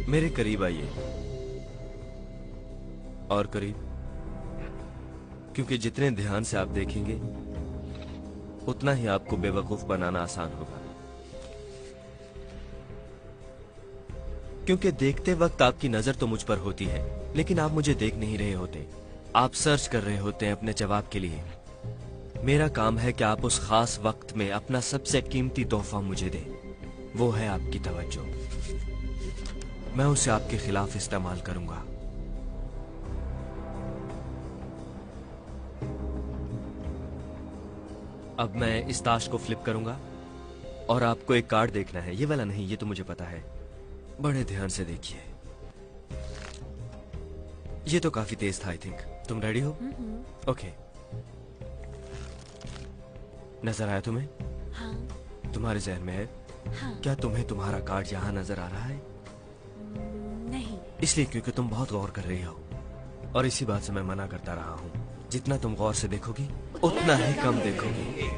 मेरे करीब आइए, और करीब, क्योंकि जितने ध्यान से आप देखेंगे उतना ही आपको बेवकूफ बनाना आसान होगा। क्योंकि देखते वक्त आपकी नजर तो मुझ पर होती है, लेकिन आप मुझे देख नहीं रहे होते। आप सर्च कर रहे होते हैं अपने जवाब के लिए। मेरा काम है कि आप उस खास वक्त में अपना सबसे कीमती तोहफा मुझे दें। वो है आपकी तवज्जो। मैं उसे आपके खिलाफ इस्तेमाल करूंगा। अब मैं इस ताश को फ्लिप करूंगा और आपको एक कार्ड देखना है। ये वाला नहीं, ये तो मुझे पता है। बड़े ध्यान से देखिए। ये तो काफी तेज था। आई थिंक तुम रेडी हो? ओके। नजर आया तुम्हें? हाँ। तुम्हारे जहन में है? हाँ। क्या तुम्हें तुम्हारा कार्ड यहाँ नजर आ रहा है? नहीं। इसलिए क्योंकि तुम बहुत गौर कर रही हो, और इसी बात से मैं मना करता रहा हूँ। जितना तुम गौर से देखोगी उतना ही कम देखोगी।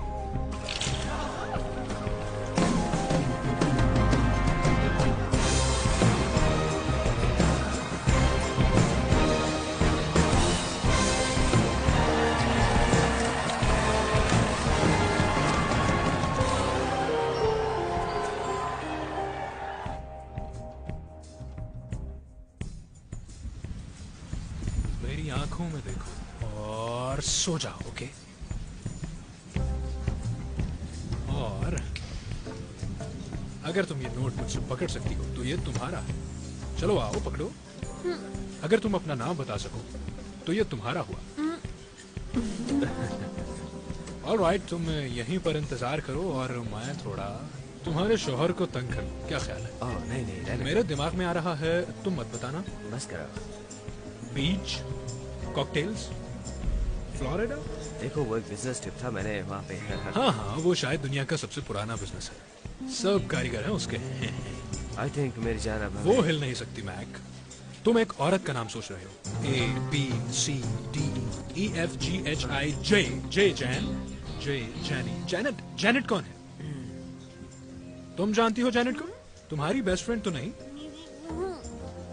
मेरी आंखों में देखो और सो जाओ, ओके? और अगर तुम ये नोट मुझसे पकड़ सकती हो तो ये तुम्हारा है। चलो आओ पकड़ो। अगर तुम अपना नाम बता सको तो ये तुम्हारा हुआ। ऑलराइट, तुम यहीं पर इंतजार करो और मैं थोड़ा तुम्हारे शौहर को तंग करूं। क्या ख्याल है? ओह नहीं नहीं, रहने मेरे दिमाग में आ रहा है, तुम मत बताना। दो। बस करो। बीच, कॉकटेल्स, फ्लोरिडा। देखो, वो एक बिजनेस ट्रिप था, मैंने वहाँ पे हाँ हाँ, वो शायद दुनिया का सबसे पुराना बिजनेस है। सब कारीगर हैं उसके। आई थिंक मेरी जान अब वो हिल नहीं सकती मैक। तुम एक औरत का नाम सोच रहे हो। A B C D E F G H I J. J Jane, J Jenny. Janet. Janet कौन है? तुम जानती हो जैनेट को? तुम्हारी बेस्ट फ्रेंड तो नहीं?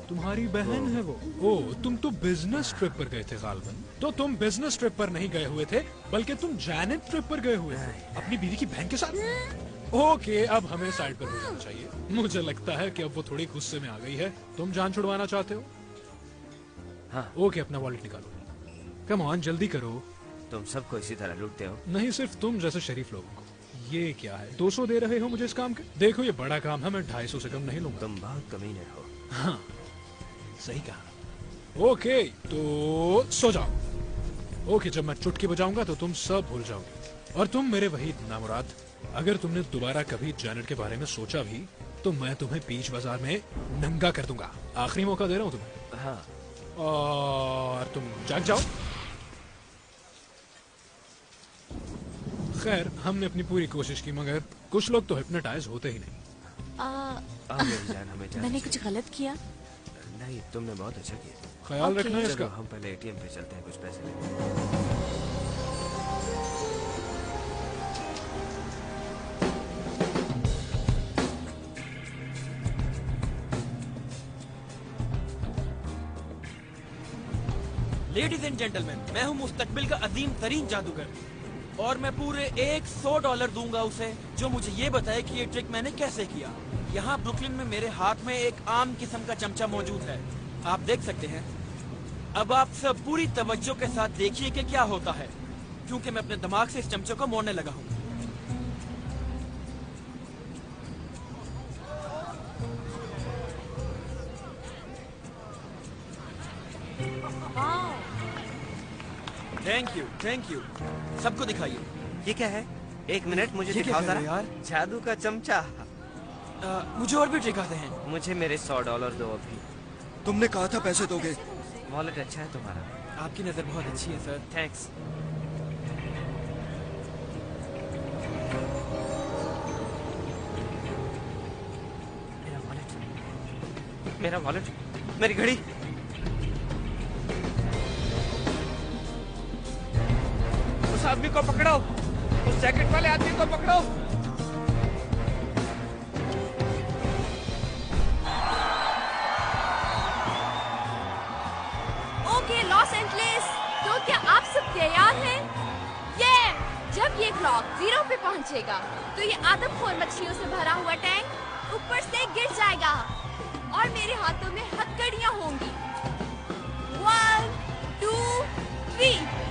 तुम्हारी बहन है वो। ओ, तुम तो बिजनेस ट्रिप पर गए थे गालबन। तो तुम बिजनेस ट्रिप पर नहीं गए हुए थे, बल्कि तुम जैनेट ट्रिप पर गए हुए थे अपनी बीवी की बहन के साथ। ओके, अब हमें साइड पर हो जाना चाहिए। मुझे लगता है कि अब वो थोड़ी गुस्से में आ गई है। तुम जान छुड़वाना चाहते हो? हाँ। ओके, अपना वॉलेट निकालो। कम ऑन, जल्दी करो। तुम सबको इसी तरह लूटते हो? नहीं, सिर्फ तुम जैसे शरीफ लोगों को। ये क्या है? 200 दे रहे हो मुझे इस काम के? देखो, ये बड़ा काम है, मैं 250 से कम नहीं लूंगा। तुम बहुत कमीने हो। हाँ, सही कहा। ओके, तो सो जाओ। ओके, जब मैं चुटकी बजाऊंगा तो तुम सब भूल जाओगे। और तुम मेरे वही नामुराद, अगर तुमने दोबारा कभी जैनेट के बारे में सोचा भी तो मैं तुम्हें बीच बाजार में नंगा कर दूंगा। आखिरी मौका दे रहा हूँ तुम्हें। हाँ। और तुम जाग जाओ। खैर, हमने अपनी पूरी कोशिश की, मगर कुछ लोग तो हिप्नोटाइज होते ही नहीं। मेरी जान, हमें जाना मैंने चाहिए। कुछ गलत किया? नहीं, तुमने बहुत अच्छा किया। ख्याल ओके। रखना चलो, इसका। हम पहले एटीएम पे चलते हैं, कुछ पैसे लेने। लेडीज एंड जेंटलमैन, मैं हूँ मुस्तकबिल का अजीम तरीन जादूगर, और मैं पूरे $100 दूंगा उसे जो मुझे ये बताए कि ये ट्रिक मैंने कैसे किया। यहाँ ब्रुकलिन में मेरे हाथ में एक आम किस्म का चमचा मौजूद है, आप देख सकते हैं। अब आप सब पूरी तवज्जो के साथ देखिए कि क्या होता है, क्योंकि मैं अपने दिमाग से इस चमचे को मोड़ने लगा हूँ। Thank you. सबको दिखाइए। ये क्या है? एक मिनट, मुझे ये क्या दिखाओ कर रहे जरा। हो यार? जादू का चमचा। मुझे और भी ट्रिक आते हैं। मुझे मेरे $100 दो अभी। तुमने कहा था पैसे दोगे। वॉलेट अच्छा है तुम्हारा। आपकी नजर बहुत अच्छी है सर। थैंक्स। मेरा वॉलेट, मेरी घड़ी। आदमी को पकड़ो, उस जैकेट वाले आदमी को पकड़ो। ओके लॉस एंजलिस, तो क्या आप सब तैयार हैं? जब ये क्लॉक 0 पे पहुंचेगा तो ये आदमखोर मछलियों से भरा हुआ टैंक ऊपर से गिर जाएगा और मेरे हाथों में हथकड़ियां होंगी। 1, 2, 3।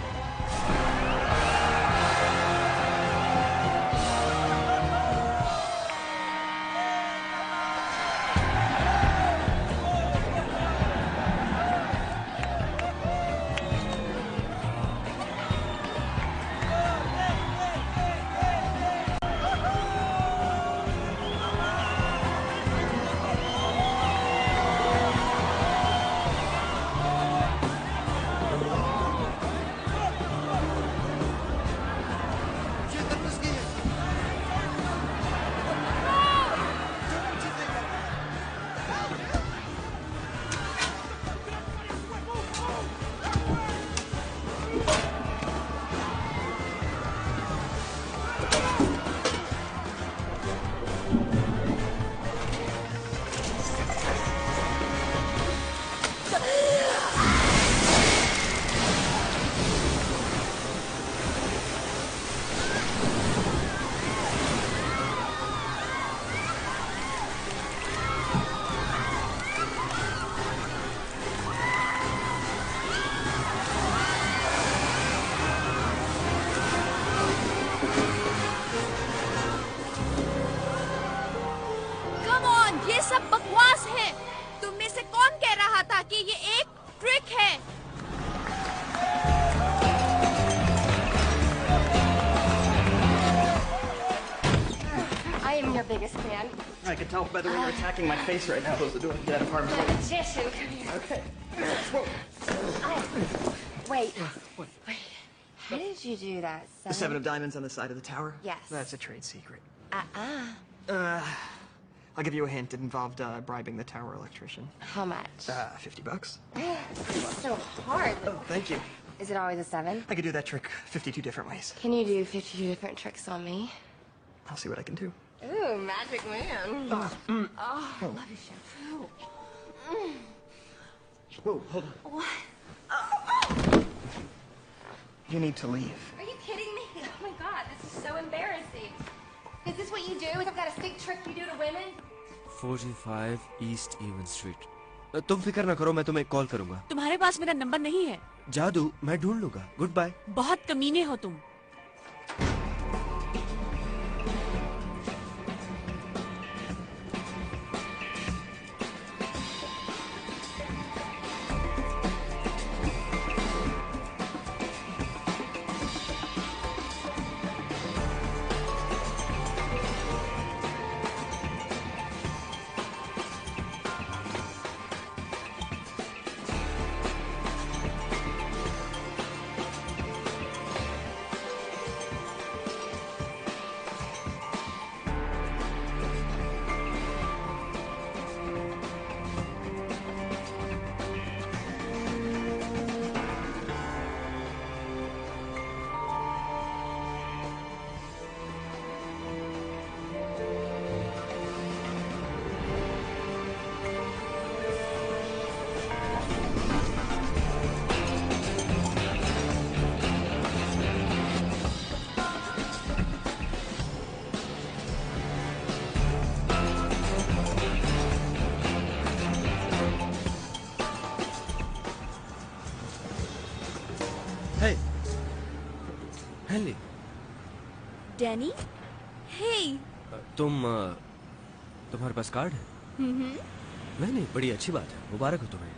ये सब बकवास है। तुम में से कौन कह रहा था कि ये एक ट्रिक है? I am your biggest fan. I can tell by the way you're attacking my face right now. Close the door. Get out of harm's way. Magician, come here. Okay. Wait. How did you do that? The 7 of diamonds on the side of the tower? Yes. That's a trade secret. Uh-uh. I'll give you a hint. It involved bribing the tower electrician. How much? $50. It's so hard. Oh, thank you. Is it always a 7? I could do that trick 52 different ways. Can you do 52 different tricks on me? I'll see what I can do. Ooh, magic man. Oh, I love your shampoo. Whoa, hold on. What? You need to leave. Are you kidding me? Oh my god, this is so embarrassing. Is this what you do? Is that a sick trick you do to women? 45 east even street. तुम फिक्र ना करो, मैं तुम्हें call करूंगा। तुम्हारे पास मेरा number नहीं है। जादू, मैं ढूंढ लूंगा। Goodbye. बहुत कमीने हो तुम। Henley, Danny, hey. तुम्हारे पास कार्ड है? नहीं, बड़ी अच्छी बात है, मुबारक हो तुम्हें।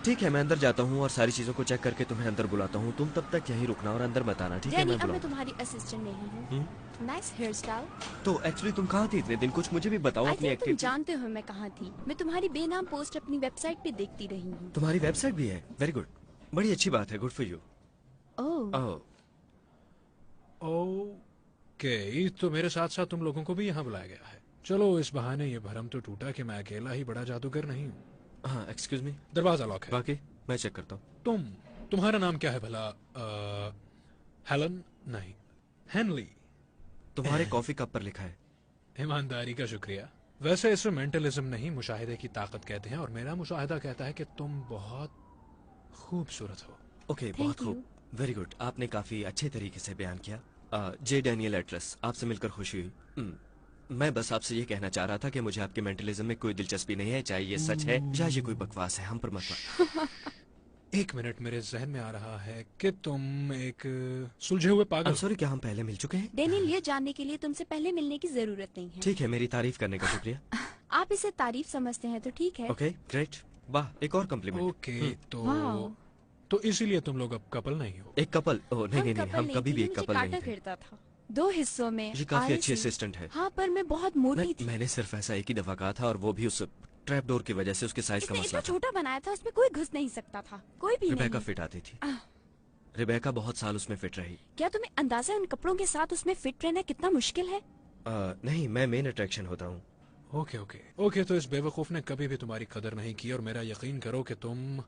ठीक है, मैं अंदर जाता हूँ और सारी चीजों को चेक करके तुम्हें अंदर बुलाता हूँ। तुम तब तक यहीं रुकना और अंदर मत आना, ठीक है? डैनी, मैं अब मैं बुलाऊँ। तुम्हारी असिस्टेंट नहीं हूँ। Nice hairstyle. तो एक्चुअली तुम कहाँ थी इतने दिन? कुछ मुझे भी बताओ आई अपनी थिंक तुम एक्टिविटी। जानते हो मैं कहाँ थी। मैं तुम्हारी बेनाम पोस्ट अपनी वेबसाइट पे देखती रही हूँ। तुम्हारी वेबसाइट भी है? वेरी गुड, बड़ी अच्छी बात है। Good for you. Oh, okay, तो मेरे साथ साथ तुम लोगों को भी यहाँ बुलाया गया है। चलो, इस बहाने ये भरम तो टूटा कि मैं अकेला ही बड़ा जादूगर नहीं हूँ। हाँ, एक्सक्यूज मी, दरवाजा लॉक है। बाकी मैं चेक करता हूँ। तुम्हारा नाम क्या है भला? हेलन नहीं, हेनली। तुम्हारे कॉफी कप पर लिखा है। ईमानदारी का शुक्रिया। वैसे इसे मेंटलिज्म नहीं, मुशाहिदे की ताकत कहते हैं, और मेरा मुशाहिदा कहता है कि तुम बहुत खूबसूरत हो। ओके, बहुत खूब, वेरी गुड। आपने काफी अच्छे तरीके से बयान किया। जे डैनियल एटलस, आपसे मिलकर खुशी हुई। मैं बस आपसे ये कहना चाह रहा था कि मुझे आपके मेंटलिज्म में कोई दिलचस्पी नहीं है, चाहे ये सच है या ये कोई बकवास है, हम पर मत मारो। एक मिनट, मेरे जहन में आ रहा है कि तुम एक सुलझे हुए पागल। सॉरी, क्या हम पहले मिल चुके हैं? डेनियल, ये जानने के लिए तुमसे पहले मिलने की जरूरत नहीं है। ठीक है, मेरी तारीफ करने का शुक्रिया। आप इसे तारीफ समझते हैं तो ठीक है। ओके, ग्रेट, वाह, एक और कम्प्लीमेंट। Okay, wow. तो इसीलिए तुम लोग अब कपल नहीं हो? एक कपल? ओह नहीं नहीं नहीं, हम कभी भी एक कपल नहीं थे। फिरता था 2 हिस्सों में। ये काफी आए अच्छी थे। असिस्टेंट है। हाँ, पर मैं बहुत मोटी थी। मैंने सिर्फ ऐसा एक ही दफा कहा था, और वो भी उस ट्रैप डोर की वजह से। उसके साइज का इसने मसला इतना था। छोटा बनाया था, उसमें कोई घुस नहीं सकता था, कोई भी रिबेका नहीं। फिट आती थी। रिबेका बहुत साल उसमें फिट रही। क्या तुम्हें अंदाजा है उन कपड़ों के साथ उसमें फिट रहना कितना मुश्किल है? नहीं, मैं मेन अट्रैक्शन होता हूँ। ओके ओके ओके, तो इस बेवकूफ ने कभी भी तुम्हारी कदर नहीं की, और मेरा यकीन करो कि तुम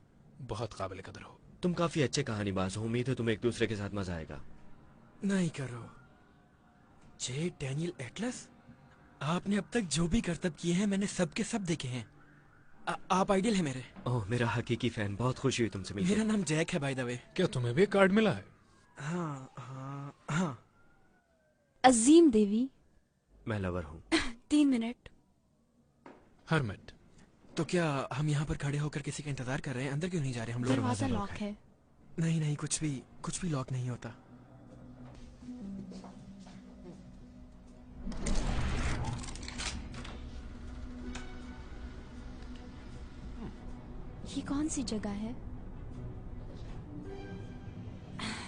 बहुत काबिल कदर हो। तुम काफी अच्छे कहानीबाज हो, उम्मीद है तुम्हें एक दूसरे के साथ मजा आएगा। नहीं करो। जे डैनियल एटलस, आपने अब तक जो भी करतब किए हैं मैंने सब के सब देखे हैं। आप आइडियल है मेरे। ओह, मेरा हकीकी फैन, बहुत खुशी हुई तुमसे मिलकर। मेरा नाम जैक है बाय द वे। क्या तुम्हें भी एक कार्ड मिला है? हाँ हाँ हाँ। अजीम देवी। मैं लवर हूँ। 3 मिनट। हरमिट। तो क्या हम यहाँ पर खड़े होकर किसी का इंतजार कर रहे हैं? अंदर क्यों नहीं जा रहे हम लोग? दरवाजा लॉक है। नहीं नहीं, कुछ भी लॉक नहीं होता। ये कौन सी जगह है?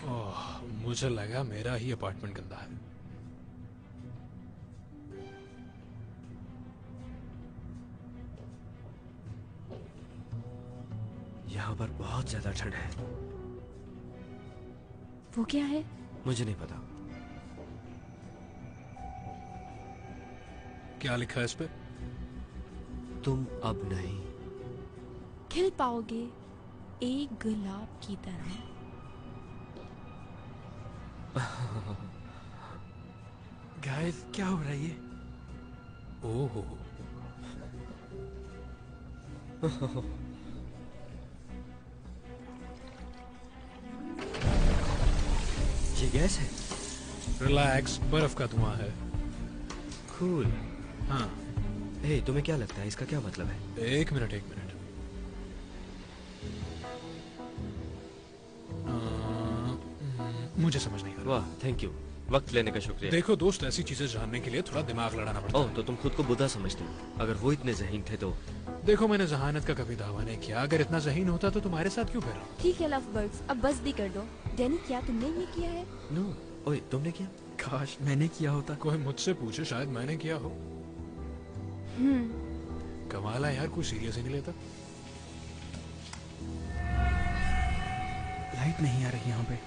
ओह, मुझे लगा मेरा ही अपार्टमेंट गंदा है। यहाँ पर बहुत ज्यादा ठंड है। वो क्या है? मुझे नहीं पता। क्या लिखा है इस पे? तुम अब नहीं खिल पाओगे एक गुलाब की तरह। गाइस, क्या हो रहा है ये? ओह, ये गैस है। रिलैक्स, बर्फ का धुआं है। कूल। हाँ, हे, तुम्हें क्या लगता है इसका क्या मतलब है? एक मिनट। मुझे समझ नहीं आ रहा। वाह, थैंक यू, वक्त लेने का शुक्रिया। देखो दोस्त, ऐसी चीजें जानने के लिए थोड़ा दिमाग लड़ाना पड़ता ओह, है। तो तुम खुद को बुद्धा समझते हो? अगर वो इतने ज़हीन थे तो। देखो, मैंने जहानत का कभी दावा नहीं किया। अगर इतना ज़हीन होता तो तुम्हारे साथ क्यों फिर? ठीक है लव बर्ड्स, अब बस भी कर दो। डैनी, क्या तुमने ये किया है? नो, ओए, तुमने किया? काश मैंने किया होता। कोई मुझसे पूछे, शायद मैंने किया हो। कमाल है यार, कोई सीरियस ही नहीं लेता। लाइट नहीं आ रही यहाँ पे।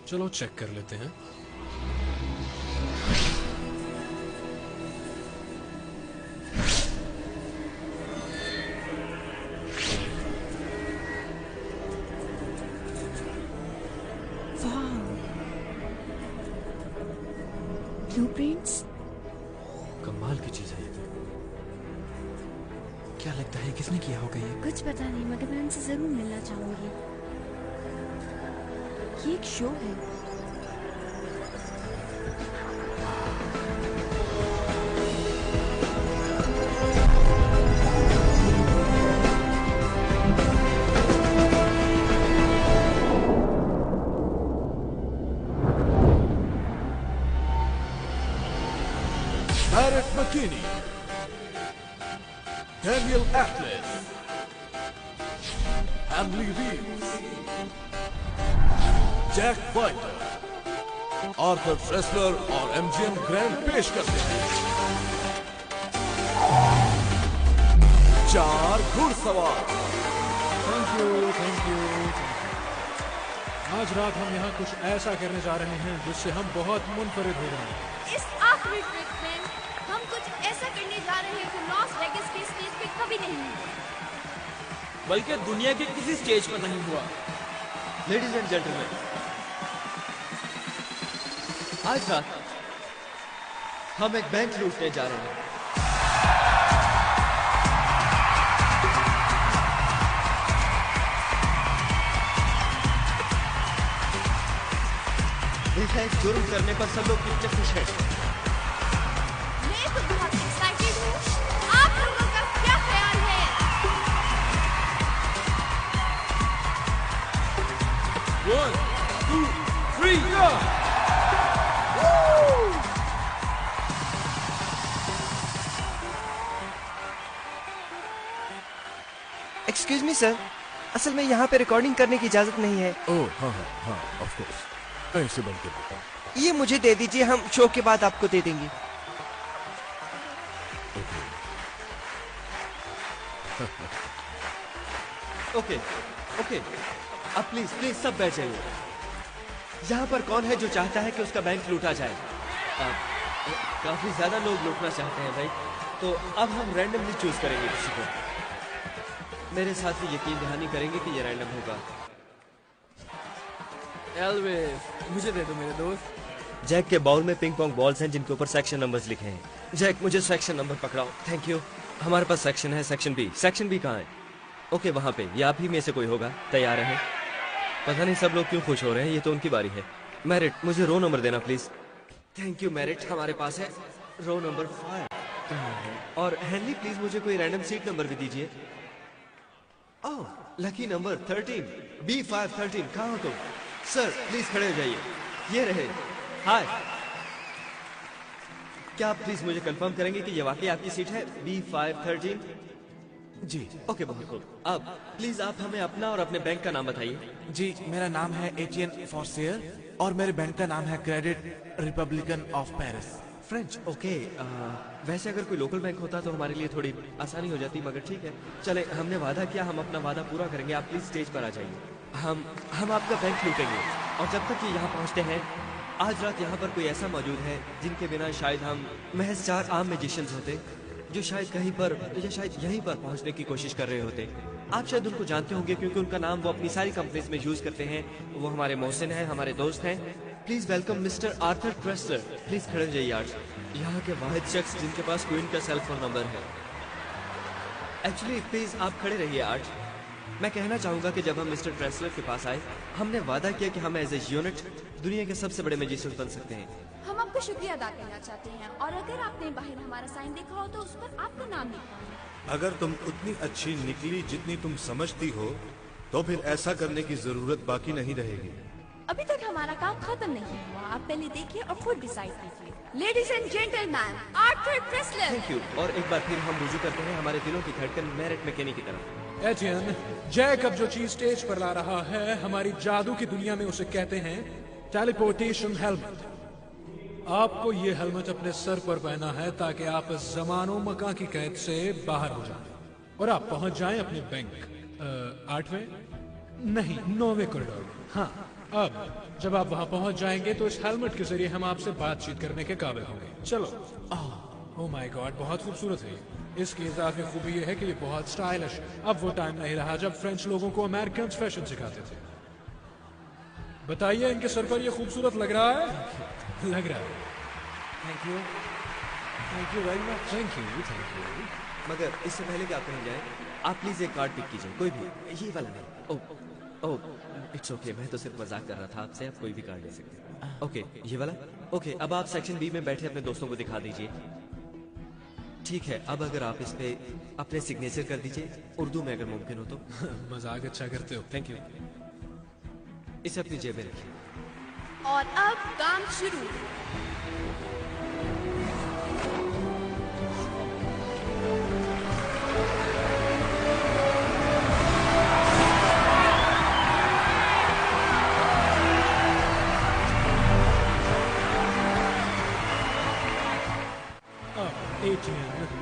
चलो चेक कर लेते हैं। ब्लूप्रिंट्स। कमाल की चीज है ये। क्या लगता है किसने किया होगा ये? कुछ पता नहीं, मगर मैं उनसे जरूर मिलना चाहूंगी। ये एक शो है। Barrett McKinney, Daniel Atlas, Hanley Reeves, Jack Wilder, Arthur Tressler और एमजीएम ग्रैंड पेश करते हैं 4 घुड़सवार। Thank you. आज रात हम यहाँ कुछ ऐसा करने जा रहे हैं जिससे हम बहुत मुनफरिद हो रहे हैं। इस आखिरी ट्रिप में हम कुछ ऐसा करने जा रहे हैं जो लॉस वेगास के स्टेज पे कभी नहीं हुआ, बल्कि दुनिया के किसी स्टेज पर नहीं हुआ। लेडीज एंड जेंटलमैन, आज रात हम एक बैंक लूटने जा रहे हैं। देखा है जुर्म करने पर सब लोग कितने खुश हैं। मैं तो बहुत एक्साइटेड हूँ। आप लोगों का क्या ख्याल है? One, two, three, go! Excuse me sir, असल में यहाँ पे रिकॉर्डिंग करने की इजाजत नहीं है। ओह हाँ हाँ हाँ, ऑफ कोर्स। कैसे बंद कर देता हूँ? ये मुझे दे दीजिए, हम शो के बाद आपको दे देंगे। ओके ओके, अब प्लीज प्लीज सब बैठ जाइए। यहाँ पर कौन है जो चाहता है कि उसका बैंक लूटा जाए? काफी ज्यादा लोग लूटना चाहते हैं भाई, तो अब हम रैंडमली चूज करेंगे किसी को। मेरे साथ ही यकीन दहानी करेंगे कि ये रैंडम होगा। एल्विस, मुझे दे दो मेरे दोस्त। जैक के बाउल में पिंग पोंग बॉल्स हैं जिनके ऊपर सेक्शन नंबर्स लिखे हैं। जैक मुझे सेक्शन नंबर पकड़ाओ। Thank you. हमारे पास सेक्शन है, सेक्शन बी। सेक्शन बी कहाँ है? ओके वहाँ पे। ये आप ही में से कोई होगा। तैयार है? पता नहीं सब लोग क्यों खुश हो रहे हैं, ये तो उनकी बारी है। मैरिट, मुझे रो नंबर देना प्लीज। थैंक यू मैरिट, हमारे पास है रो नंबर 5। और हेनली प्लीज मुझे कोई रैंडम सीट नंबर भी दीजिए। ओह लकी नंबर 13, B513। कहाँ हो तुम? सर प्लीज खड़े हो जाइए। ये रहे। हाय, क्या आप प्लीज मुझे कंफर्म करेंगे कि ये वाकई आपकी सीट है B513? जी ओके बहुत खूब। अब प्लीज आप हमें अपना और अपने बैंक का नाम बताइए। जी, मेरा नाम है एटियन फॉर्सियर और मेरे बैंक का नाम है credit Republican of Paris, French. Okay वैसे अगर कोई लोकल बैंक होता तो हमारे लिए थोड़ी आसानी हो जाती, मगर ठीक है चले, हमने वादा किया, हम अपना वादा पूरा करेंगे। आप प्लीज स्टेज पर आ जाइए। हम आपका बैंक लूटेंगे, और जब तक ये यहाँ पहुँचते हैं, आज रात यहाँ पर कोई ऐसा मौजूद है जिनके बिना शायद हम महज 4 आम मैजिशियंस होते, जो शायद कहीं पर या शायद यहीं पर पहुँचने की कोशिश कर रहे होते। आप शायद उनको जानते होंगे क्योंकि उनका नाम वो अपनी सारी कंपनीज में यूज करते हैं। वो हमारे मोहसिन हैं, हमारे दोस्त हैं। Please welcome mister Arthur Tressler. Please खड़े हो जाइए आज। यहाँ के वाहिद शख्स जिनके पास क्वीन का सेल फोन नंबर है। एक्चुअली प्लीज आप खड़े रहिए आज। मैं कहना चाहूंगा कि जब हम मिस्टर ट्रेसलर के पास आए, हमने वादा किया कि हम एज ए यूनिट दुनिया के सबसे बड़े मैजिशियन बन सकते हैं। हम आपका शुक्रिया अदा करना चाहते हैं, और अगर आपने बाहर हमारा साइन देखा हो तो उस पर आपका नाम लिखा है। अगर तुम उतनी अच्छी निकली जितनी तुम समझती हो, तो फिर ऐसा करने की जरूरत बाकी नहीं रहेगी। अभी तक हमारा काम खत्म नहीं हुआ, आप पहले देखिए और खुद डिसाइड कीजिए। Ladies and gentleman, Arthur Tressler. Thank you. और एक बार फिर हम रुजू करते हैं हमारे दिलों की धड़कन मैरिट मैकेनी की तरफ। एटियन, जैक अब जो चीज स्टेज पर ला रहा है, हमारी जादू की दुनिया में उसे कहते हैं टेलीपोर्टेशन हेलमेट। आपको ये हेलमेट अपने सर पर पहना है ताकि आप जमानो मकान की कैद से बाहर हो जाएं और आप पहुंच जाएं अपने बैंक 8वें नहीं 9वें कॉरिडोर में। हाँ, अब जब आप वहां पहुंच जाएंगे तो इस हेलमेट के जरिए हम आपसे बातचीत करने के काबिल होंगे। चलो। ओह माय गॉड, बहुत खूबसूरत है। इसकी इजाफी खूबी ये है कि ये बहुत स्टाइलिश है। अब वो टाइम नहीं रहा जब फ्रेंच लोगों को अमेरिकन फैशन सिखाते थे। बताइए, इनके सर पर ये खूबसूरत लग रहा है? लग रहा है। Thank you very much. Thank you. मगर इससे पहले कि आप कहीं जाएं, आप प्लीज एक कार्ड पिक कीजिए, कोई भी। ये वाला नहीं। ओह इट्स ओके, मैं तो सिर्फ मजाक कर रहा था आपसे। आप कोई भी कार्ड ले सकते हैं। ओके ये वाला। ओके अब आप सेक्शन बी में बैठे अपने दोस्तों को दिखा दीजिए। ठीक है, अब अगर आप इस पे अपने सिग्नेचर कर दीजिए, उर्दू में अगर मुमकिन हो तो। मजाक अच्छा करते हो। Thank you. इसे अपनी जेब में रखिए। और अब काम शुरू।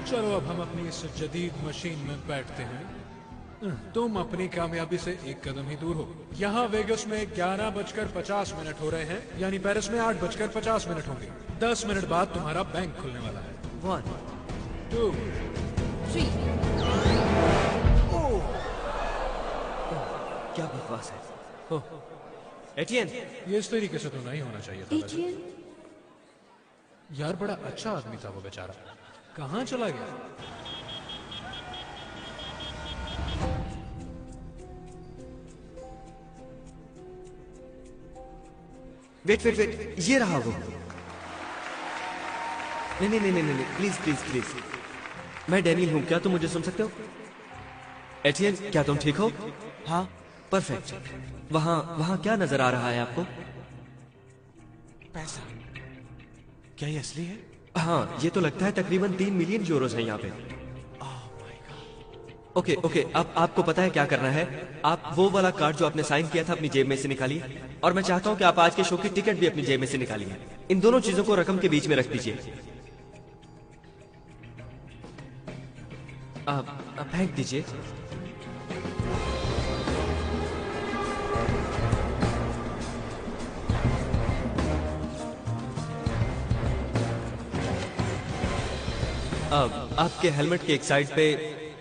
चलो अब हम अपनी इस जदीद मशीन में बैठते हैं। तुम अपनी कामयाबी से एक कदम ही दूर हो। यहाँ वेगस में 11:50 हो रहे हैं, यानी पेरिस में 8:50 होंगे। 10 मिनट बाद तुम्हारा बैंक खुलने वाला है। 1 2 3। क्या बकवास है। एटियन, ये इस तरीके से तो नहीं होना चाहिए था। एटियन, यार बड़ा अच्छा आदमी था वो बेचारा, कहाँ चला गया? वेट वेट वेट, ये रहा वो। नहीं नहीं नहीं नहीं नहीं, प्लीज प्लीज प्लीज, मैं डैनियल हूं, क्या तुम मुझे सुन सकते हो? एटियन, क्या तुम ठीक हो? हाँ, परफेक्ट। वहां वहां क्या नजर आ रहा है आपको? पैसा। क्या ये असली है? हाँ, ये तो लगता है तकरीबन 3 मिलियन यूरोज हैं यहाँ पे। ओके ओके, अब आपको पता है क्या करना है? आप वो वाला कार्ड जो आपने साइन किया था अपनी जेब में से निकालिए, और मैं चाहता हूँ कि आप आज के शो की टिकट भी अपनी जेब में से निकालिए। इन दोनों चीजों को रकम के बीच में रख दीजिए। आप फेंक दीजिए। अब आपके हेलमेट के एक साइड पे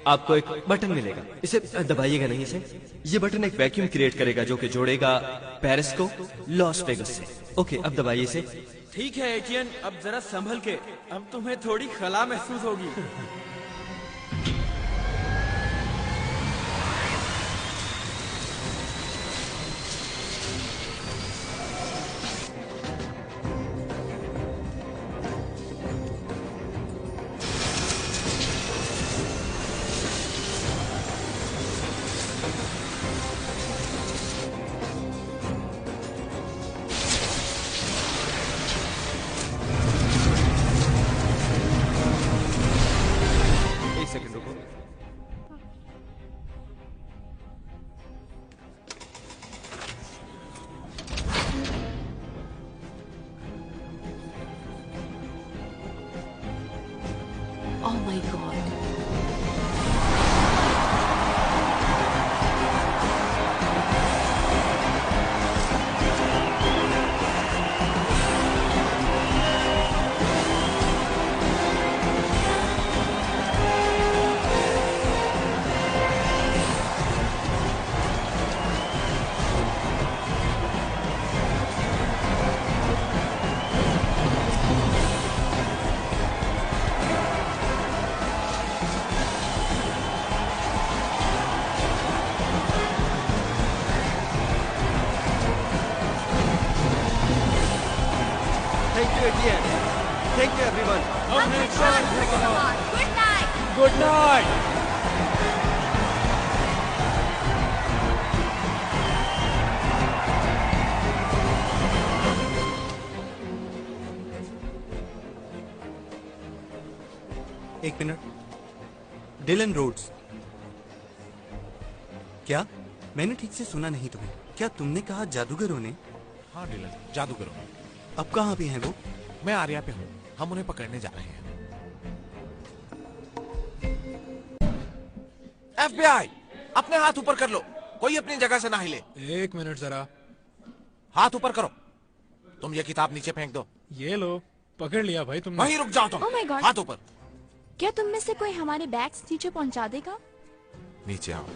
आपको एक बटन मिलेगा, इसे दबाइएगा नहीं इसे। ये बटन एक वैक्यूम क्रिएट करेगा जो कि जोड़ेगा पेरिस को लॉस वेगस से। ओके, अब दबाइए इसे। ठीक है एटियन, अब जरा संभल के, अब तुम्हें थोड़ी खला महसूस होगी। Oh my God. Thank you everyone. Good night. Good night. एक मिनट, डिलन रोड्स, क्या मैंने ठीक से सुना नहीं तुम्हें? क्या तुमने कहा जादूगरों ने? हाँ डिलन, जादूगरों। अब कहाँ पे हैं वो? मैं आर्या पे हूँ, हम उन्हें पकड़ने जा रहे हैं। FBI, अपने हाथ ऊपर कर लो, कोई अपनी जगह से ना हिले। एक मिनट जरा, हाथ ऊपर करो। तुम ये किताब नीचे फेंक दो। ये लो, पकड़ लिया भाई तुमने। वहीं रुक जाओ तुम। Oh my God. हाथ ऊपर। क्या तुम में से कोई हमारे बैग्स नीचे पहुंचा देगा? नीचे आओ।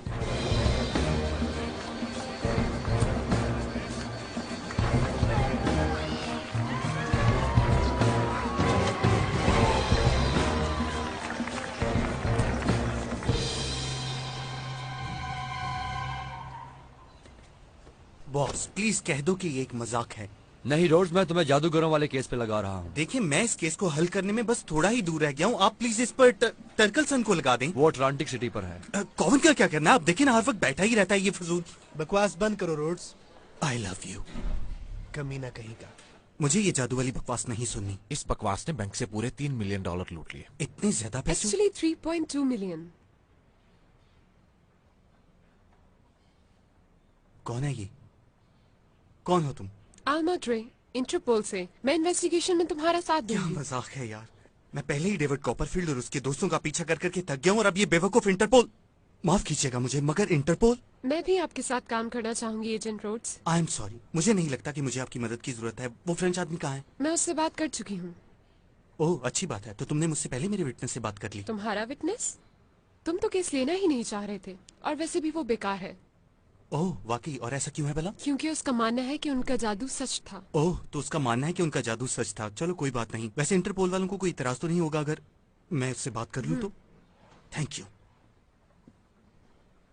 बॉस प्लीज कह दो कि ये एक मजाक है। नहीं रोड्स, मैं तुम्हें जादूगरों वाले केस पे लगा रहा हूँ। देखिए, मैं इस केस को हल करने में बस थोड़ा ही दूर रह गया हूँ। आप प्लीज इस पर टर्कलसन को लगा दें। वो अटलांटिक सिटी पर है। कौन का क्या करना है? आप देखिए ना, हर वक्त बैठा ही रहता है ये फजूल। बकवास बंद करो रोड्स, आई लव यू। कमीना कहीं का। मुझे ये जादू वाली बकवास नहीं सुननी। इस बकवास ने बैंक से पूरे $3 मिलियन लूट लिए। इतने ज्यादा पैसे? Actually 3.2 million. कौन है ये? कौन हो तुम? Alma Dre, इंटरपोल से। मैं इन्वेस्टिगेशन में तुम्हारा साथ क्या दूंगी। मजाक है यार। मैं पहले ही डेविड कॉपरफील्ड और उसके दोस्तों का पीछा कर करके थक गया हूँ, और अब ये बेवकूफ इंटरपोल। माफ कीजिएगा मुझे, मगर इंटरपोल। मैं भी आपके साथ काम करना चाहूंगी agent Rhodes. I am sorry, मुझे नहीं लगता कि मुझे आपकी मदद की जरूरत है। वो फ्रेंच आदमी कहाँ है? मैं उससे बात कर चुकी हूँ। ओह अच्छी बात है, तो तुमने मुझसे पहले मेरे विटनेस से बात कर ली। तुम्हारा विटनेस? तुम तो केस लेना ही नहीं चाह रहे थे, और वैसे भी वो बेकार है। ओह वाकई, और ऐसा क्यों है भला? क्योंकि उसका मानना है कि उनका जादू सच था। ओह, तो उसका मानना है कि उनका जादू सच था। चलो कोई बात नहीं। वैसे इंटरपोल वालों को कोई इतराज तो नहीं होगा अगर मैं उससे बात कर लूं तो? Thank you.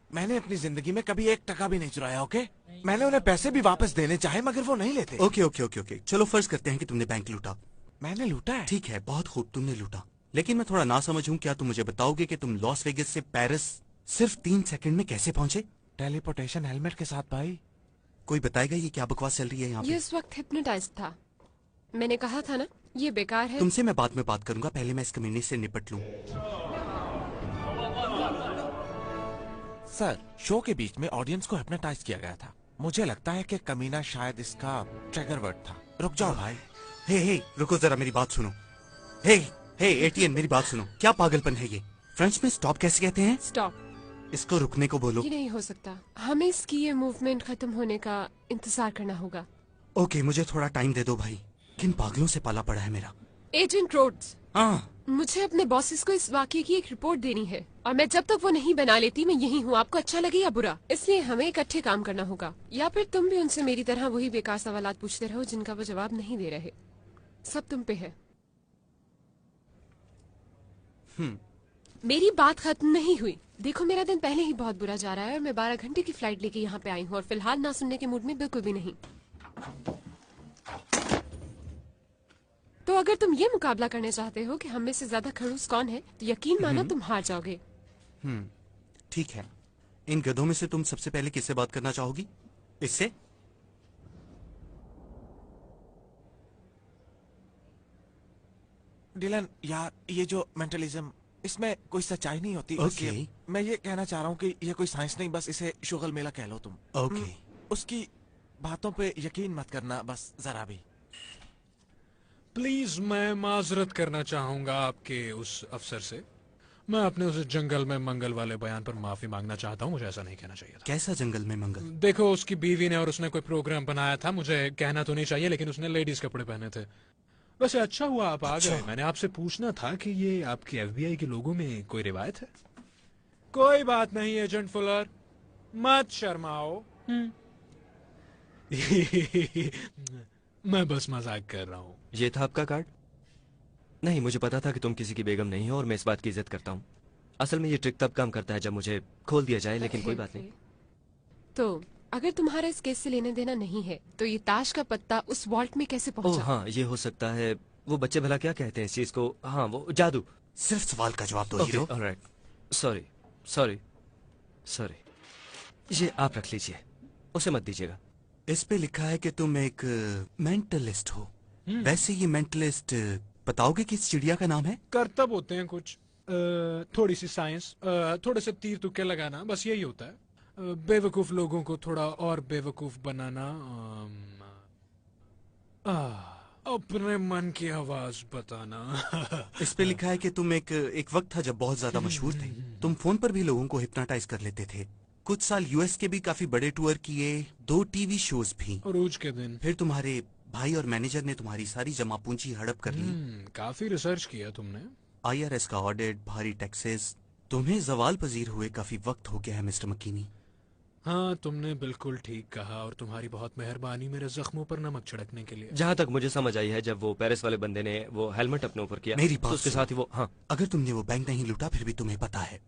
मैंने अपनी जिंदगी में कभी 1 टका भी नहीं चुराया, ओके? मैंने उन्हें पैसे भी वापस देने चाहे मगर वो नहीं लेते। ओके ओके ओके ओके, चलो फर्ज करते हैं कि तुमने बैंक लूटा। मैंने लूटा है? ठीक है, बहुत खूब, तुमने लूटा। लेकिन मैं थोड़ा ना समझ हूँ, क्या तुम मुझे बताओगे कि तुम लॉस वेगस से पेरिस सिर्फ 3 सेकंड में कैसे पहुंचे? टेलीपोर्टेशन हेलमेट के साथ भाई। कोई बताएगा ये क्या बकवास चल रही है यहाँ ये पे? इस वक्त हिप्नोटाइज था। मैंने कहा था ना, ये बेकार है। तुमसे मैं बाद में बात करूंगा, पहले मैं इस कमीने से निपट लूं। सर, शो के बीच में ऑडियंस को हिप्नोटाइज किया गया था। मुझे लगता है कि कमीना शायद इसका ट्रिगर वर्ड था। रुक जाओ भाई। हे रुको जरा, मेरी बात सुनो। हे एटीएन, मेरी बात सुनो। क्या पागलपन है ये? फ्रेंच में स्टॉप कैसे कहते हैं? स्टॉप। इसको रुकने को बोलो। ये नहीं हो सकता, हमें इसकी ये मूवमेंट खत्म होने का इंतजार करना होगा। ओके, मुझे थोड़ा टाइम दे दो भाई। किन पागलों से पाला पड़ा है मेरा। एजेंट रोड्स, हाँ, मुझे अपने बॉसेस को इस वाकये की एक रिपोर्ट देनी है और मैं जब तक वो नहीं बना लेती मैं यही हूँ, आपको अच्छा लगे या बुरा। इसलिए हमें इकट्ठे काम करना होगा, या फिर तुम भी उनसे मेरी तरह वही बेकार सवालात पूछते रहो जिनका वो जवाब नहीं दे रहे। सब तुम पे है। मेरी बात खत्म नहीं हुई। देखो, मेरा दिन पहले ही बहुत बुरा जा रहा है और मैं 12 घंटे की फ्लाइट लेके यहाँ पे आई हूँ और फिलहाल ना सुनने के मूड में बिल्कुल भी नहीं। तो अगर तुम ये मुकाबला करने चाहते हो कि हम में से ज्यादा खड़ूस कौन है, तो यकीन मानो तुम हार जाओगे। ठीक है। इन गधों में से तुम सबसे पहले किससे बात करना चाहोगी? इससे? डिलन यार, ये जो मेंटलिज्म, इसमें कोई सच्चाई नहीं होती। Okay. मैं ये कहना चाह रहा हूँ कि ये कोई साइंस नहीं, बस इसे शुगल मेला कह लो तुम। Okay. उसकी बातों पे यकीन मत करना बस जरा भी। प्लीज, मैं माजरत करना चाहूंगा आपके उस अफसर से। मैं अपने उस जंगल में मंगल वाले बयान पर माफी मांगना चाहता हूँ। मुझे ऐसा नहीं कहना चाहिए था। कैसा जंगल में मंगल? देखो, उसकी बीवी ने और उसने कोई प्रोग्राम बनाया था। मुझे कहना तो नहीं चाहिए, लेकिन उसने लेडीज कपड़े पहने थे। वैसे अच्छा हुआ आप आ गए। मैंने आपसे पूछना था कि ये आपकी FBI के लोगों में कोई रिवायत है? कोई बात नहीं एजेंट फुलर, मत शर्माओ। मैं बस मजाक कर रहा हूँ। ये था आपका कार्ड? नहीं, मुझे पता था कि तुम किसी की बेगम नहीं हो और मैं इस बात की इज्जत करता हूँ। असल में ये ट्रिक तब काम करता है जब मुझे खोल दिया जाए, लेकिन कोई बात नहीं। तो अगर तुम्हारा इस केस से लेने देना नहीं है तो ये ताश का पत्ता उस वॉल्ट में कैसे पहुंचा? हाँ, ये हो सकता है। वो बच्चे भला क्या कहते हैं इस चीज को? हाँ, वो जादू। सिर्फ सवाल का जवाब दो हीरो। Alright, sorry. ये आप रख लीजिए, उसे मत दीजिएगा। इस पे लिखा है कि तुम एक मेंटलिस्ट हो। वैसे ये मेंटलिस्ट बताओगे किस चिड़िया का नाम है? करतब होते हैं कुछ, थोड़ी सी साइंस, थोड़े से तीर तुक्के लगाना, बस यही होता है। बेवकूफ लोगों को थोड़ा और बेवकूफ बनाना। अपने मन की आवाज बताना। इस पे लिखा है कि तुम एक वक्त था जब बहुत ज्यादा मशहूर थे। तुम फोन पर भी लोगों को हिप्नोटाइज कर लेते थे। कुछ साल US के भी काफी बड़े टूर किए, 2 TV शोज भी। रोज के दिन। फिर तुम्हारे भाई और मैनेजर ने तुम्हारी सारी जमा पूंजी हड़प कर ली। काफी रिसर्च किया तुमने। IRS का ऑडिट, भारी टैक्सेस। तुम्हें जवाल पजीर हुए काफी वक्त हो गया है मिस्टर मकीनी। हाँ, तुमने बिल्कुल ठीक कहा और तुम्हारी बहुत मेहरबानी मेरे जख्मों पर नमक छिड़कने के लिए। जहाँ तक मुझे समझ आई है, जब वो पेरिस वाले बंदे ने वो हेलमेट अपने ऊपर किया, मेरी तो बात उसके साथ ही वो। हाँ, अगर तुमने वो बैंक नहीं लूटा फिर भी तुम्हें पता है,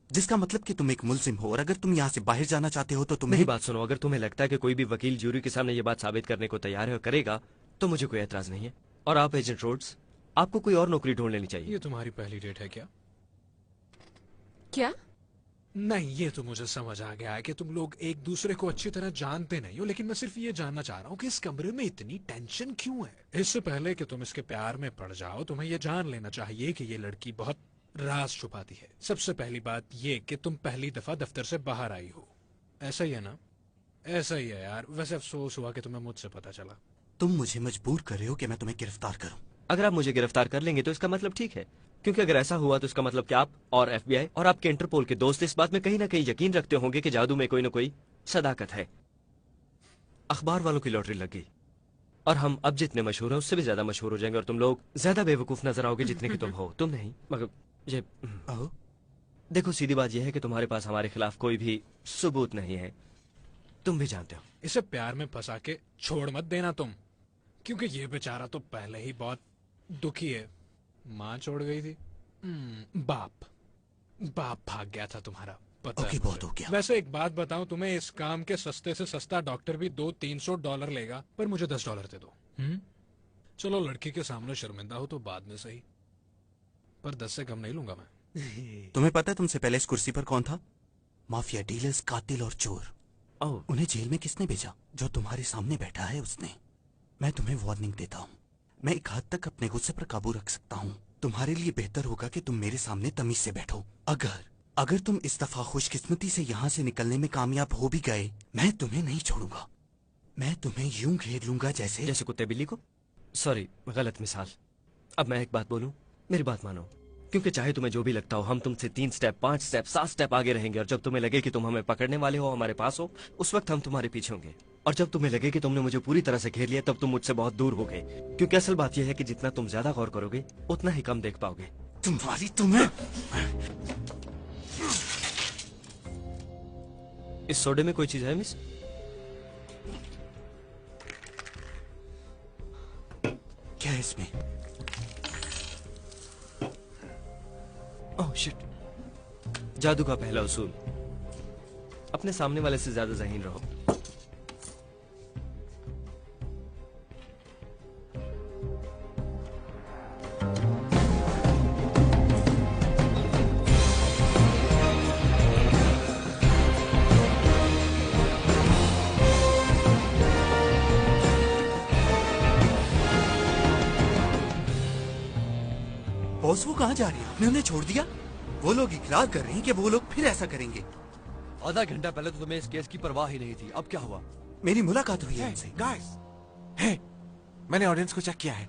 जिसका मतलब कि तुम एक मुल्जिम हो, और अगर तुम यहाँ से बाहर जाना चाहते हो तो तुम्हें। मेरी बात सुनो, अगर तुम्हें लगता है कि कोई भी वकील ज्यूरी के सामने ये बात साबित करने को तैयार है और करेगा, तो मुझे कोई एतराज नहीं है। और आप एजेंट रोड्स, आपको कोई और नौकरी ढूंढ लेनी चाहिए। ये तुम्हारी पहली डेट है क्या? क्या? नहीं, ये तो मुझे समझ आ गया है कि तुम लोग एक दूसरे को अच्छी तरह जानते नहीं हो, लेकिन मैं सिर्फ ये जानना चाह रहा हूँ कि इस कमरे में इतनी टेंशन क्यों है? इससे पहले कि तुम इसके प्यार में पड़ जाओ, तुम्हें ये जान लेना चाहिए कि ये लड़की बहुत राज छुपाती है। सबसे पहली बात ये कि तुम पहली दफा दफ्तर से बाहर आई हो। ऐसा ही है ना? ऐसा ही है यार। वैसे अफसोस हुआ कि तुम्हें मुझसे पता चला। तुम मुझे मजबूर कर रहे हो कि मैं तुम्हें गिरफ्तार करूं। अगर आप मुझे गिरफ्तार कर लेंगे तो इसका मतलब ठीक है, क्योंकि अगर ऐसा हुआ तो इसका मतलब कि आप और FBI और आपके इंटरपोल के दोस्त इस बात में कहीं ना कहीं यकीन रखते होंगे कि जादू में कोई ना कोई सदाकत है। अखबार वालों की लॉटरी लग गई और हम अब जितने मशहूर हैं उससे भी ज्यादा मशहूर हो जाएंगे और तुम लोग ज्यादा बेवकूफ नजर आओगे जितने की तुम हो। तुम नहीं, मगर ये देखो, सीधी बात यह है कि तुम्हारे पास हमारे खिलाफ कोई भी सबूत नहीं है। तुम भी जानते हो। इसे प्यार में फंसा के छोड़ मत देना तुम, क्योंकि ये बेचारा तो पहले ही बहुत दुखी है। माँ छोड़ गई थी, बाप भाग गया था तुम्हारा, पता है बहुत हो गया। वैसे एक बात बताऊं तुम्हें, इस काम के सस्ते से सस्ता डॉक्टर भी $200-300 लेगा, पर मुझे $10 दे दो। चलो लड़की के सामने शर्मिंदा हो तो बाद में सही, पर 10 से कम नहीं लूंगा मैं। तुम्हें पता है तुमसे पहले इस कुर्सी पर कौन था? माफिया डीलर्स, कातिल और चोर। उन्हें जेल में किसने भेजा? जो तुम्हारे सामने बैठा है उसने। मैं तुम्हें वार्निंग देता हूँ, मैं एक हद तक अपने गुस्से पर काबू रख सकता हूँ। तुम्हारे लिए बेहतर होगा कि तुम मेरे सामने तमीज से बैठो। अगर तुम इस दफा खुशकिस्मती से यहाँ से निकलने में कामयाब हो भी गए, मैं तुम्हें नहीं छोड़ूंगा। मैं तुम्हें यूं घेर लूंगा जैसे कुत्ते बिल्ली को। सॉरी, गलत मिसाल। अब मैं एक बात बोलूं, मेरी बात मानो, क्योंकि चाहे तुम्हें जो भी लगता हो, हम तुमसे 3 स्टेप, 5 स्टेप, 7 स्टेप आगे रहेंगे। और जब तुम्हें लगे कि तुम हमें पकड़ने वाले हो, हमारे पास हो, उस वक्त हम तुम्हारे पीछे होंगे। और जब तुम्हें लगे कि तुमने मुझे पूरी तरह से घेर लिया, तब तुम मुझसे बहुत दूर हो गए। क्योंकि असल बात यह है कि जितना तुम ज्यादा गौर करोगे, उतना ही कम देख पाओगे। तुम्हें इस सोडे में कोई चीज है मिस? क्या है इसमें? Oh shit. जादू का पहला उसूल, अपने सामने वाले से ज्यादा ज़हीन रहो। बॉस, वो कहाँ जा रही है? आपने उन्हें छोड़ दिया? वो लोग इकरार कर रहे हैं कि वो लोग फिर ऐसा करेंगे। आधा घंटा पहले तो तुम्हें इस केस की परवाह ही नहीं थी, अब क्या हुआ? मेरी मुलाकात हुई है उनसे। गाइस, मैंने ऑडियंस को चेक किया है।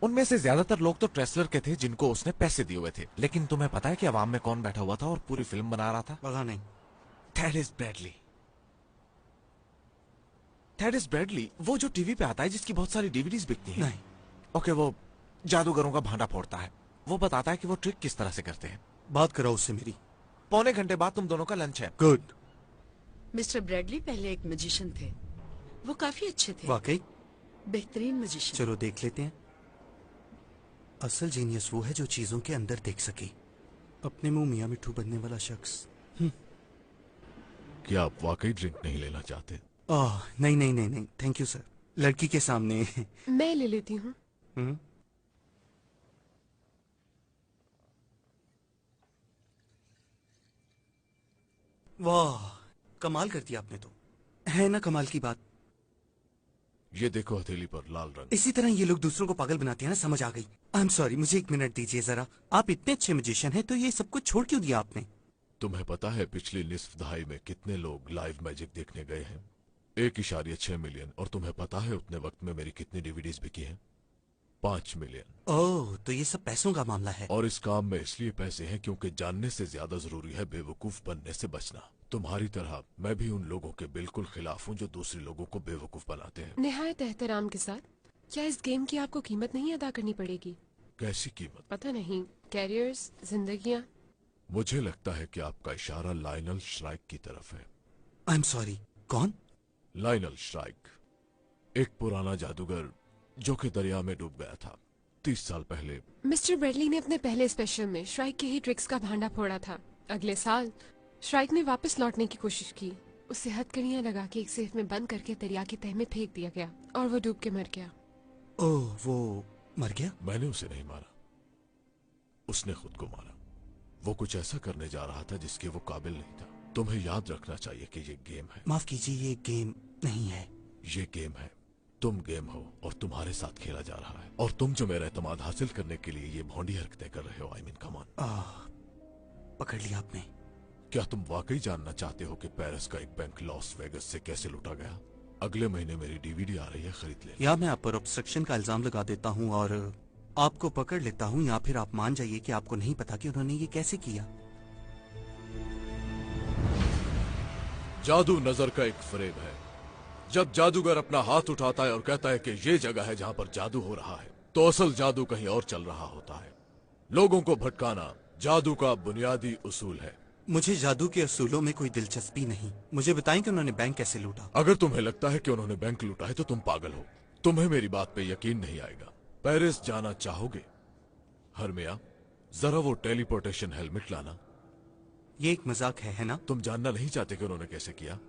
उनमें से ज्यादातर लोग तो ट्रेसलर के थे जिनको उसने पैसे दिए हुए थे। लेकिन तुम्हें पता है कि अवाम में कौन बैठा हुआ था और पूरी फिल्म बना रहा था? पता नहीं। थैडिस ब्रैडली। थैडिस ब्रैडली, वो जो टीवी पे आता है जिसकी बहुत सारी डीवीडीज बिकती हैं। नहीं। ओके, वो जादूगरों का भांडा फोड़ता है। वो बताता है कि वो ट्रिक किस तरह से करते हैं। बात करो उससे मेरी। पौने घंटे बाद तुम दोनों का लंच है। गुड। मिस्टर ब्रैडली पहले एक मैजिशियन थे, वो काफी अच्छे थे। वाकई? बेहतरीन मैजिशियन। चलो देख लेते हैं। असल जीनियस वो है जो चीजों के अंदर देख सके। अपने मुंह मियां मिट्ठू बनने वाला शख्स। क्या आप वाकई ड्रिंक नहीं लेना चाहते? नहीं नहीं नहीं नहीं, थैंक यू सर। लड़की के सामने मैं ले लेती हूँ। वाह, कमाल कर दिया आपने तो। है ना कमाल की बात। ये देखो हथेली पर लाल रंग। इसी तरह ये लोग दूसरों को पागल बनाते हैं ना, समझ आ गई। आई एम सॉरी, मुझे 1 मिनट दीजिए जरा। आप इतने अच्छे मैजिशियन हैं तो ये सब कुछ छोड़ क्यों दिया आपने? तुम्हें पता है पिछली निस्फ दहाई में कितने लोग लाइव मैजिक देखने गए हैं? 1.6 मिलियन। और तुम्हें पता है उतने वक्त में मेरी कितनी डीवीडीज बिकी हैं? 5 मिलियन। ओह, तो ये सब पैसों का मामला है। और इस काम में इसलिए पैसे हैं क्योंकि जानने से ज्यादा जरूरी है बेवकूफ बनने से बचना। तुम्हारी तरह मैं भी उन लोगों के बिल्कुल खिलाफ हूँ जो दूसरे लोगों को बेवकूफ बनाते हैं। निहायत एहतराम के साथ, क्या इस गेम की आपको कीमत नहीं अदा करनी पड़ेगी? कैसी कीमत? पता नहीं, कैरियर्स, जिंदगियाँ। मुझे लगता है कि आपका इशारा लाइनल श्राइक की तरफ है। आई एम सॉरी, कौन? लाइनल श्राइक, एक पुराना जादूगर जो कि दरिया में डूब गया था 30 साल पहले। मिस्टर ब्रैडली ने अपने पहले स्पेशल में श्राइक के ही ट्रिक्स का भांडा फोड़ा था। अगले साल श्राइक ने वापस लौटने की कोशिश की। उसे हथकड़ियां लगा के एक सेफ में बंद करके दरिया की तह में फेंक दिया गया और वो डूब के मर गया। ओह, वो मर गया? मैंने उसे नहीं मारा, उसने खुद को मारा। वो कुछ ऐसा करने जा रहा था जिसके वो काबिल नहीं था। तुम्हें याद रखना चाहिए कि ये गेम है। माफ कीजिए, ये गेम नहीं है। ये गेम है। तुम गेम हो और तुम्हारे साथ खेला जा रहा है। और तुम जो मेरा एतमाद हासिल करने के लिए ये भोंडी हरकतें कर रहे हो, आई मीन कम ऑन। पकड़ लिया आपने। क्या तुम वाकई जानना चाहते हो कि पेरिस का एक बैंक लॉस वेगस से कैसे लूटा गया? अगले महीने मेरी डीवीडी आ रही है, खरीद ले। या मैं आप पर ऑब्स्ट्रक्शन का इल्जाम लगा देता हूँ और आपको पकड़ लेता हूँ, या फिर आप मान जाइए कि आपको नहीं पता कि उन्होंने ये कैसे किया। जादू नजर का एक फरेब है। जब जादूगर अपना हाथ उठाता है और कहता है कि ये जगह है जहां पर जादू हो रहा है, तो असल जादू कहीं और चल रहा होता है। लोगों को भटकाना जादू का बुनियादी उसूल है। मुझे जादू के असूलों में कोई दिलचस्पी नहीं। मुझे बताएं कि उन्होंने बैंक कैसे लूटा। अगर तुम्हें लगता है कि उन्होंने बैंक लूटा है तो तुम पागल हो। तुम्हें मेरी बात पे यकीन नहीं आएगा। पेरिस जाना चाहोगे? हरमिया, जरा वो टेलीपोर्टेशन हेलमेट लाना। ये एक मजाक है ना? तुम जानना नहीं चाहते कि उन्होंने कैसे किया?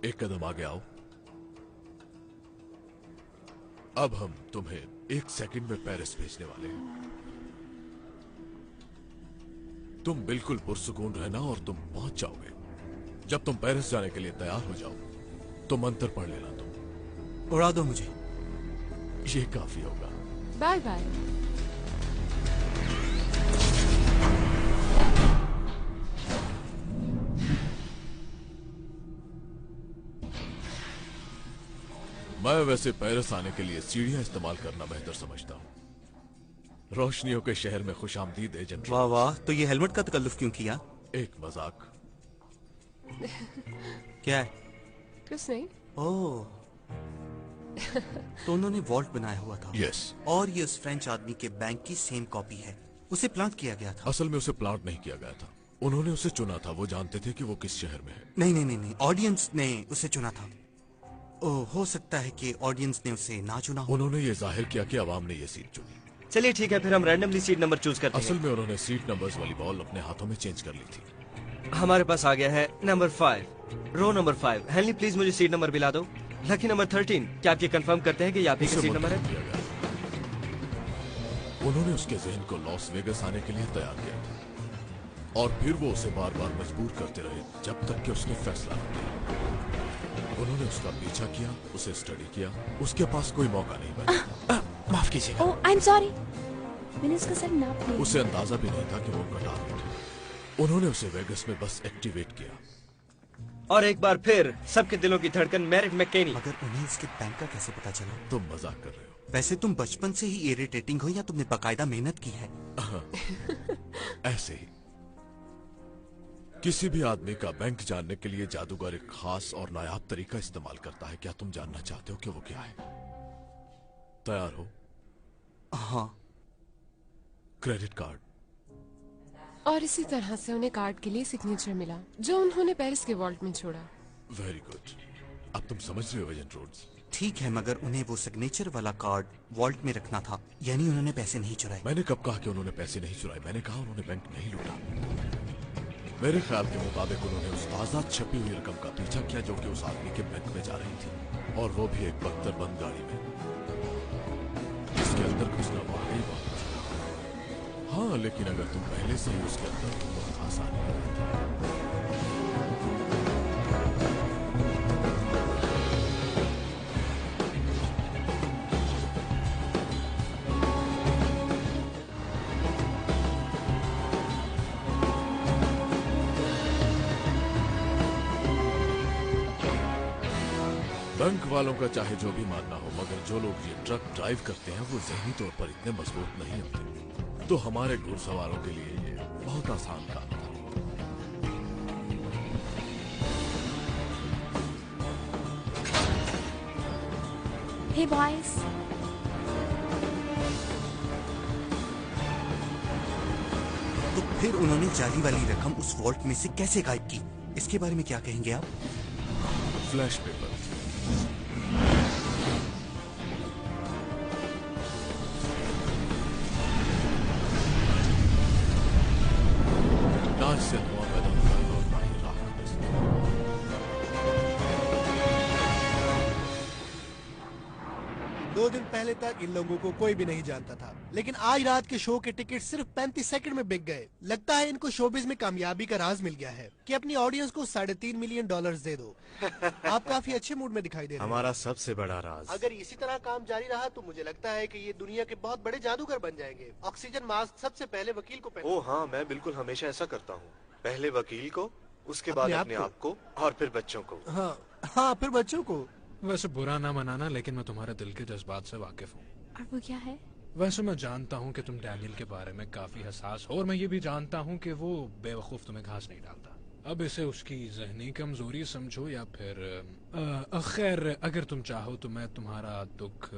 एक कदम आगे आओ। अब हम तुम्हें 1 सेकंड में पेरिस भेजने वाले हैं। तुम बिल्कुल पुरसुकून रहना और तुम पहुंच जाओगे। जब तुम पेरिस जाने के लिए तैयार हो जाओ तो मंत्र पढ़ लेना। तुम उड़ा दो मुझे। ये काफी होगा। Bye bye. मैं वैसे पेरिस आने के लिए सीढ़ियां इस्तेमाल करना बेहतर समझता हूँ। रोशनियों के शहर में खुशामदीद एजेंट। वाह वाह, तो ये हेलमेट का तकल्लुफ क्यों किया? एक मजाक। क्या है? कुछ नहीं। ओह, तो उन्होंने वॉल्ट बनाया हुआ था। यस। और ये उस फ्रेंच आदमी के बैंक की सेम कॉपी है। उसे प्लांट किया गया था। असल में उसे प्लांट नहीं किया गया था, उन्होंने उसे चुना था। वो जानते थे कि वो किस शहर में है। नहीं नहीं नहीं नहीं, ऑडियंस ने उसे चुना था। ओह, हो सकता है कि ऑडियंस ने उसे ना चुना हो। उन्होंने ये जाहिर किया कि अवाम ने ये सीट चुनी। चलिए ठीक है, फिर हम रैंडमली सीट नंबर चूज करते हैं। असल में उन्होंने सीट नंबर्स वाली बॉल अपने हाथों में चेंज कर ली थी। हमारे पास आ गया है number 5, row number 5। Henley please मुझे सीट नंबर दिला दो। लकी नंबर 13, क्या आप ये कंफर्म करते हैं कि ये आप ही का सीट नंबर है? उन्होंने उसके जहन को लॉस वेगस आने के लिए तैयार किया था और फिर वो उसे बार बार मजबूर करते रहे जब तक कि उसने फैसला न किया। उन्होंने उसका पीछा किया, उसे स्टडी किया, उसके पास कोई मौका नहीं बचा। माफ कीजिएगा। ओह, आई एम सॉरी। मैंने उसको सर ना प्लीज। उसे अंदाजा भी नहीं था कि वो उनका टारगेट है। उन्होंने उसे वेगस में बस एक्टिवेट किया। और एक बार फिर सबके दिलों की धड़कन मेरिट मैकेनी। मगर उन्हें इसके बैंक का कैसे पता चला? तुम मजाक कर रहे हो। वैसे तुम बचपन से ही इरिटेटिंग हो या तुमने बाकायदा मेहनत की है? ऐसे ही। किसी भी आदमी का बैंक जानने के लिए जादूगर एक खास और नायाब तरीका इस्तेमाल करता है। क्या तुम जानना चाहते हो कि वो क्या है? तैयार हो? हाँ। Credit card. और इसी तरह से उन्हें कार्ड के लिए सिग्नेचर मिला जो उन्होंने पेरिस के वॉल्ट में छोड़ा। Very good. अब तुम समझ रहे हो एजेंट रोड्स? ठीक है, मगर उन्हें वो सिग्नेचर वाला कार्ड वॉल्ट में रखना था, यानी उन्होंने पैसे नहीं चुराए। मैंने कब कहा कि उन्होंने पैसे नहीं चुराए? मैंने कहा उन्होंने बैंक नहीं लूटा। मेरे ख्याल के मुताबिक उन्होंने उस आजाद छपी हुई रकम का पीछा किया जो कि उस आदमी के बैंक में जा रही थी, और वो भी एक बख्तर बंद गाड़ी में। इसके अंदर घुसना वाकई बहुत मुश्किल है। हाँ, लेकिन अगर तुम पहले से ही उसके अंदर हो, बहुत आसान है। बैंक वालों का चाहे जो भी मानना हो, मगर जो लोग ये ट्रक ड्राइव करते हैं वो ज़हनी तौर पर इतने मजबूत नहीं होते। तो हमारे घुड़सवारों के लिए ये बहुत आसान काम था। Hey boys. तो फिर उन्होंने जाली वाली रकम उस वॉल्ट में से कैसे गायब की? इसके बारे में क्या कहेंगे आप? Flash paper. ना इससे धुआं पैदा होता है और ना ही राख। 2 दिन पहले तक इन लोगों को कोई भी नहीं जानता था, लेकिन आज रात के शो के टिकट सिर्फ 35 सेकंड में बिक गए। लगता है इनको शोबिज में कामयाबी का राज मिल गया है कि अपनी ऑडियंस को $3.5 मिलियन दे दो। आप काफी अच्छे मूड में दिखाई दे रहे हैं। हमारा सबसे बड़ा राज। अगर इसी तरह काम जारी रहा तो मुझे लगता है कि ये दुनिया के बहुत बड़े जादूगर बन जाएंगे। ऑक्सीजन मास्क सबसे पहले वकील को पहना। ओह हाँ, मैं बिल्कुल हमेशा ऐसा करता हूँ। पहले वकील को, उसके बाद अपने आप को और फिर बच्चों को। हाँ, फिर बच्चों को। वैसे बुरा ना मनाना, लेकिन मैं तुम्हारे दिल के जज्बात से वाकिफ हूँ। और वो क्या है? वैसे मैं जानता हूँ कि तुम डैनियल के बारे में काफी हसास हो, और मैं ये भी जानता हूँ कि वो बेवकूफ तुम्हें घास नहीं डालता। अब इसे उसकी जहनी कमजोरी समझो या फिर खैर, अगर तुम चाहो तो मैं तुम्हारा दुख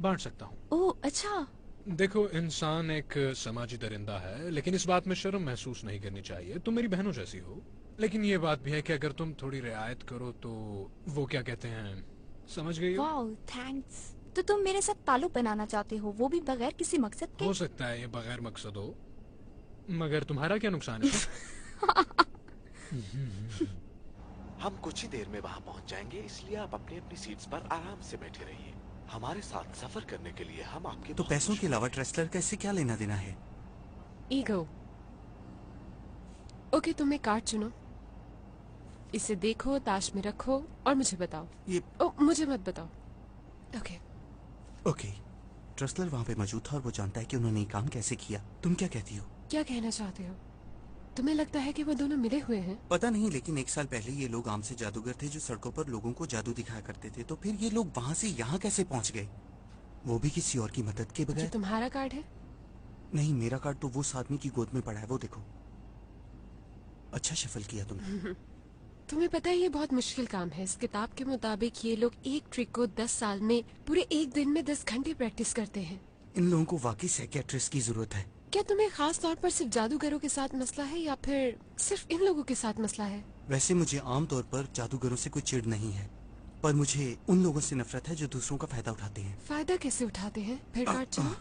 बांट सकता हूँ। ओह अच्छा, देखो, इंसान एक समाजी दरिंदा है, लेकिन इस बात में शर्म महसूस नहीं करनी चाहिए। तुम मेरी बहनों जैसी हो, लेकिन ये बात भी है कि अगर तुम थोड़ी रियायत करो तो वो क्या कहते हैं, समझ गई हो? Wow, thanks. तो तुम मेरे साथ ताल्लुक बनाना चाहते हो, वो भी बगैर किसी मकसद के? हो सकता है ये बगैर मकसद हो, मगर तुम्हारा क्या नुकसान है? हम कुछ ही देर में वहाँ पहुँच जाएंगे, इसलिए आप अपनी अपनी सीट्स पर आराम से बैठे रहिए। हमारे साथ सफर करने के लिए हम आपके तो पैसों के अलावा ट्रेसलर का इससे क्या लेना देना है? ईगो। ओके, तुम एक कार्ड चुनो, इसे देखो, ताश में रखो और मुझे बताओ। मुझे मत बताओ। Okay okay. ट्रेसलर वहाँ पे मौजूद था और वो जानता है कि उन्होंने ये काम कैसे किया। तुम क्या कहती हो? क्या कहना चाहते हो? तुम्हें लगता है कि वो दोनों मिले हुए हैं? पता नहीं, लेकिन 1 साल पहले ये लोग आम से जादूगर थे जो सड़कों पर लोगों को जादू दिखाया करते थे। तो फिर ये लोग वहाँ से यहाँ कैसे पहुँच गए, वो भी किसी और की मदद के बगैर? तुम्हारा कार्ड है? नहीं, मेरा कार्ड तो वो उस आदमी की गोद में पड़ा है, वो देखो। अच्छा शफल किया तुमने। तुम्हें पता है ये बहुत मुश्किल काम है। इस किताब के मुताबिक ये लोग एक ट्रिक को 10 साल में पूरे एक दिन में 10 घंटे प्रैक्टिस करते हैं। इन लोगों को वाकई साइकियाट्रिस्ट की जरूरत है। क्या तुम्हें खास तौर पर सिर्फ जादूगरों के साथ मसला है या फिर सिर्फ इन लोगों के साथ मसला है? वैसे मुझे आम तौर पर जादूगरों से कोई चिढ़ नहीं है, पर मुझे उन लोगों से नफरत है जो दूसरों का फायदा उठाते हैं। फायदा कैसे उठाते हैं? फिर कार्ड चुनो।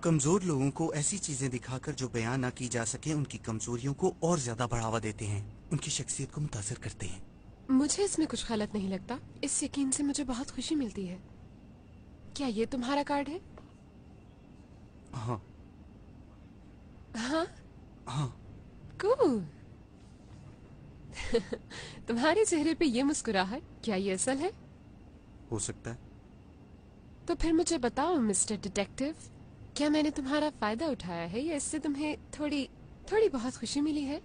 कमजोर लोगों को ऐसी चीजें दिखाकर जो बयान ना की जा सके, उनकी कमजोरियों को और ज्यादा बढ़ावा देते हैं, उनकी शख्सियत को मुतासर करते हैं। मुझे इसमें कुछ गलत नहीं लगता। इस यकीन से मुझे बहुत खुशी मिलती है। क्या ये तुम्हारा कार्ड है? हाँ हाँ हाँ। कूल। तुम्हारे चेहरे पे ये मुस्कुराहट, क्या ये असल है? हो सकता है। तो फिर मुझे बताओ मिस्टर डिटेक्टिव, क्या मैंने तुम्हारा फायदा उठाया है या इससे तुम्हें थोड़ी बहुत खुशी मिली है?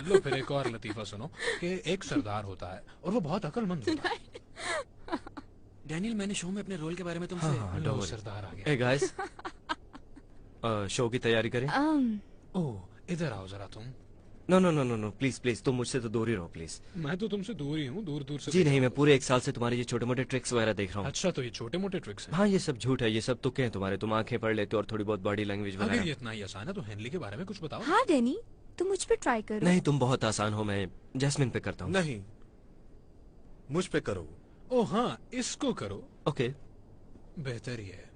लो फिर एक और लतीफा सुनो कि एक सरदार होता है और वो बहुत अक्लमंद होता है। डैनियल, मैंने शो में अपने रोल के बारे में तुमसे सरदार आ गया। Hey guys, शो की तैयारी करें? ओह, इधर आओ जरा तुम। नो प्लीज प्लीज, तुम मुझसे तो दूर ही रहो प्लीज। मैं तो तुमसे दूर ही हूँ, दूर दूर से। जी नहीं, मैं पूरे 1 साल से तुम्हारे ये छोटे मोटे ट्रिक्स वगैरह देख रहा हूँ। अच्छा, तो ये छोटे मोटे ट्रिक्स हैं? हाँ, ये सब झूठ है, ये सब तुक्के हैं तुम्हारे। तुम आंखें पढ़ लेते हो और थोड़ी बहुत बॉडी लैंग्वेज वगैरह। अगर ये इतना ही आसान है तो हेनली के बारे में कुछ बताओ। हाँ डैनी, तुम मुझ पे ट्राई करो। नहीं, तुम बहुत आसान हो, मैं जैस्मिन पे करता हूँ। नहीं, मुझ पे करो। ओह हाँ, इसको करो। ओके, बेहतर ही है।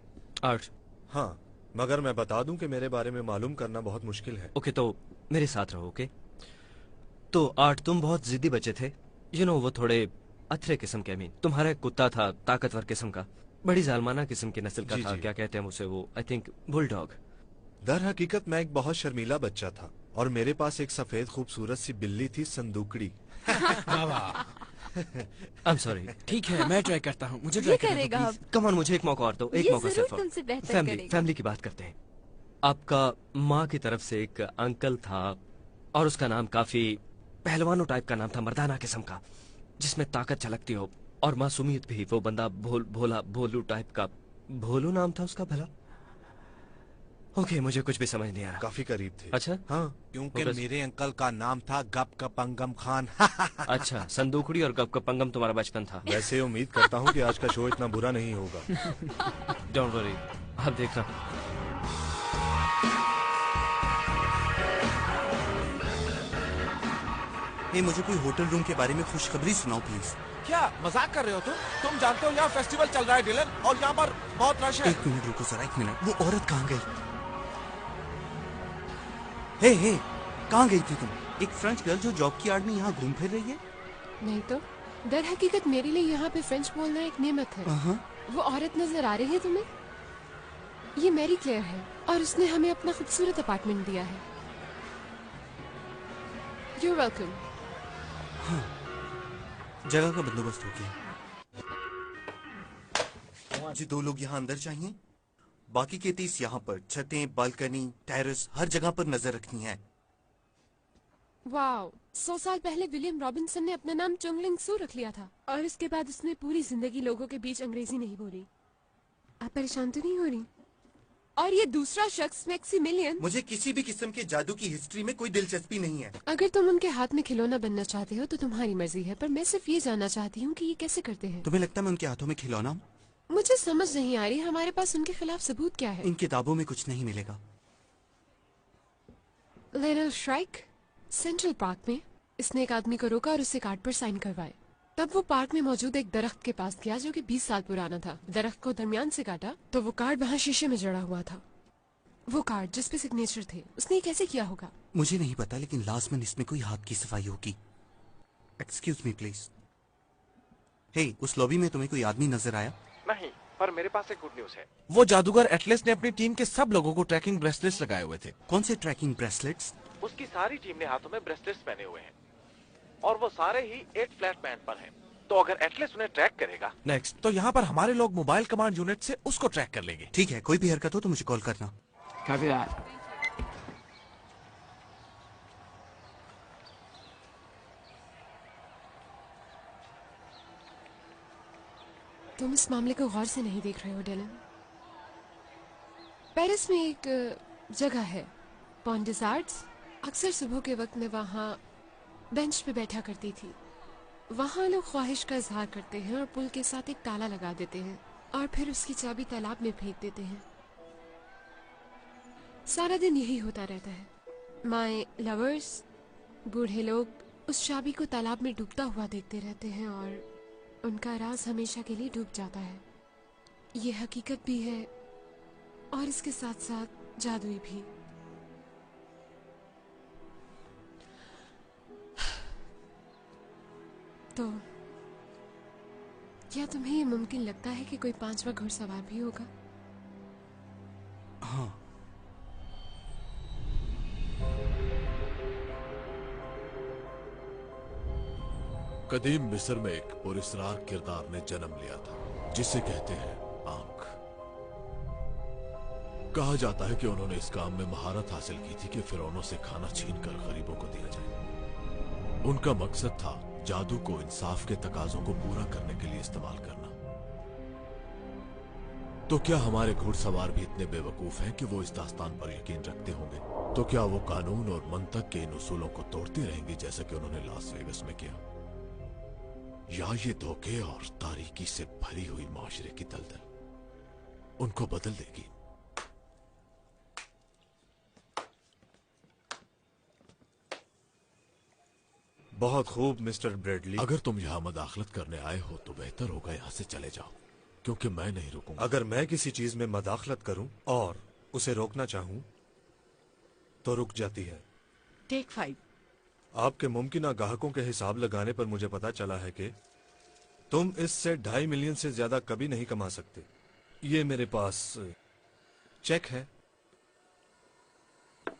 आर्ट। हाँ, मगर मैं बता दूं कि मेरे बारे में मालूम करना बहुत मुश्किल है। ओके, तो मेरे साथ रहो। ओके, तो आर्ट, तुम बहुत जिद्दी बच्चे थे। वो थोड़े अथरे किस्म के। तुम्हारा एक कुत्ता था, ताकतवर किस्म का, बड़ी जालमाना किस्म की नस्ल का था। क्या कहते हैं उसे, वो आई थिंक बुलडॉग। दर हकीकत मैं एक बहुत शर्मीला बच्चा था और मेरे पास एक सफेद खूबसूरत सी बिल्ली थी, संदूकड़ी। I'm sorry। ठीक है, मैं ट्राई करता हूँ। मुझे ये करेगा। कम ऑन, मुझे एक मौका और दो, एक मौका सिर्फ। तुमसे बेहतर करेगा। फैमिली की बात करते हैं। आपका माँ की तरफ से एक अंकल था और उसका नाम काफी पहलवानों टाइप का नाम था, मर्दाना किस्म का, जिसमें ताकत झलकती हो और मासूमियत भी। वो बंदा भोलू टाइप का, भोलू नाम था उसका भला। ओके, मुझे कुछ भी समझ नहीं आ रहा। काफी करीब थे। अच्छा, हाँ, क्योंकि मेरे अंकल का नाम था गपकपंगम खान। अच्छा, संदूकड़ी और गपकपंगम तुम्हारा बचपन था। वैसे उम्मीद करता हूँ कि आज का शो इतना बुरा नहीं होगा। डोंट वरी, आप देखना। मुझे कोई होटल रूम के बारे में खुशखबरी सुनाओ प्लीज। क्या मजाक कर रहे हो तुम जानते हो यहाँ फेस्टिवल चल रहा है डिलन, और यहाँ पर बहुत रश है। 1 मिनट रुको जरा, 1 मिनट। वो औरत कहाँ गई? हे, कहाँ गई थी तुम? एक फ्रेंच गर्ल जो जॉब की आड़ में यहाँ घूम फिर रही है? नहीं तो, दर हकीकत मेरे लिए यहाँ पे फ्रेंच बोलना एक नेमत है। वो औरत नजर आ रही है तुम्हें? ये मैरी क्लेयर है और उसने हमें अपना खूबसूरत अपार्टमेंट दिया है। You're welcome। हाँ, जगह का बंदोबस्त हो गया। मुझे 2 लोग यहाँ अंदर चाहिए, बाकी के 30 यहाँ पर। छतें, बालकनी, टेरेस, हर जगह पर नजर रखनी है। वाओ, 100 साल पहले विलियम रॉबिन्सन ने अपना नाम चुंगलिंग सू रख लिया था और इसके बाद उसने पूरी जिंदगी लोगों के बीच अंग्रेजी नहीं बोली। आप परेशान तो नहीं हो रही? और ये दूसरा शख्स मैक्सिमिलियन। मुझे किसी भी किस्म के जादू की हिस्ट्री में कोई दिलचस्पी नहीं है। अगर तुम उनके हाथ में खिलौना बनना चाहते हो तो तुम्हारी मर्जी है, पर मैं सिर्फ ये जानना चाहती हूँ कि ये कैसे करते हैं। तुम्हें लगता है मैं उनके हाथों में खिलौना हूँ? मुझे समझ नहीं आ रही हमारे पास उनके खिलाफ सबूत क्या है। इन किताबों में कुछ नहीं मिलेगा। लिटिल श्राइक सेंट्रल पार्क में इसने एक आदमी को रोका और उसे कार्ड पर साइन करवाए। तब वो पार्क में मौजूद एक दरख्त के पास गया जो कि 20 साल पुराना था। दरख्त को दरमियान से काटा तो वो कार्ड वहाँ शीशे में जड़ा हुआ था। वो कार्ड जिस पे सिग्नेचर थे उसने ये कैसे किया होगा? मुझे नहीं पता, लेकिन लाजमन इसमें कोई हाथ की सफाई होगी। Excuse me please. हे, उस लॉबी में तुम्हें कोई आदमी नजर आया? नहीं, पर मेरे पास एक गुड न्यूज है। वो जादूगर एटलस ने अपनी टीम के सब लोगों को ट्रैकिंग ब्रेसलेट्स लगाए हुए थे। कौन से ट्रैकिंग ब्रेसलेट्स? उसकी सारी टीम ने हाथों में ब्रेसलेट्स पहने हुए हैं और वो सारे ही 8 फ्लैट बैंड पर हैं। तो अगर एटलस उन्हें ट्रैक करेगा नेक्स्ट, तो यहाँ पर हमारे लोग मोबाइल कमांड यूनिट से उसको ट्रैक कर लेंगे। ठीक है, कोई भी हरकत हो तो मुझे कॉल करना। Copy that. तुम इस मामले को गौर से नहीं देख रहे हो डेलन। पेरिस में एक जगह है पॉन डिस आर्ट्स। अक्सर सुबह के वक्त मैं वहाँ बेंच पे बैठा करती थी। वहाँ लोग ख्वाहिश का इजहार करते हैं और पुल के साथ एक ताला लगा देते हैं और फिर उसकी चाबी तालाब में फेंक देते हैं। सारा दिन यही होता रहता है। माय लवर्स, बूढ़े लोग उस चाबी को तालाब में डूबता हुआ देखते रहते हैं और उनका राज हमेशा के लिए डूब जाता है। ये हकीकत भी है और इसके साथ साथ जादुई भी। तो क्या तुम्हें ये मुमकिन लगता है कि कोई 5वां घुड़सवार भी होगा? हाँ। कदीम मिस्र में एक पुरस्कार किरदार ने जन्म लिया था जिसे कहते हैं आंख। कहा जाता है कि उन्होंने इस काम में महारत हासिल की थी कि फिरौनों से खाना छीनकर गरीबों को दिया जाए। उनका मकसद था जादू को इंसाफ के तकाजों को पूरा करने के लिए इस्तेमाल करना। तो क्या हमारे घुड़सवार भी इतने बेवकूफ हैं कि वो इस दास्तान पर यकीन रखते होंगे? तो क्या वो कानून और मंतक के इन उसूलों को तोड़ते रहेंगे जैसा कि उन्होंने लास वेगस में किया? या ये धोखे और तारीकी से भरी हुई माशरे की दलदल उनको बदल देगी? बहुत खूब मिस्टर ब्रेडली। अगर तुम यहाँ मदाखलत करने आए हो तो बेहतर होगा यहाँ से चले जाओ, क्योंकि मैं नहीं रुकूंगा। अगर मैं किसी चीज में मदाखलत करूं और उसे रोकना चाहूं तो रुक जाती है। टेक 5। आपके मुमकिन ग्राहकों के हिसाब लगाने पर मुझे पता चला है कि तुम इससे 2.5 मिलियन से ज्यादा कभी नहीं कमा सकते। ये मेरे पास चेक है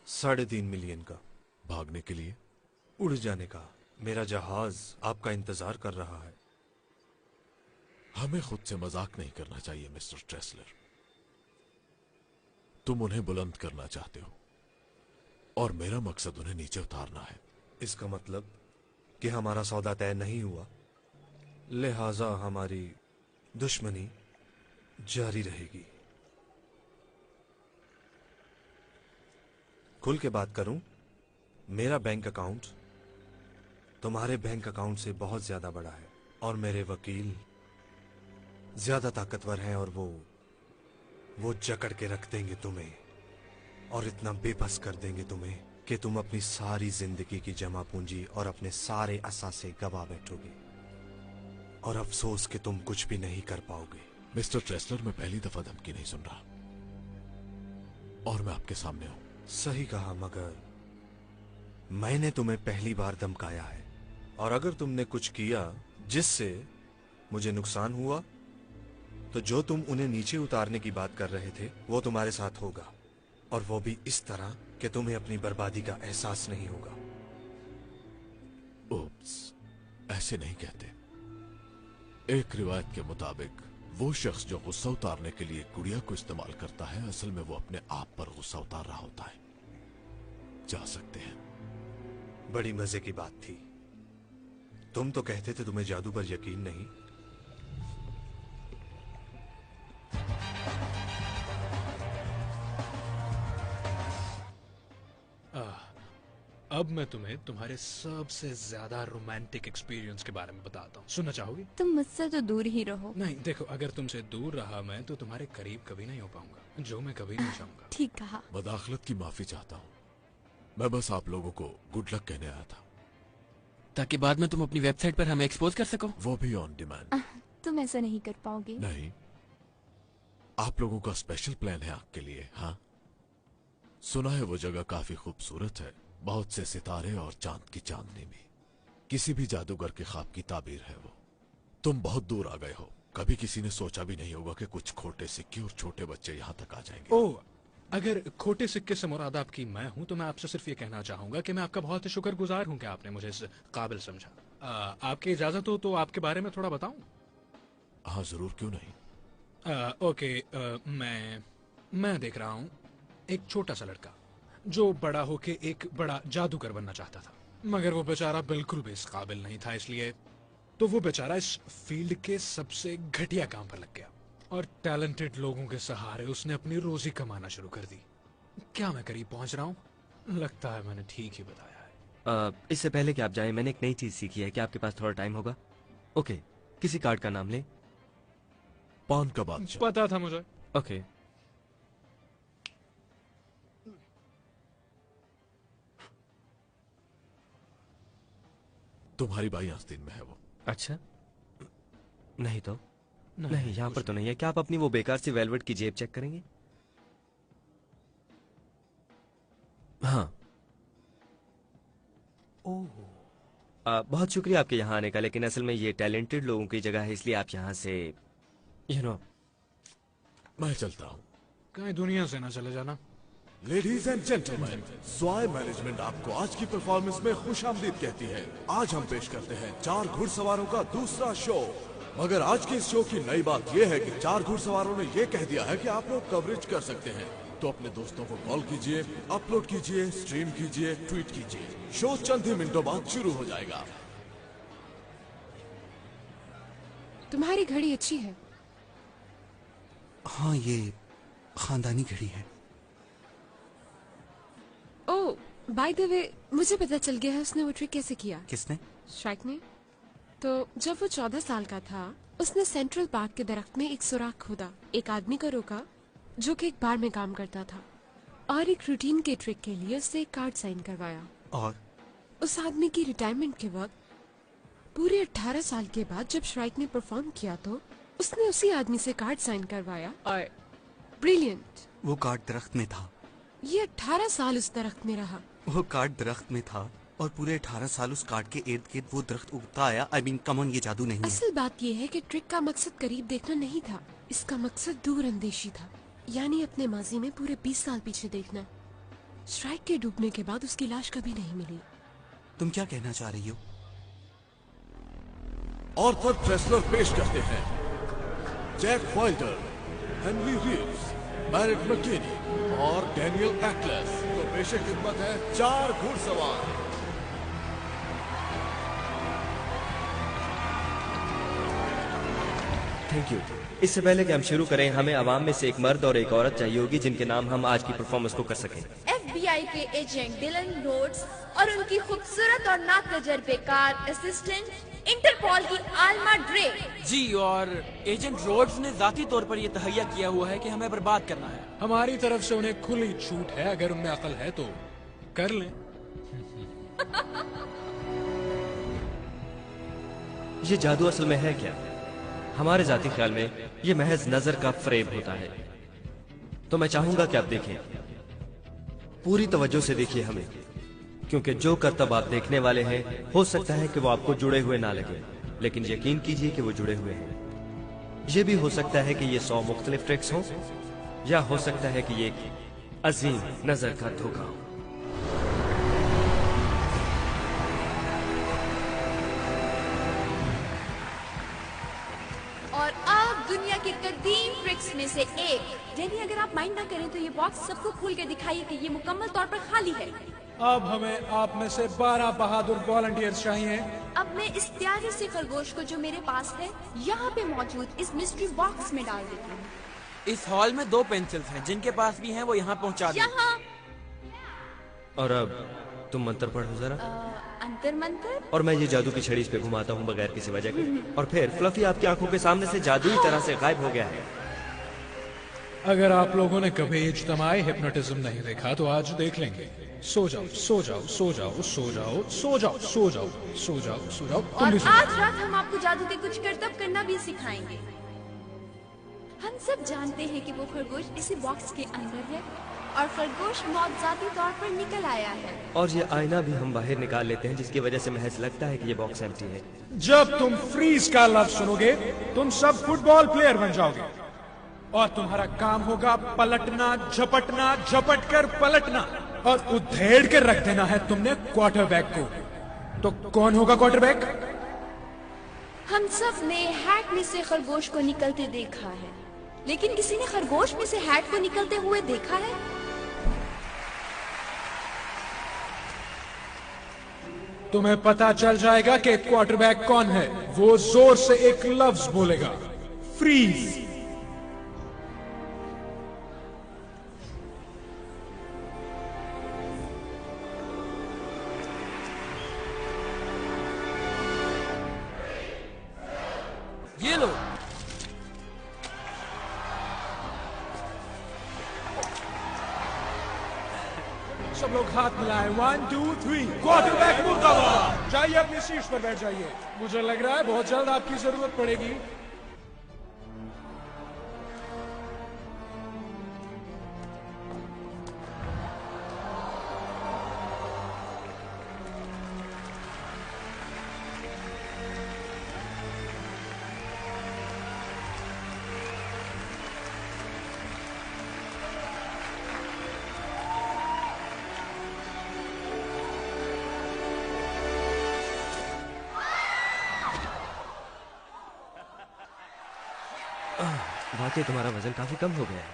3.5 मिलियन का। भागने के लिए? उड़ जाने का। मेरा जहाज आपका इंतजार कर रहा है। हमें खुद से मजाक नहीं करना चाहिए मिस्टर ट्रेसलर। तुम उन्हें बुलंद करना चाहते हो और मेरा मकसद उन्हें नीचे उतारना है। इसका मतलब कि हमारा सौदा तय नहीं हुआ, लिहाजा हमारी दुश्मनी जारी रहेगी। खुल के बात करूं, मेरा बैंक अकाउंट तुम्हारे बैंक अकाउंट से बहुत ज्यादा बड़ा है और मेरे वकील ज्यादा ताकतवर हैं और वो जकड़ के रख देंगे तुम्हें और इतना बेबस कर देंगे तुम्हें कि तुम अपनी सारी जिंदगी की जमा पूंजी और अपने सारे असासे गवा बैठोगे और अफसोस कि तुम कुछ भी नहीं कर पाओगे। मिस्टर ट्रेसलर, मैं पहली दफा धमकी नहीं सुन रहा और मैं आपके सामने हूं। सही कहा, मगर मैंने तुम्हें पहली बार धमकाया है और अगर तुमने कुछ किया जिससे मुझे नुकसान हुआ तो जो तुम उन्हें नीचे उतारने की बात कर रहे थे वो तुम्हारे साथ होगा, और वो भी इस तरह कि तुम्हें अपनी बर्बादी का एहसास नहीं होगा। ओप्स, ऐसे नहीं कहते। एक रिवायत के मुताबिक वो शख्स जो गुस्सा उतारने के लिए गुड़िया को इस्तेमाल करता है, असल में वो अपने आप पर गुस्सा उतार रहा होता है। जा सकते हैं। बड़ी मजे की बात थी। तुम तो कहते थे तुम्हें जादू पर यकीन नहीं। अब मैं तुम्हें तुम्हारे सबसे ज्यादा रोमांटिक एक्सपीरियंस के बारे में बताता हूँ। सुनना चाहोगी? तुम मुझसे तो दूर ही रहो। नहीं देखो, अगर तुमसे दूर रहा मैं तो तुम्हारे करीब कभी नहीं हो पाऊंगा, जो मैं कभी नहीं चाहूंगा। ठीक कहा। मदाखलत की माफी चाहता हूँ, मैं बस आप लोगों को गुड लक कहने आया था, ताकि बाद में तुम अपनी वेबसाइट पर हमें एक्सपोज कर सको। वो भी ऑन डिमांड। तुम ऐसा नहीं कर पाओगे। नहीं, आप लोगों का स्पेशल प्लान है आपके लिए। हाँ, सुना है वो जगह काफी खूबसूरत है, बहुत से सितारे और चांद की चांदनी भी। किसी भी जादूगर के ख्वाब की ताबीर है वो। तुम बहुत दूर आ गए हो, कभी किसी ने सोचा भी नहीं होगा कि कुछ खोटे सिक्के और छोटे बच्चे यहाँ तक आ जाएंगे। ओह, अगर खोटे सिक्के से मुराद आपकी मैं हूँ तो मैं आपसे सिर्फ ये कहना चाहूंगा कि मैं आपका बहुत ही शुक्रगुजार हूँ कि आपने मुझे इस काबिल समझा। आपकी इजाजत हो तो आपके बारे में थोड़ा बताऊं? हाँ जरूर, क्यों नहीं। ओके, मैं देख रहा हूँ एक छोटा सा लड़का जो बड़ा होके एक बड़ा जादूगर बनना चाहता था, मगर वो बेचारा बिल्कुल भी इस काबिल नहीं था, इसलिए तो वो बेचारा इस फील्ड के सबसे घटिया काम पर लग गया और टैलेंटेड लोगों के सहारे उसने अपनी रोजी कमाना शुरू कर दी। क्या मैं करीब पहुंच रहा हूँ? लगता है मैंने ठीक ही बताया है। इससे पहले कि आप जाएं, मैंने एक नई चीज सीखी है। क्या आपके पास थोड़ा टाइम होगा? ओके, किसी कार्ड का नाम ले। पान का बादशाह। पता था मुझे। ओके, तुम्हारी बाई आस्तीन में है वो। अच्छा, नहीं तो नहीं, यहाँ पर तो नहीं है। क्या आप अपनी वो बेकार सी वेलवेट की जेब चेक करेंगे? हाँ। ओह, बहुत शुक्रिया आपके यहाँ आने का, लेकिन असल में ये टैलेंटेड लोगों की जगह है, इसलिए आप यहाँ से मैं चलता हूँ। कहीं दुनिया से ना चले जाना। लेडीज एंड जेंटलमैन, स्वाय मैनेजमेंट आपको आज की परफॉर्मेंस में खुशामदीद कहती है। आज हम पेश करते हैं 4 घुड़सवारों का दूसरा शो। मगर आज के इस शो की नई बात यह है कि 4 घुड़सवारों ने यह कह दिया है कि आप लोग कवरेज कर सकते हैं, तो अपने दोस्तों को कॉल कीजिए, अपलोड कीजिए, स्ट्रीम कीजिए, ट्वीट कीजिए। शो चंद ही मिनटों बाद शुरू हो जाएगा। तुम्हारी घड़ी अच्छी है। हाँ, ये खानदानी घड़ी है। ओह, बाय द वे, मुझे पता चल गया है उसने वो ट्रिक कैसे किया। किसने? स्ट्राइक ने। तो जब वो 14 साल का था, उसने सेंट्रल पार्क के दरख्त में एक सुराख खोदा, एक आदमी को रोका जो कि एक बार में काम करता था, और एक रूटीन के ट्रिक के लिए उससे एक कार्ड साइन करवाया। और उस आदमी की रिटायरमेंट के वक्त पूरे 18 साल के बाद जब श्राइक ने परफॉर्म किया तो उसने उसी आदमी से कार्ड साइन करवाया। और ब्रिलियंट, वो कार्ड दरख्त में था। ये 18 साल उस दरख्त में रहा। वो कार्ड दरख्त में था और पूरे 18 साल उस कार्ड के इर्द गिर्द वो दरख्त उगता आया। आई मीन कम ऑन, ये जादू नहीं है। असल बात ये है कि ट्रिक का मकसद करीब देखना नहीं था, इसका मकसद दूर अंदेशी था, यानी अपने माजी में पूरे 20 साल पीछे देखना। स्ट्राइक के डूबने के बाद उसकी लाश कभी नहीं मिली। तुम क्या कहना चाह रही हो? ऑर्थर प्रेसलर पेश करते हैं Jack Wilder, Henry Reeves, Merritt McKinney और डैनियल एक्लेस। तो पेशे खिदमत है 4 घुड़सवार। Thank you. इससे पहले कि हम शुरू करें, हमें अवाम में से एक मर्द और एक औरत चाहिए होगी जिनके नाम हम आज की परफॉर्मेंस को कर सकें। FBI के एजेंट डिलन रोड्स और उनकी खूबसूरत और नातजुर्बेकार असिस्टेंट इंटरपोल की आल्मा ड्रे। जी, और एजेंट रोड्स ने जाती तौर पर यह तहैया किया हुआ है कि हमें बर्बाद करना है। हमारी तरफ से उन्हें खुली छूट है, अगर उनमें अकल है तो कर लें। ये जादू असल में है क्या? हमारे जाती ख्याल में ये महज नजर का फरेब होता है। तो मैं चाहूंगा कि आप देखें, पूरी तवज्जो से देखिए हमें, क्योंकि जो करतब आप देखने वाले हैं हो सकता है कि वो आपको जुड़े हुए ना लगे, लेकिन यकीन कीजिए कि वो जुड़े हुए हैं। ये भी हो सकता है कि ये 100 मुख्तलिफ ट्रिक्स हों, या हो सकता है कि ये एक अजीम नजर का धोखा हो। और अब दुनिया के कदीम ट्रिक्स में से एक, जेनी अगर आप माइंड ना करें तो ये बॉक्स सबको खोल के दिखाइए कि ये मुकम्मल तौर पर खाली है। अब हमें आप में से 12 बहादुर वॉलंटियर्स चाहिए। अब मैं इस प्यारे से खरगोश को जो मेरे पास है यहाँ पे मौजूद इस मिस्ट्री बॉक्स में डाल देती हूँ। इस हॉल में 2 पेंसिल्स हैं, जिनके पास भी हैं वो यहाँ पहुँचा दें। यहाँ। और अब तुम मंत्र पढ़ो जरा। अंतर मंत्र? और मैं ये जादू की छड़ी इस पे घुमाता हूँ बगैर किसी वजह के, और फिर फ्लफी आपकी आंखों के सामने से जादुई तरह से गायब हो गया है। अगर आप लोगों ने कभी इज्तमाई हिप्नोटिज्म नहीं देखा तो आज देख लेंगे। सो जाओ, सो जाओ, सो जाओ, सो जाओ, सो जाओ, सो जाओ, सो जाओ, सो जाओ। और आज रात हम आपको जादू के कुछ करतब करना भी सिखाएंगे। हम सब जानते हैं कि वो खरगोश इसी बॉक्स के अंदर है और खरगोश मौजूदी तौर पर निकल आया है। और ये आईना भी हम बाहर निकाल लेते हैं, जिसकी वजह से महज लगता है कि ये बॉक्स एम्प्टी है। जब तुम फ्रीज का लफ्ज सुनोगे तुम सब फुटबॉल प्लेयर बन जाओगे और तुम्हारा काम होगा पलटना, झपटना, झपट कर पलटना और उधेड़ के रख देना है तुमने क्वार्टरबैक को। तो कौन होगा क्वार्टरबैक? हम सब ने हैट में से खरगोश को निकलते देखा है, लेकिन किसी ने खरगोश में से हैट को निकलते हुए देखा है? तुम्हें पता चल जाएगा कि क्वार्टरबैक कौन है। वो जोर से एक लफ्ज बोलेगा, फ्रीज। ये लो। सब लोग हाथ मिलाएं। 1 2 3 क्वार्टरबैक मुर्दाबाद। जाइए अपनी सीट पर बैठ जाइए। मुझे लग रहा है बहुत जल्द आपकी जरूरत पड़ेगी। वाकई तुम्हारा वजन काफी कम हो गया है।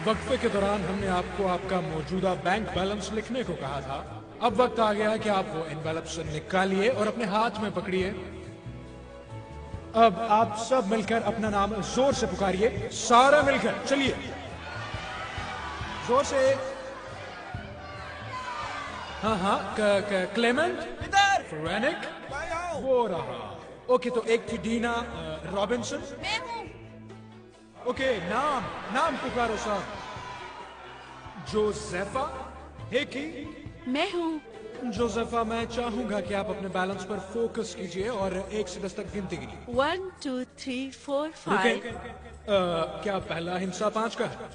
वक्फे के दौरान हमने आपको आपका मौजूदा बैंक बैलेंस लिखने को कहा था। अब वक्त आ गया है कि आप वो एनवेलप से निकालिए और अपने हाथ में पकड़िए। अब आप सब मिलकर अपना नाम जोर से पुकारिए, सारा मिलकर। चलिए जोर से। हाँ हाँ, क्लेमेंट, फ्रेनिक, वो रहा। ओके, तो एक थी डीना रॉबिन्सन। मैं हूँ। ओके, नाम पुकारो साहब। जोसेफा हेकी। मैं हूँ। जोसेफा, मैं चाहूंगा कि आप अपने बैलेंस पर फोकस कीजिए और 1 से 10 तक गिनती गिनिए। 1 2 3 4 5। क्या पहला हिंसा 5 का है?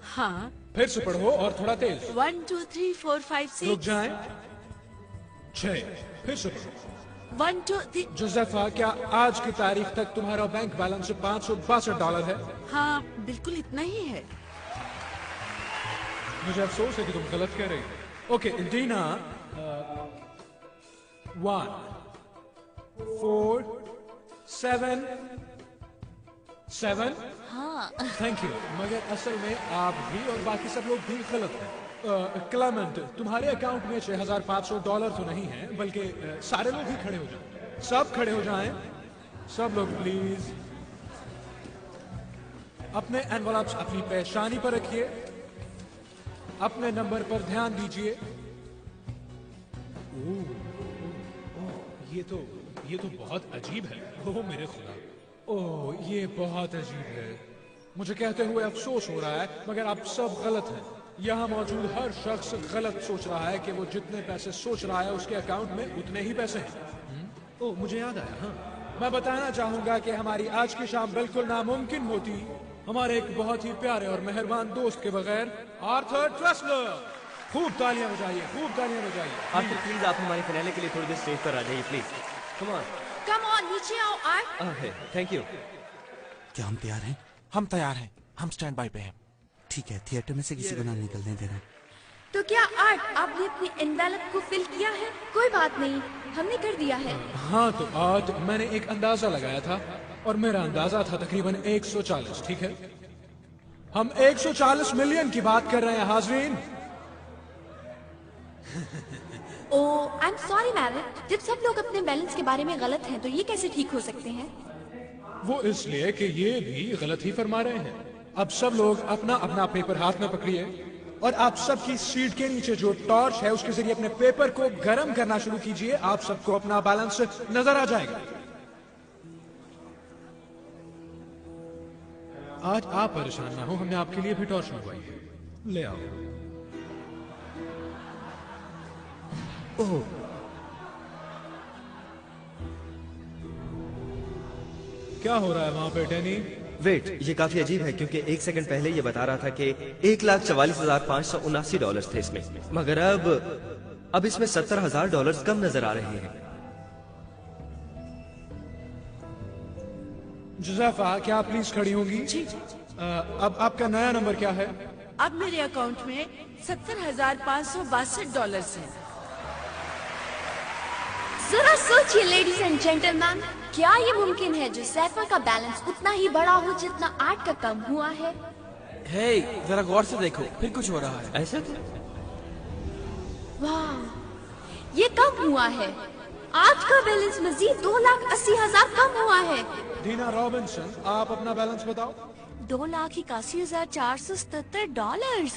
हाँ। फिर से पढ़ो और थोड़ा तेज। 1 2 3 4 5 6। रुक जाएं। 6। फिर से पढ़ो। 1 2 3। जोसेफा, क्या आज की तारीख तक तुम्हारा बैंक बैलेंस $562 है? हाँ, बिल्कुल इतना ही है। मुझे अफसोस है कि तुम गलत कह रही हो। ओके, डीना, 1 4 7 7। हाँ। थैंक यू, मगर असल में आप भी और बाकी सब लोग भी गलत हैं। क्लेमेंट, तुम्हारे अकाउंट में $6,500 तो नहीं है, बल्कि सारे लोग ही खड़े हो जाएं। सब खड़े हो जाएं। सब लोग प्लीज अपने एनवलप्स अपनी पेशानी पर रखिए। अपने नंबर पर ध्यान दीजिए। ये तो बहुत अजीब है। ओह मेरे खुदा, ओह ये बहुत अजीब है। मुझे कहते हुए अफसोस हो रहा है, मगर आप सब गलत हैं। यहाँ मौजूद हर शख्स गलत सोच रहा है कि वो जितने पैसे सोच रहा है उसके अकाउंट में उतने ही पैसे हैं। ओह, मुझे याद आया। हाँ, मैं बताना चाहूंगा कि हमारी आज की शाम बिल्कुल नामुमकिन होती हमारे एक बहुत ही प्यारे और मेहरबान दोस्त के बगैर। आर्थर ट्रेसलर, खूब तालियां बजाइए, खूब तालियां बजाइए। आर्थर, प्लीज आप हमारे फिनाले के लिए थोड़ी देर स्टेज पर आ जाइए प्लीज। कम ऑन, नीचे आओ आर्ट। Thank you. क्या हम तैयार हैं? हम तैयार हैं। हम स्टैंड बाय पे हैं। ठीक है, थिएटर में से किसी को ना निकलने देना। तो क्या आर्ट, आपने अपनी एनवेलप को फिल किया है? कोई बात नहीं, हमने कर दिया है। हाँ, तो आज मैंने एक अंदाजा लगाया था और मेरा अंदाजा था तकरीबन 140। ठीक है, हम 140 मिलियन की बात कर रहे हैं हाजरीन। ओह, आई एम सॉरी मैडम। जब सब लोग अपने बैलेंस के बारे में गलत हैं, तो ये कैसे ठीक हो सकते हैं? वो इसलिए कि ये भी गलत ही फरमा रहे हैं। अब सब लोग अपना अपना पेपर हाथ में पकड़िए और आप सबकी सीट के नीचे जो टॉर्च है उसके जरिए अपने पेपर को गर्म करना शुरू कीजिए। आप सबको अपना बैलेंस नजर आ जाएगा। आज आप परेशान ना हो, हमने आपके लिए भी टॉर्च मंगवाई है। ले आओ। ओह, क्या हो रहा है वहां पे डैनी? वेट, ये काफी अजीब है क्योंकि 1 सेकंड पहले ये बता रहा था कि $1,44,579 थे इसमें, मगर अब इसमें $70,000 कम नजर आ रहे हैं। जुज़ैफा, क्या आप प्लीज खड़ी होंगी? जी। अब आपका नया नंबर क्या है? अब मेरे अकाउंट में $70,562 हैं। जरा सोचिए लेडीज एंड जेंटलमैन, क्या ये मुमकिन है जोसेफा का बैलेंस उतना ही बड़ा हो जितना आर्ट का कम हुआ है? हे, जरा गौर से देखो, फिर कुछ हो रहा है। ऐसा? वाह, ये कम हुआ है। आज का बैलेंस मजीद $2,80,000 कम हुआ है। दीना रॉबिन्सन, आप अपना बैलेंस बताओ। $2,81,477।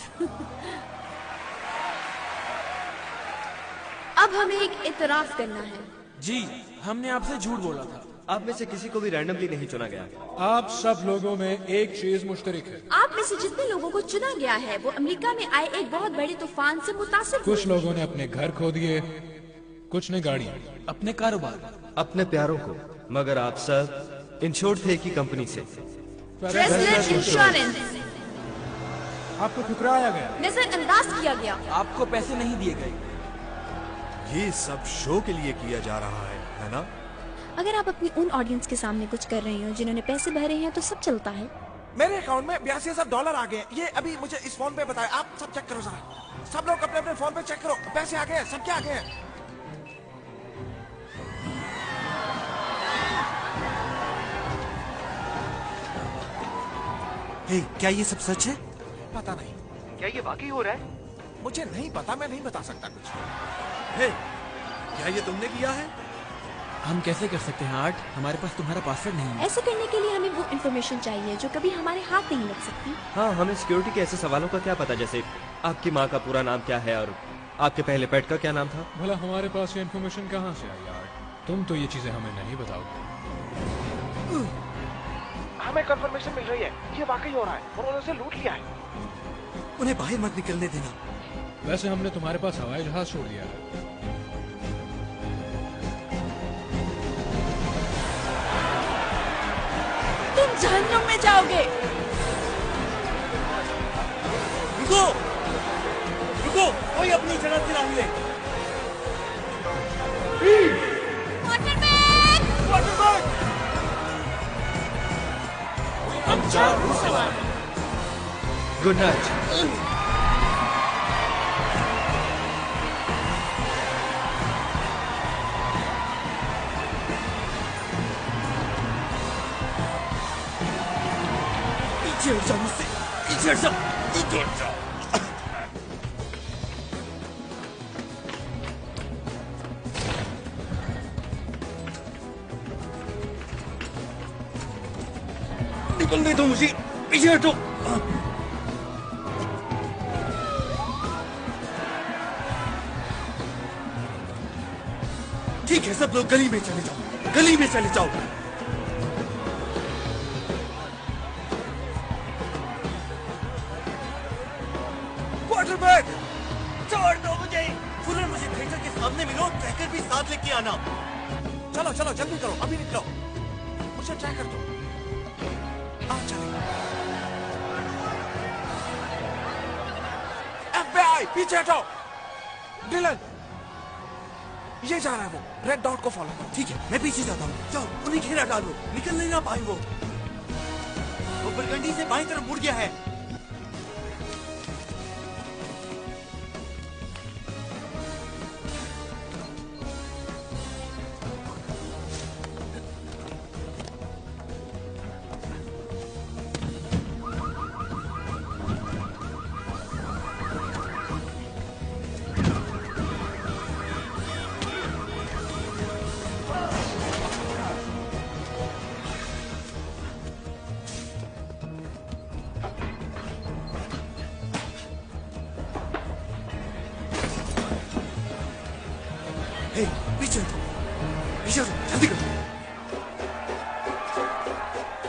अब हमें एक इतराफ करना है। जी, हमने आपसे झूठ बोला था। आप में से किसी को भी रैंडमली नहीं चुना गया। आप सब लोगों में एक चीज मुश्तरक है। आप में से जितने लोगों को चुना गया है वो अमेरिका में आए एक बहुत बड़े तूफान से मुतासिर कुछ लोगों ने अपने घर खो दिए, कुछ ने गाड़ी, अपने कारोबार, अपने प्यारों को, मगर आप सब इंश्योर्ड थे की कंपनी से। इंश्योरेंस। आपको ठुकराया गया, नजरअंदाज किया गया, आपको पैसे नहीं दिए गए। ये सब शो के लिए किया जा रहा है ना? अगर आप अपनी उन ऑडियंस के सामने कुछ कर रही हो जिन्होंने पैसे भरे हैं तो सब चलता है। मेरे अकाउंट में $82,000 आ गए। ये अभी मुझे इस फोन पे बताए। आप सब चेक करो जरा। सब लोग अपने अपने फोन पे चेक करो, पैसे आ गए, सबके आ गए। हे, क्या ये सब सच है? पता नहीं। क्या ये वाकई हो रहा है? मुझे नहीं पता, मैं नहीं बता सकता कुछ। हे, क्या ये तुमने किया है? हम कैसे कर सकते हैं आर्ट? हमारे पास तुम्हारा पासवर्ड नहीं है। ऐसे करने के लिए हमें वो इन्फॉर्मेशन चाहिए जो कभी हमारे हाथ नहीं लग सकती। हाँ, हमें सिक्योरिटी के ऐसे सवालों का क्या पता, जैसे आपकी माँ का पूरा नाम क्या है और आपके पहले पेट का क्या नाम था? भला हमारे पास ये इन्फॉर्मेशन कहाँ से आई यार? तुम तो ये चीजें हमें नहीं बताओगे। हमें कंफर्मेशन मिल रही है, ये वाकई हो रहा है। उन्होंने उसे लूट लिया है। उन्हें बाहर मत निकलने देना। वैसे हमने तुम्हारे पास हवाई जहाज छोड़ दिया है। तुम जहन्नुम में जाओगे। रुको, रुको, कोई अपनी जगह से ना हिले। हम 4 सवार। Good night. पीछे हट जाओ मुझसे, पीछे हट जाओ, पीछे हट जाओ। निकलने दो मुझे, पीछे हटो। ठीक है, सब लोग गली में चले जाओ, गली में चले जाओ। क्वार्टरबैक, छोड़ दो मुझे। फुलर, मुझे थिएटर के सामने मिलो, ट्रैकर भी साथ लेके आना। चलो चलो जल्दी करो, अभी निकलो। मुझे ट्रैकर दो। FBI, पीछे हटो। डिलन, ये जा रहा है वो। रेड डॉट को फॉलो करो। ठीक है, मैं पीछे जाता हूँ। जाओ, उन्हें घेरा डालो, निकल नहीं ना पाए वो बरगंडी से बाईं तरफ मुड़ गया है। हे, पीछे हटो, पीछे हटो, जल्दी करो।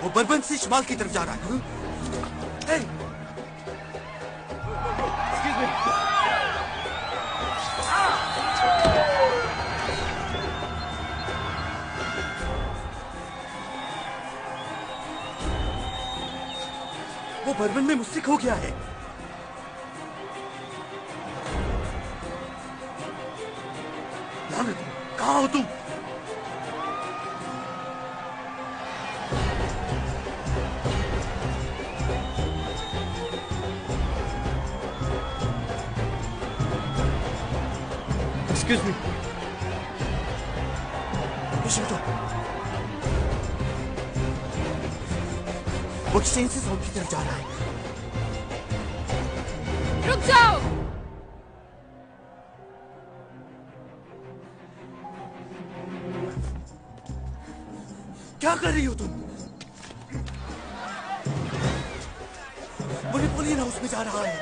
वो बर्बन से शिमाल की तरफ जा रहा है। हे, excuse me। वो बर्बन में मुझसे खो गया है। कहाँ हो तुम? Excuse me। पीछे हटो। वो एक्सचेंज से साउथ की तरफ जा रहा है। रुक जाओ। क्या कर रही हो तुम? वो नेपोलियन हाउस में जा रहा है।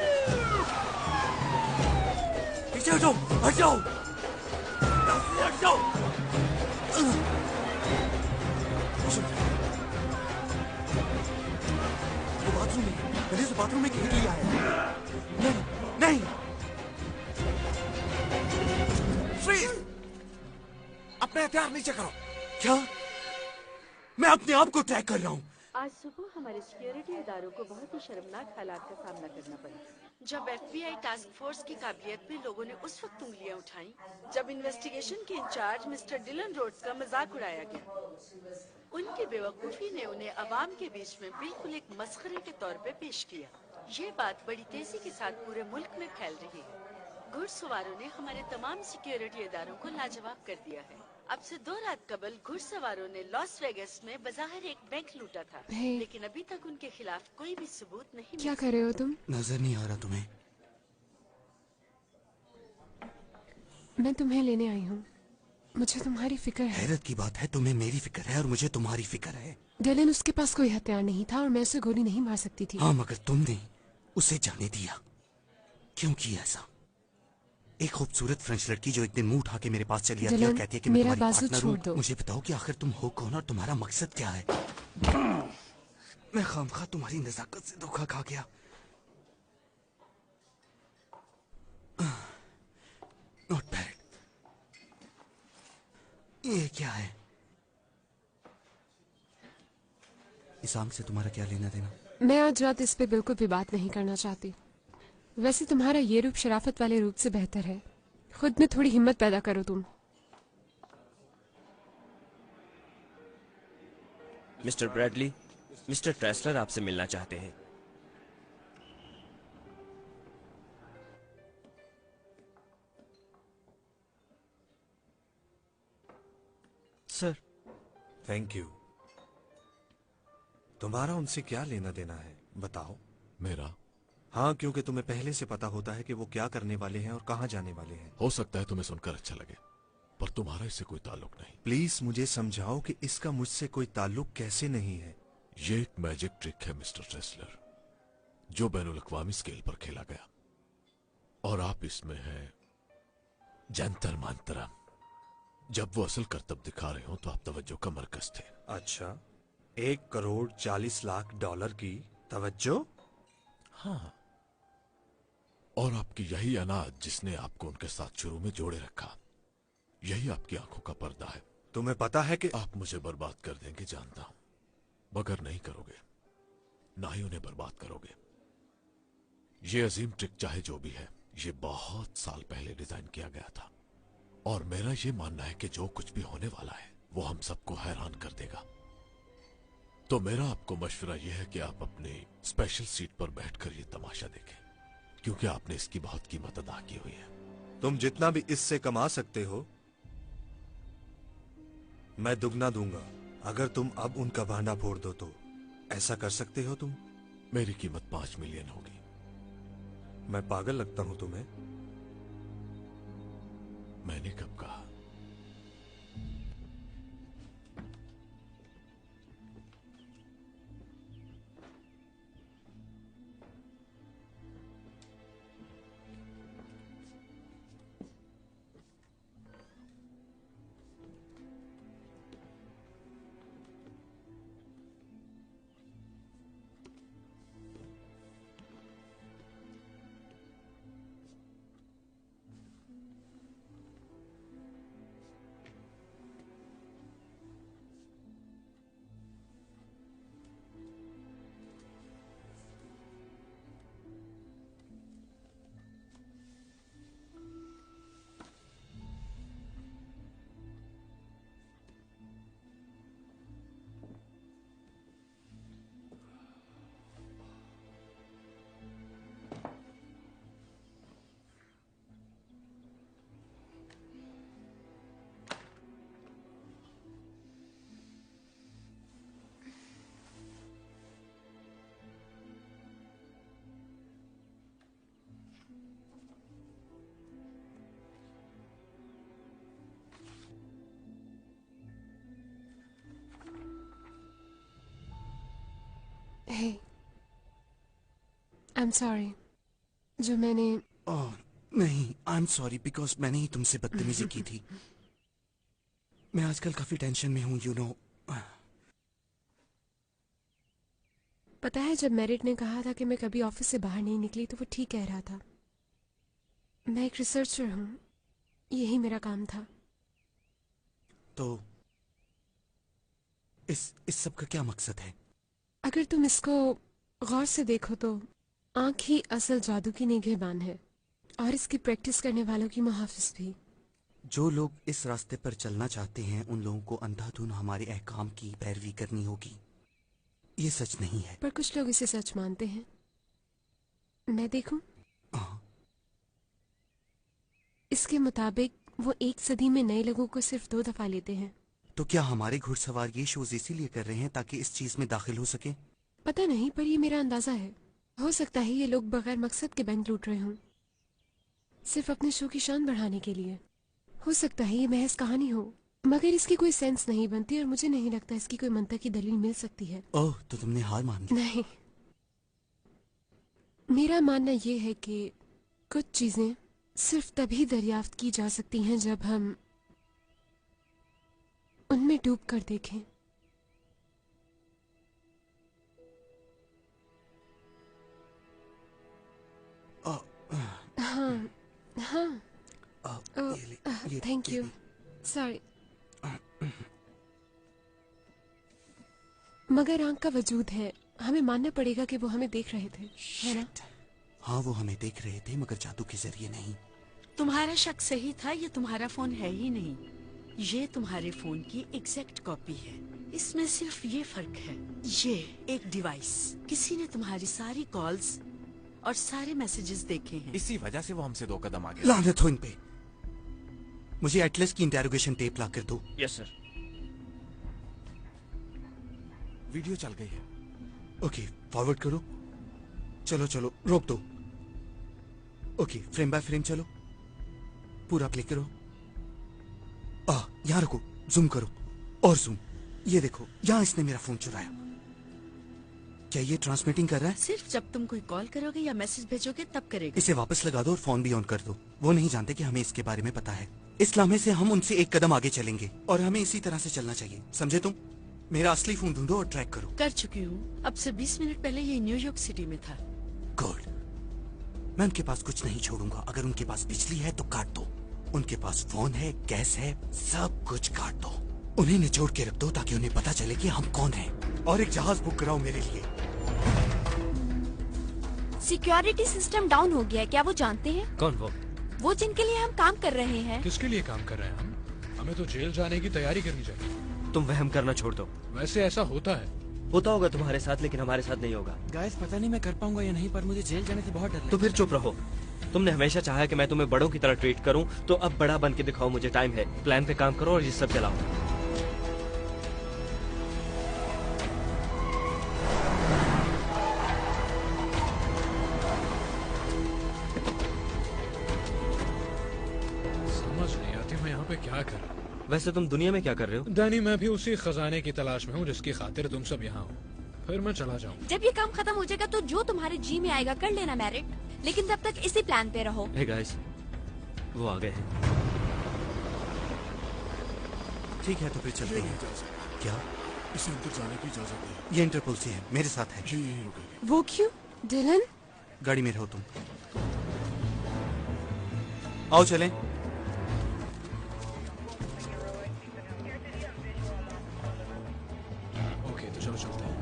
पीछे हटो, हट जाओ, हट जाओ। वो बाथरूम में, मैंने उस बाथरूम में घेर लिया है। नहीं, नहीं। फ्रीज! अपने हथियार नीचे करो। क्या? मैं अपने आप को ट्रैक कर रहा हूँ। आज सुबह हमारे सिक्योरिटी इदारों को बहुत ही शर्मनाक हालात का सामना करना पड़ा, जब FBI टास्क फोर्स की काबिलियत पे लोगों ने उस वक्त उंगलियां उठाई जब इन्वेस्टिगेशन के इंचार्ज मिस्टर डिलन रोड्स का मजाक उड़ाया गया। उनकी बेवकूफी ने उन्हें अवाम के बीच में बिल्कुल एक मस्खरे के तौर पे पेश किया। ये बात बड़ी तेजी के साथ पूरे मुल्क में फैल रही है। घुड़सवारों ने हमारे तमाम सिक्योरिटी इदारों को लाजवाब कर दिया है। अब से 2 रात कबल घुड़सवारों ने लॉस वेगस में बज़ाहिर एक बैंक लूटा था, लेकिन अभी तक उनके खिलाफ कोई भी सबूत नहीं। क्या कर रहे हो तुम? नजर नहीं आ रहा तुम्हें? मैं तुम्हें लेने आई हूँ। मुझे तुम्हारी फिक्र है। हैरत की बात है, तुम्हें मेरी फिक्र है और मुझे तुम्हारी फिक्र है। डेलन, उसके पास कोई हथियार नहीं था और मैं उसे गोली नहीं मार सकती थी। हाँ, मगर तुमने उसे जाने दिया। क्यों किया ऐसा? एक खूबसूरत फ्रेंच लड़की जो एक दिन मुंह उठा के मेरे पास चली आती है और कहती है कि मैं तुम्हारी पार्टनर हूँ। मुझे बताओ कि आखिर तुम हो कौन और तुम्हारा मकसद क्या है? मैं खामखा तुम्हारी नजाकत से धोखा खा गया। Not bad. ये क्या है? इस आंख से तुम्हारा क्या लेना देना? मैं आज रात इस पे बिल्कुल भी बात नहीं करना चाहती। वैसे तुम्हारा ये रूप शराफत वाले रूप से बेहतर है। खुद में थोड़ी हिम्मत पैदा करो तुम। मिस्टर ब्रैडली, मिस्टर ट्रेसलर आपसे मिलना चाहते हैं। सर। Thank you. तुम्हारा उनसे क्या लेना देना है, बताओ। मेरा? हाँ, क्योंकि तुम्हें पहले से पता होता है कि वो क्या करने वाले हैं और कहाँ जाने वाले हैं। हो सकता है तुम्हें सुनकर अच्छा लगे, पर तुम्हारा इससे कोई ताल्लुक नहीं। प्लीज मुझे समझाओ कि इसका मुझसे कोई ताल्लुक कैसे नहीं है। ये एक मैजिक ट्रिक है मिस्टर ट्रेसलर, जो बैनुल-अक़वामी स्केल पर खेला गया, और आप इसमें हैं जंतर मंतर। जब वो असल करतब दिखा रहे हो तो आप तवज्जो का मरकज थे। अच्छा, 1,40,00,000 डॉलर की तवज्जो? हाँ, और आपकी यही अनाज जिसने आपको उनके साथ शुरू में जोड़े रखा, यही आपकी आंखों का पर्दा है। तुम्हें पता है कि आप मुझे बर्बाद कर देंगे, जानता हूं, मगर नहीं करोगे, ना ही उन्हें बर्बाद करोगे। ये अजीम ट्रिक चाहे जो भी है, ये बहुत साल पहले डिजाइन किया गया था, और मेरा ये मानना है कि जो कुछ भी होने वाला है वो हम सबको हैरान कर देगा। तो मेरा आपको मशवरा यह है कि आप अपनी स्पेशल सीट पर बैठकर ये तमाशा देखें, क्योंकि आपने इसकी बहुत कीमत अदा की हुई है। तुम जितना भी इससे कमा सकते हो मैं दुगना दूंगा। अगर तुम अब उनका भांडा फोड़ दो तो ऐसा कर सकते हो तुम? मेरी कीमत 5 मिलियन होगी। मैं पागल लगता हूं तुम्हें? मैंने कब कहा? I'm sorry. जो मैंने ओह नहीं, आई एम सॉरी बिकॉज मैंने ही तुमसे बदतमीजी की थी। मैं आजकल काफी टेंशन में हूँ, यू नो। पता है, जब मेरिट ने कहा था कि मैं कभी ऑफिस से बाहर नहीं निकली तो वो ठीक कह रहा था। मैं एक रिसर्चर हूँ, यही मेरा काम था। तो इस सब का क्या मकसद है? अगर तुम इसको गौर से देखो तो आंख ही असल जादू की निगहबान है और इसकी प्रैक्टिस करने वालों की मुहाफिज भी। जो लोग इस रास्ते पर चलना चाहते हैं उन लोगों को अंधाधुन हमारे अहकाम की पैरवी करनी होगी। ये सच नहीं है। पर कुछ लोग इसे सच मानते हैं। मैं देखूं? इसके मुताबिक वो 1 सदी में नए लोगों को सिर्फ 2 दफा लेते हैं। तो क्या हमारे घुड़सवार ये शोज इसीलिए कर रहे हैं ताकि इस चीज में दाखिल हो सके? पता नहीं, पर ये मेरा अंदाजा है। हो सकता है ये लोग बगैर मकसद के बैंक लूट रहे हों, सिर्फ अपने शो की शान बढ़ाने के लिए। हो सकता है ये महज कहानी हो, मगर इसकी कोई सेंस नहीं बनती और मुझे नहीं लगता इसकी कोई मंतक की दलील मिल सकती है। ओह, तो तुमने हार मान ली? नहीं, मेरा मानना ये है कि कुछ चीजें सिर्फ तभी दरियाफ्त की जा सकती हैं जब हम उनमें डूब कर देखें। हाँ हाँ, थैंक यू, सॉरी। मगर आंख का वजूद है, हमें मानना पड़ेगा कि वो हमें देख रहे थे, है ना? हाँ, वो हमें देख रहे थे मगर जादू के जरिए नहीं। तुम्हारा शक सही था, ये तुम्हारा फोन है ही नहीं। ये तुम्हारे फोन की एग्जैक्ट कॉपी है। इसमें सिर्फ ये फर्क है, ये एक डिवाइस, किसी ने तुम्हारी सारी कॉल्स और सारे मैसेजेस देखे हैं। इसी वजह से वो हमसे 2 कदम आगे। लानत हो इन पे। मुझे एटलस की इंटेरोगेशन टेप ला कर दो। Yes sir. वीडियो चल गई है। ओके, फॉरवर्ड करो। चलो चलो, रोक दो। ओके, फ्रेम बाय फ्रेम चलो, पूरा प्ले करो। यहाँ रुको, जूम करो और जूम। ये देखो, यहाँ इसने मेरा फोन चुराया। क्या ये ट्रांसमिटिंग कर रहा है? सिर्फ जब तुम कोई कॉल करोगे या मैसेज भेजोगे तब करेगा। इसे वापस लगा दो और फोन भी ऑन कर दो। वो नहीं जानते कि हमें इसके बारे में पता है। इस लम्हे से हम उनसे 1 कदम आगे चलेंगे और हमें इसी तरह से चलना चाहिए, समझे तुम? मेरा असली फोन ढूंढो और ट्रैक करो। कर चुकी हूँ, अब से 20 मिनट पहले ये न्यूयॉर्क सिटी में था। गुड। मैं उनके पास कुछ नहीं छोड़ूंगा। अगर उनके पास बिजली है तो काट दो। उनके पास फोन है, गैस है, सब कुछ काट दो। उन्हें निचोड़ के रख दो ताकि उन्हें पता चले कि हम कौन हैं। और एक जहाज बुक कराओ मेरे लिए। सिक्योरिटी सिस्टम डाउन हो गया है, क्या वो जानते हैं? कौन वो जिनके लिए हम काम कर रहे हैं। किसके लिए काम कर रहे हैं हम? हमें तो जेल जाने की तैयारी करनी चाहिए। तुम वहम करना छोड़ दो। वैसे ऐसा होता है। होता होगा तुम्हारे साथ, लेकिन हमारे साथ नहीं होगा। गाइस, पता नहीं मैं कर पाऊंगा या नहीं, पर मुझे जेल जाने से बहुत डर लगता है। तो फिर चुप रहो। तुमने हमेशा चाहा कि मैं तुम्हें बड़ों की तरह ट्रीट करूं, तो अब बड़ा बन के दिखाओ। मुझे टाइम है, प्लान पे काम करो और ये सब चलाओ। समझ नहीं आती मैं यहाँ पे क्या कर रहा हूँ। वैसे तुम दुनिया में क्या कर रहे हो? डैनी, मैं भी उसी खजाने की तलाश में हूँ जिसकी खातिर तुम सब यहाँ हो। फिर मैं चला जाऊँ। जब ये काम खत्म हो जाएगा तो जो तुम्हारे जी में आएगा कर लेना मेरिट, लेकिन तब तक इसी प्लान पे रहो। हे गाइस, वो आ गए हैं। ठीक है, तो फिर चलते हैं। क्या? इसे अंदर जाने की इजाजत है। ये इंटरपोल से है, मेरे साथ है। जी, यहीं रुकेंगे। वो क्यों? डिलन, गाड़ी में रहो तुम। आओ चलें। ओके, तो चलो चलते हैं।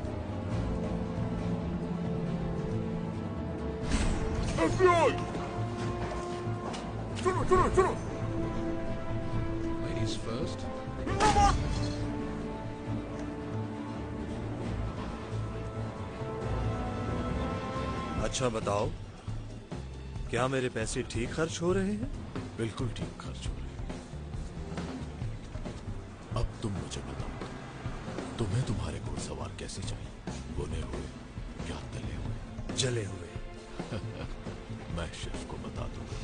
चलो चलो चलो। Ladies first. अच्छा बताओ, क्या मेरे पैसे ठीक खर्च हो रहे हैं? बिल्कुल ठीक खर्च हो रहे हैं। अब तुम मुझे बताओ, तुम्हें तुम्हारे घुड़सवार कैसे चाहिए? बुने हुए या तले हुए? जले हुए। मैं शेफ को बता दूंगा।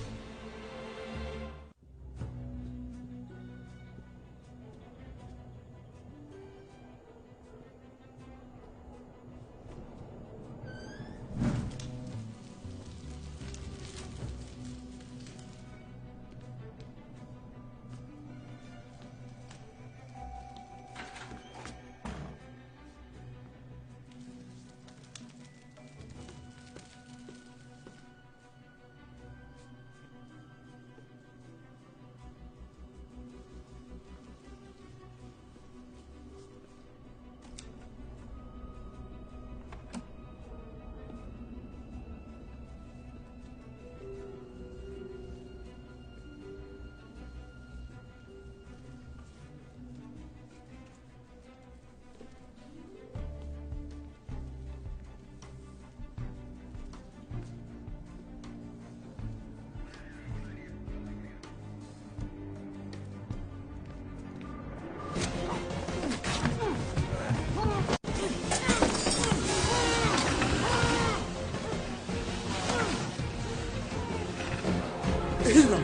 हिलना।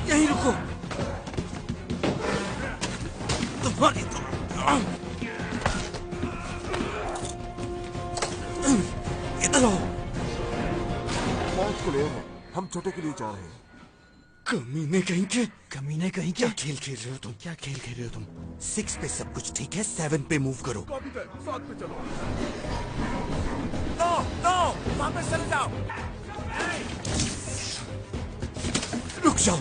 यहीं रुको। तुम्हारी तो इधर आओ। मैच क्लियर है, हम छोटे के लिए जा रहे हैं। कमीने कहीं के। कमीने कहीं क्या खेल खेल रहे हो तुम? क्या खेल खेल रहे हो तुम? 6 पे सब कुछ ठीक है, 7 पे मूव करो। साथ में चलो। नो नो, वापस चले जाओ। रुक जाओ।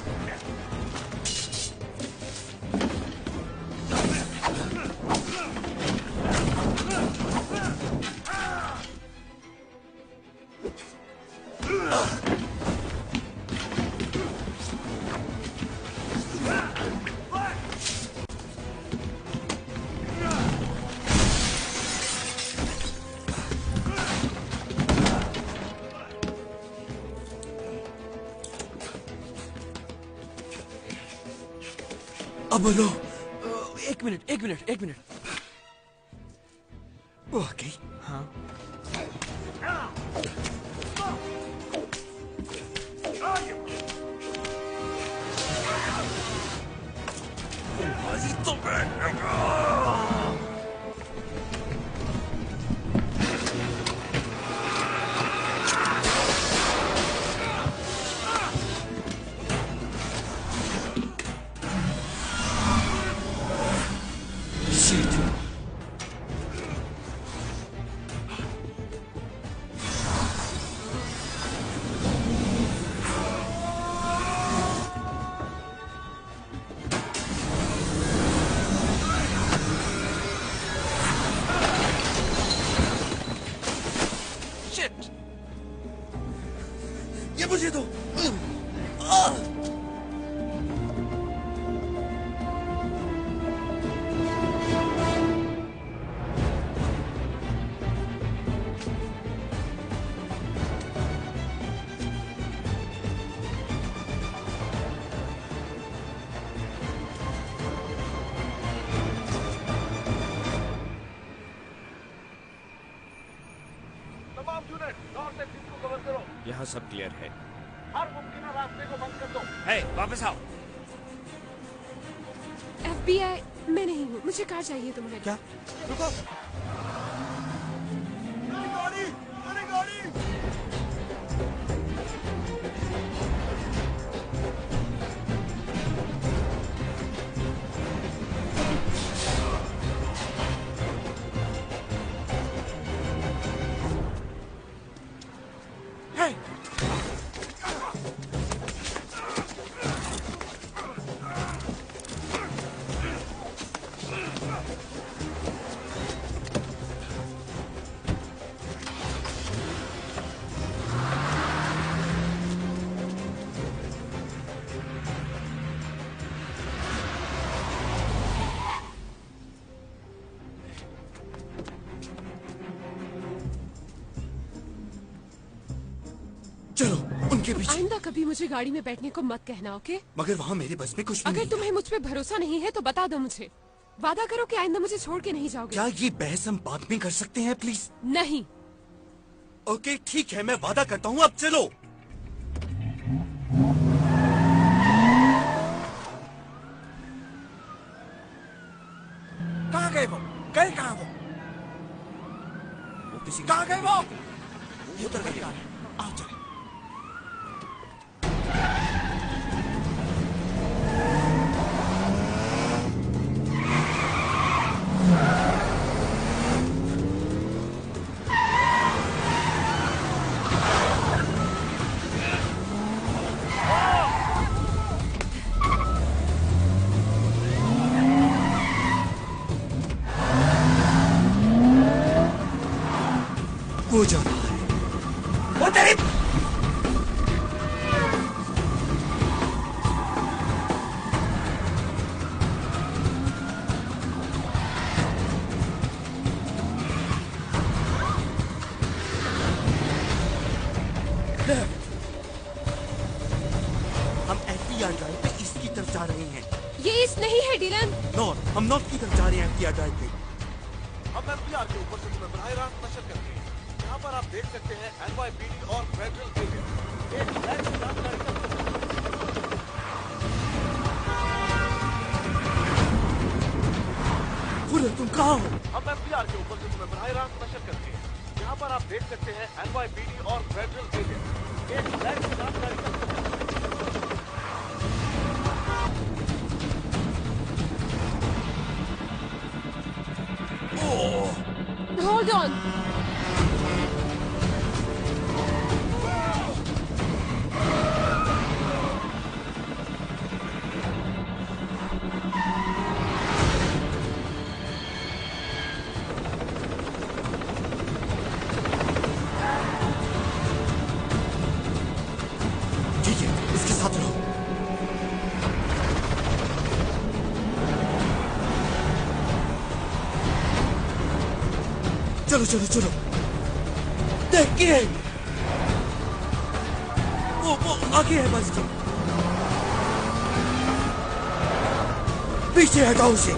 अब बोलो। एक मिनट। वो आ गई। हाँ। तो ये मुझे दो। तमाम यूनिट नॉर्थ एक्सिस को कवर करो। यहाँ सब क्लियर है। हर मुमकिन रास्ते को बंद कर दो। हे, वापस आओ। FBI, मैं नहीं हूँ, मुझे कार चाहिए तुम्हारी। क्या? रुको। गाड़ी, अरे गाड़ी। चलो उनके पीछे। आइंदा कभी मुझे गाड़ी में बैठने को मत कहना, ओके? मगर वहाँ मेरे बस में कुछ भी अगर नहीं। तुम्हें मुझ पे भरोसा नहीं है तो बता दो मुझे। वादा करो कि आइंदा मुझे छोड़ के नहीं जाओगे। क्या ये बहस हम बाद में कर सकते हैं प्लीज? नहीं। ओके ठीक है, मैं वादा करता हूँ, अब चलो। कहाँ गए वो? गए कहाँ वो? किसी कहाँ गए वो? उधर गए। आओ चले। वो जा रहा है। वो तेरी हम एफटीआर ड्राइव पे ईस्ट की तरफ जा रहे हैं। ये ईस्ट नहीं है डिलन। नॉर्थ, हम नॉर्थ की तरफ जा रहे हैं एफटीआर ड्राइव पे। हम एफबीआर के ऊपर से तुम्हें बराह रास्त नशर करते हैं। यहाँ पर आप देख सकते हैं NYPD और फेडरल एजेंट एक फ्लैट की जानकारी करते हैं। तुम कहाँ हो? हम एफबीआर के ऊपर से तुम्हें बराह रास्त नशर करते हैं। यहाँ पर आप देख सकते हैं NYPD और फेडरल एजेंट एक फ्लैट की जानकारी करते हैं। Hold on. ठीक है, इसके साथ रहो। चलो चलो चलो। देखिए, वो आगे है मस्जिद। पीछे हटाओ उसे।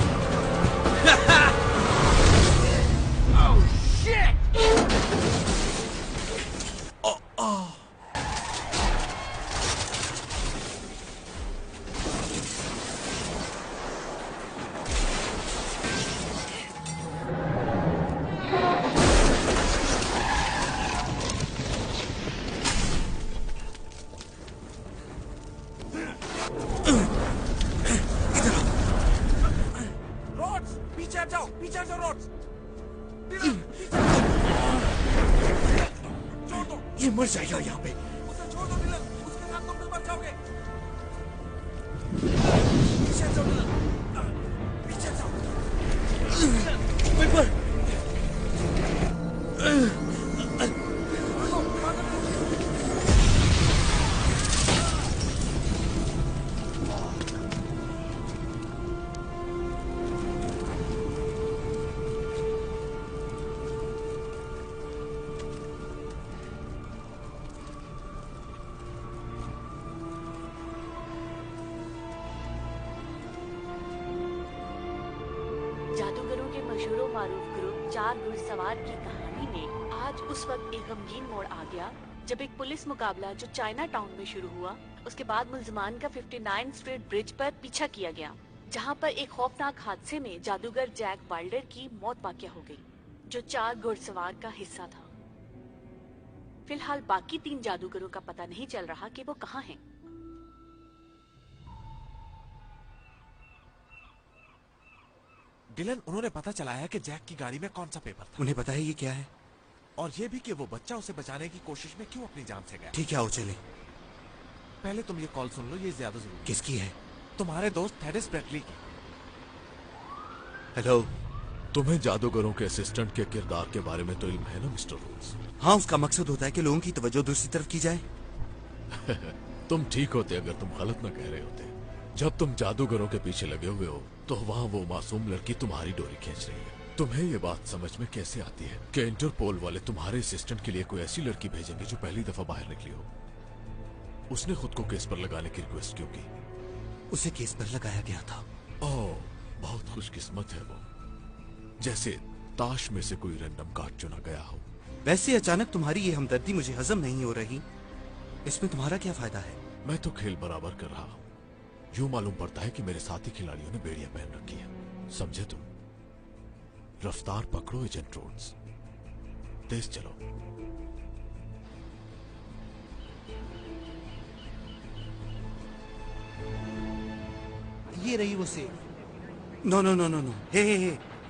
पीछे हटाओ रोड्स। ये मर जाएगा यहाँ पे। उसे छोड़ दो डिलन, उसके साथ तुम भी मर जाओगे। पीछे हटाओ डिलन, पीछे हटाओ। जादूगरों के मशहूर मारूफ ग्रुप 4 घुड़सवार की कहानी में आज उस वक्त एक गमगीन मोड़ आ गया जब एक पुलिस मुकाबला जो चाइना टाउन में शुरू हुआ, उसके बाद मुल्जमान का 59 स्ट्रीट ब्रिज पर पीछा किया गया, जहां पर एक खौफनाक हादसे में जादूगर जैक वाइल्डर की मौत वाक़या हो गई, जो 4 घुड़सवार का हिस्सा था। फिलहाल बाकी 3 जादूगरों का पता नहीं चल रहा कि वो कहाँ हैं। डिलन, उन्होंने पता चलाया कि जैक की गाड़ी में कौन सा पेपर था। उन्हें पता है ये क्या है? और ये भी कि वो बच्चा उसे बचाने की कोशिश में क्यों अपनी जान से गया। ठीक है, आओ चले। पहले तुम ये कॉल सुन लो, ये ज्यादा जरूरी है। किसकी है? तुम्हारे दोस्त थेडिस ब्रेटली की। हेलो। तुम्हें जादूगरों के असिस्टेंट के किरदार के बारे में तो इल्म है ना मिस्टर रोज? हाँ, उसका मकसद होता है कि लोगों की तवज्जो दूसरी तरफ की जाए। तुम ठीक होते अगर तुम गलत न कह रहे होते। जब तुम जादूगरों के पीछे लगे हुए हो तो वहाँ वो मासूम लड़की तुम्हारी डोरी खींच रही है। तुम्हें ये बात समझ में कैसे आती है कि इंटरपोल वाले तुम्हारे असिस्टेंट के लिए कोई ऐसी लड़की भेजेंगे जो पहली दफा बाहर निकली हो? उसने खुद को केस पर लगाने की रिक्वेस्ट क्यों की? उसे केस पर लगाया गया था। ओह, बहुत खुशकिस्मत है वो, जैसे ताश में से कोई रैंडम कार्ड चुना गया हो। वैसे अचानक तुम्हारी ये हमदर्दी मुझे हजम नहीं हो रही। इसमें तुम्हारा क्या फायदा है? मैं तो खेल बराबर कर रहा हूँ। यूं मालूम पड़ता है कि मेरे साथी खिलाड़ियों ने बेड़ियां पहन रखी है। समझे तुम? रफ्तार पकड़ो एजेंट रोड्स, तेज चलो। ये रही वो safe. No no no no no, hey,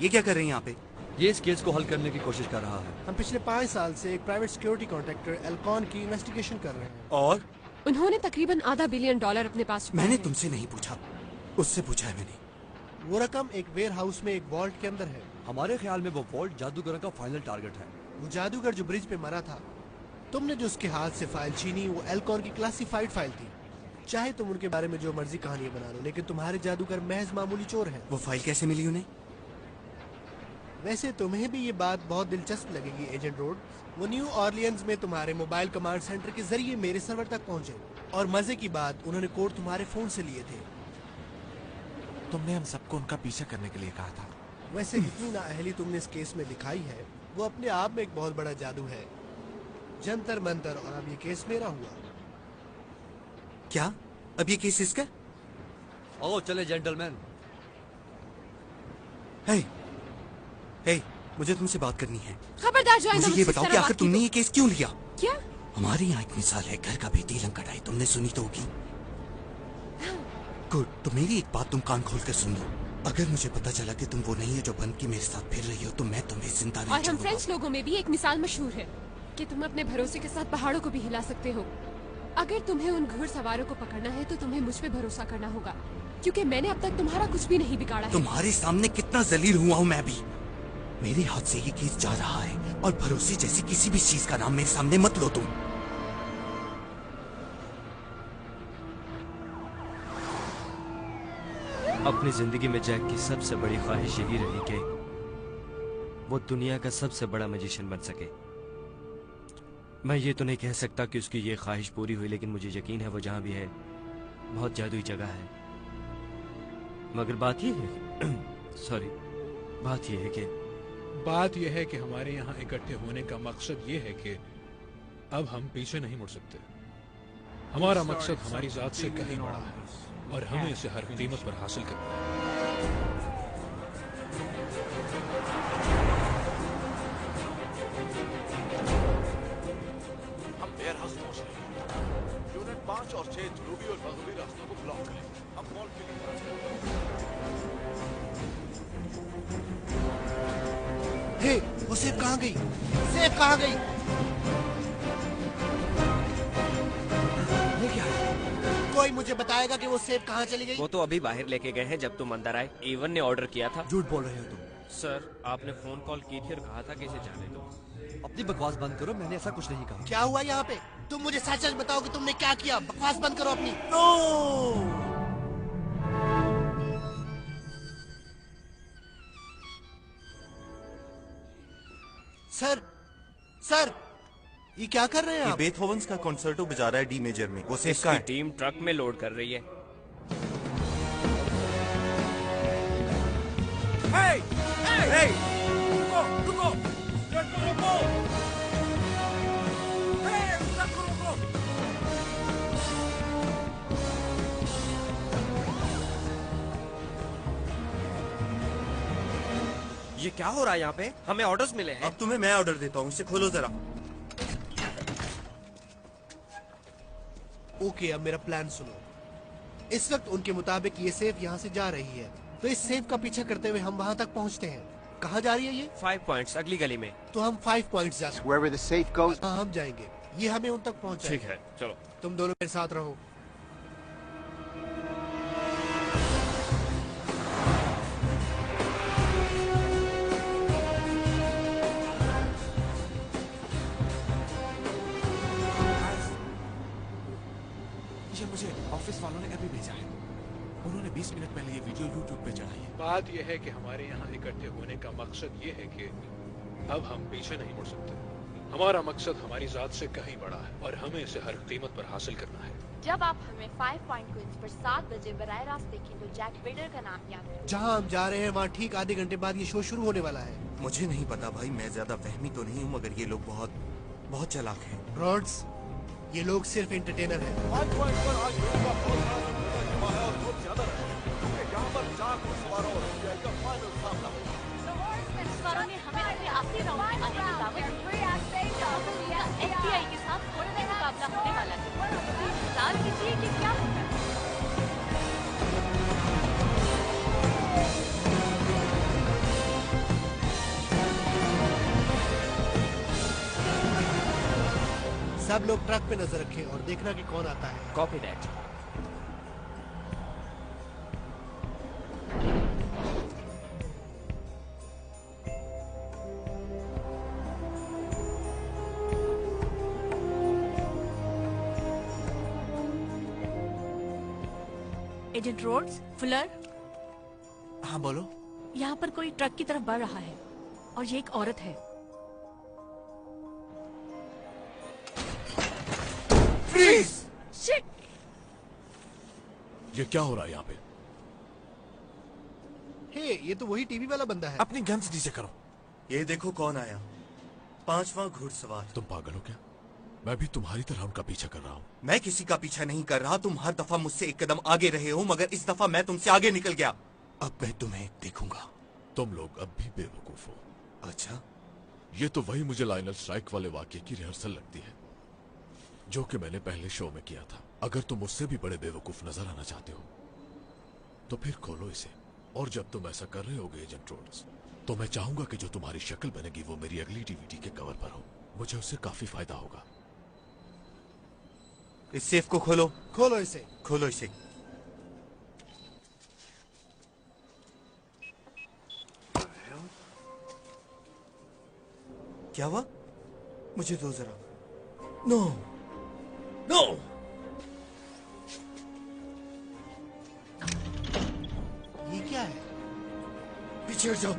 ये क्या कर रहे हैं यहाँ पे? ये इस केस को हल करने की कोशिश कर रहा है। हम पिछले 5 साल से एक प्राइवेट सिक्योरिटी कॉन्ट्रैक्टर एल्कॉन की इन्वेस्टिगेशन कर रहे हैं। और उन्होंने तकरीबन $500 बिलियन अपने पास रखा मैंने है। तुमसे नहीं पूछा, उससे पूछा है मैंने। वो रकम एक वेयर हाउस में एक वॉल्ट के अंदर है। हमारे ख्याल में वो वॉल्ट जादूगरों का फाइनल टारगेट है। वो जादूगर जो ब्रिज पे मरा था, तुमने जो उसके हाथ से फाइल छीनी, वो एल्कॉन की क्लासिफाइड फाइल थी। चाहे तुम उनके बारे में जो मर्जी कहानियां बना लो, लेकिन तुम्हारे जादूगर महज मामूली चोर हैं। वो फाइल कैसे मिली उन्हें? वैसे तुम्हें भी ये बात बहुत दिलचस्प लगेगी एजेंट रोड। वो न्यू ऑर्लियंस में तुम्हारे मोबाइल कमांड सेंटर के जरिए मेरे सर्वर तक पहुंचे, और मजे की बात, उन्होंने कोड तुम्हारे फोन से लिए थे। तुमने हम सबको उनका पीछा करने के लिए कहा था। वैसे जितनी नाअहली तुमने इस केस में दिखाई है वो अपने आप में एक बहुत बड़ा जादू है। जंतर मंतर, और अब ये केस मेरा हुआ। क्या? अब ये केस इसका? आओ चले जेंटलमैन। हे, हे, मुझे तुमसे बात करनी है। खबरदार जो मुझे ये बताओ कि आखिर तुमने ये केस क्यों लिया? क्या? हमारे यहाँ एक मिसाल है, घर का बेटी रंग कटाई, तुमने सुनी तो होगी। गुड, तो मेरी एक बात तुम कान खोल कर सुन लो। अगर मुझे पता चला कि तुम वो नहीं है जो बन के मेरे साथ फिर रही हो, तो मैं तुम्हें जिंदा नहीं और हम छोड़ूंगा। फ्रेंच लोगों में भी एक मिसाल मशहूर है कि तुम अपने भरोसे के साथ पहाड़ों को भी हिला सकते हो। अगर तुम्हें उन घुड़सवारों को पकड़ना है तो तुम्हें मुझ पे भरोसा करना होगा, क्योंकि मैंने अब तक तुम्हारा कुछ भी नहीं बिगाड़ा है। तुम्हारे सामने कितना जलील हुआ हूँ मैं भी। मेरे हाथ से ये केस जा रहा है और भरोसे जैसी किसी भी चीज का नाम मेरे सामने मत लो तुम। अपनी जिंदगी में जैक की सबसे बड़ी ख्वाहिश यही रही कि वो दुनिया का सबसे बड़ा मैजिशियन बन सके। मैं ये तो नहीं कह सकता कि उसकी ये ख्वाहिश पूरी हुई, लेकिन मुझे यकीन है वो जहां भी है बहुत जादुई जगह है। मगर बात ये है सॉरी बात यह है कि हमारे यहाँ इकट्ठे होने का मकसद ये है कि अब हम पीछे नहीं मुड़ सकते। हमारा मकसद हमारी जात से कहीं बड़ा है और हमें इसे हर कीमत पर हासिल करना है। हम वेयरहाउस पहुंच रहे हैं। यूनिट 5 और 6 जनूबी और मगरबी रास्तों को ब्लॉक करें। हम मॉल के लिए हे, वो सेफ कहाँ गई? सेफ कहाँ गई? ये क्या है? कोई मुझे बताएगा कि वो सेफ कहाँ चली गई? वो तो अभी बाहर लेके गए हैं जब तुम अंदर आए। इवन ने ऑर्डर किया था। झूठ बोल रहे हो तुम। सर, आपने फोन कॉल की थी और कहा था कि इसे जाने दो। अपनी बकवास बंद करो, मैंने ऐसा कुछ नहीं कहा। क्या हुआ यहाँ पे? तुम मुझे सच सच बताओ कि तुमने क्या किया। बकवास बंद करो अपनी। नो! सर, सर, ये क्या कर रहे हैं आप? बेथोवन्स का कॉन्सर्टो बजा रहा है डी मेजर में। वो सेफ इसकी टीम ट्रक में लोड कर रही है। Hey! Hey! Hey! रुको! रुको! ट्रक को रोको! Hey! ट्रक को रोको! ये क्या हो रहा है यहाँ पे? हमें ऑर्डर्स मिले हैं। अब तुम्हें मैं ऑर्डर देता हूँ, इसे खोलो जरा। ओके, अब मेरा प्लान सुनो। इस वक्त उनके मुताबिक ये सेफ यहाँ से जा रही है, तो इस सेफ का पीछा करते हुए हम वहाँ तक पहुँचते हैं। कहाँ जा रही है ये? 5 पॉइंट्स अगली गली में। तो हम 5 पॉइंट्स जा सकते हैं। Wherever the safe goes. हाँ, हम जाएंगे। ये हमें उन तक पहुँचाएगा। ठीक है, चलो। तुम दोनों मेरे साथ रहो। ये मुझे ऑफिस वालों ने अभी भेजा है। उन्होंने 20 मिनट पहले ये वीडियो YouTube पे चढ़ाई है। बात यह है कि हमारे यहाँ इकट्ठे होने का मकसद ये है कि अब हम पीछे नहीं मुड़ सकते। हमारा मकसद हमारी जात से कहीं बड़ा है और हमें इसे हर कीमत पर हासिल करना है। जब आप हमें 5 पॉइंट क्वींस पर 7 बजे बराह रास्त देखें तो जैक बेडर का नाम याद रखें। जहाँ हम जा रहे हैं वहाँ ठीक आधे घंटे बाद ये शो शुरू होने वाला है। मुझे नहीं पता भाई, मैं ज्यादा फहमी तो नहीं हूँ, मगर ये लोग बहुत चालाक हैं। रॉड्स, ये लोग सिर्फ एंटरटेनर हैं। 5 पॉइंट पर आज लोगों का बहुत बड़ा जमघटा जमा है और बहुत ज्यादा है, क्योंकि यहाँ पर 4 घुड़सवारों और FBI का फाइनल सामना होगा। घुड़सवारों ने हमें अपने आखिरी राउंड में आने की दावत दी है। FBI के साथ थोड़ा सा मुकाबला होने वाला है। इंतजार कीजिए कि क्या होता है। सब लोग ट्रक पे नजर रखें और देखना कि कौन आता है। Copy that. Agent Rhodes, Fuller, हाँ बोलो। यहाँ पर कोई ट्रक की तरफ बढ़ रहा है और ये एक औरत है। फ्रीज! शिट! ये क्या हो रहा है यहाँ पे? हे, ये तो वही टीवी वाला बंदा है। अपनी गन्स नीचे करो। ये देखो कौन आया, 5वां घुड़सवार। तुम पागल हो क्या? मैं भी तुम्हारी तरह उनका पीछा कर रहा हूँ। मैं किसी का पीछा नहीं कर रहा। तुम हर दफा मुझसे एक कदम आगे रहे हो, मगर इस दफा मैं तुमसे आगे निकल गया। अब मैं तुम्हें देखूंगा। तुम लोग अब भी बेवकूफ हो। अच्छा, ये तो वही मुझे लाइनर स्ट्राइक वाले वाक्य की रिहर्सल लगती है जो कि मैंने पहले शो में किया था। अगर तुम मुझसे भी बड़े बेवकूफ नजर आना चाहते हो तो फिर खोलो इसे। और जब तुम ऐसा कर रहे होगे एजेंट रोड्स, तो मैं चाहूंगा कि जो तुम्हारी शक्ल बनेगी वो मेरी अगली डीवीडी के कवर पर हो। मुझे उससे काफी फायदा होगा। इस सेफ को खोलो। खोलो इसे। खोलो इसे। क्या हुआ? मुझे दो जरा। No no. ये क्या है? पीछे हट जाओ।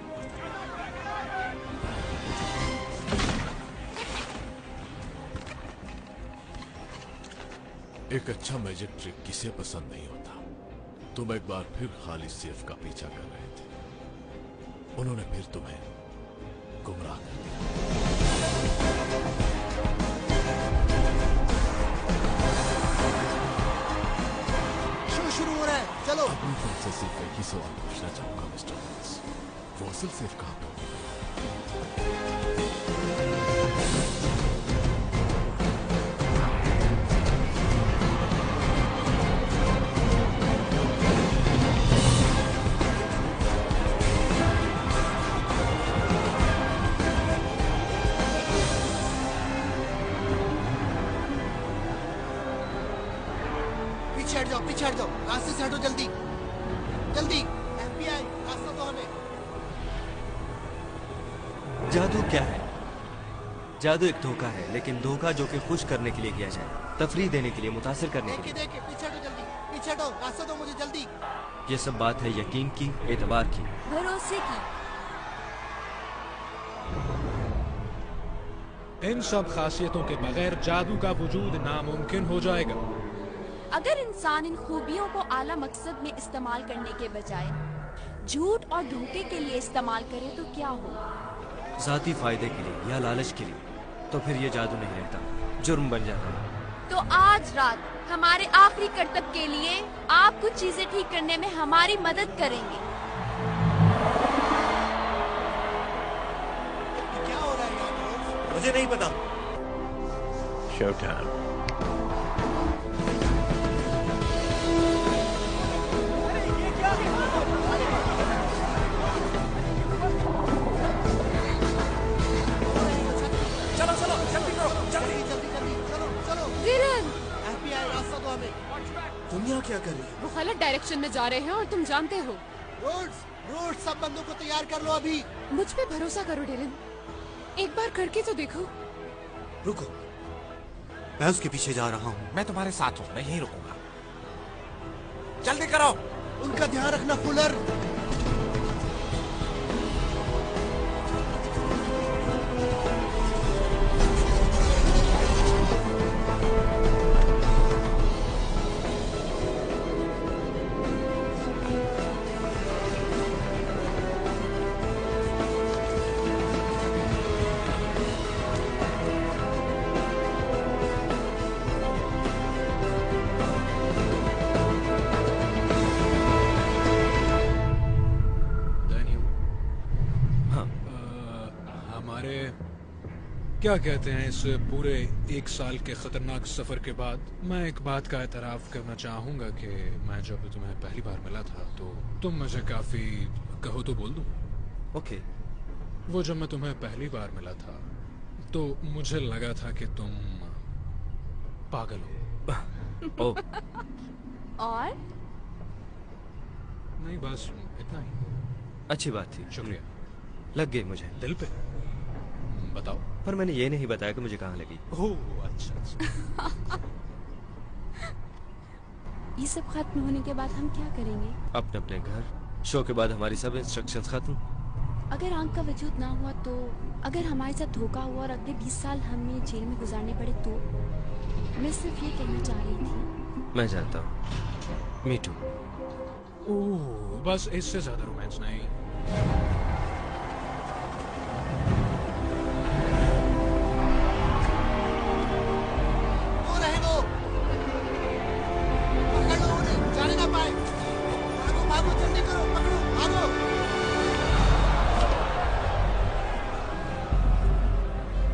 एक अच्छा मैजिक ट्रिक किसे पसंद नहीं होता। तुम एक बार फिर खाली सेफ का पीछा कर रहे थे। उन्होंने फिर तुम्हें गुमराह कर दिया। शो शुरू हो रहा है, चलो। अब मैं तुमसे सिर्फ एक ही सवाल पूछना चाहूंगा मिस्टर रोड्स, वो असल सेफ कहाँ पर? पीछे हट जाओ, रास्ते से हटो, जल्दी जल्दी। FBI, रास्ता दो हमें। जादू क्या है? जादू एक धोखा है, लेकिन धोखा जो कि खुश करने के लिए किया जाए, तफरीह देने के लिए, मुतासिर करने के लिए। देखे, पीछे हटो जल्दी, पीछे हटो, रास्ता दो मुझे जल्दी। ये सब बात है यकीन की, एतबार की, भरोसे की। इन सब खासियतों के बगैर जादू का वजूद नामुमकिन हो जाएगा। अगर इंसान इन खूबियों को आला मकसद में इस्तेमाल करने के बजाय झूठ और धोखे के लिए इस्तेमाल करे तो क्या हो? जाती फायदे के लिए या लालच के लिए, तो फिर ये जादू नहीं रहता, जुर्म बन जाता है। तो आज रात हमारे आखिरी करतब के लिए आप कुछ चीजें ठीक करने में हमारी मदद करेंगे। क्या हो रहा है यहाँ? मुझे नहीं पता। Show time. तुम यहाँ क्या कर रही हो? वो गलत डायरेक्शन में जा रहे हैं और तुम जानते हो। रोड्स, सब बंदों को तैयार कर लो अभी। मुझ पे भरोसा करो डिलन, एक बार करके तो देखो। रुको, मैं उसके पीछे जा रहा हूँ। मैं तुम्हारे साथ हूँ, मैं यहीं रुकूंगा। जल्दी करो। उनका ध्यान रखना फुलर। क्या कहते हैं, इस पूरे 1 साल के खतरनाक सफर के बाद मैं एक बात का एतराफ करना चाहूंगा कि मैं जब तुम्हें पहली बार मिला था तो तुम मुझे काफी, कहो तो बोल दूं? ओके। वो जब मैं तुम्हें पहली बार मिला था तो मुझे लगा था कि तुम पागल हो। और नहीं, बस इतना ही। अच्छी बात थी, शुक्रिया। लग गई मुझे दिल पे। बताओ। पर मैंने ये नहीं बताया कि मुझे कहाँ लगी। ओह अच्छा। ये सब खत्म होने के बाद हम क्या करेंगे? अपने अपने घर। शो के बाद हमारी सब इंस्ट्रक्शंस खत्म। अगर आंख का वजूद ना हुआ तो, अगर हमारे साथ धोखा हुआ और अगले 20 साल हमें जेल में गुजारने पड़े तो? मैं सिर्फ ये कहना चाह रही थी। मैं जानता हूँ। मी टू। ओह, बस इससे ज्यादा रोमांस नहीं। वो रहे वो। पकड़ लो उन्हें, जाने ना पाए। भागो भागो, जल्दी करो, पकड़ो, भागो।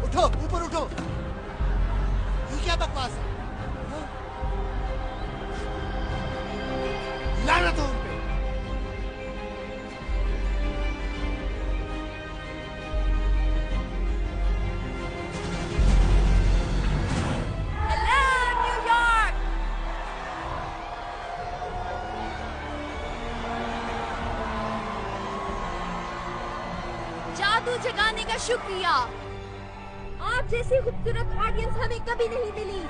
उठो, ऊपर उठो। ये क्या बकवास है? हाँ? लानत हो उन पे। Hello New York. जादू जगाने का शुक्रिया। आप जैसी खूबसूरत ऑडियंस हमें कभी नहीं मिली।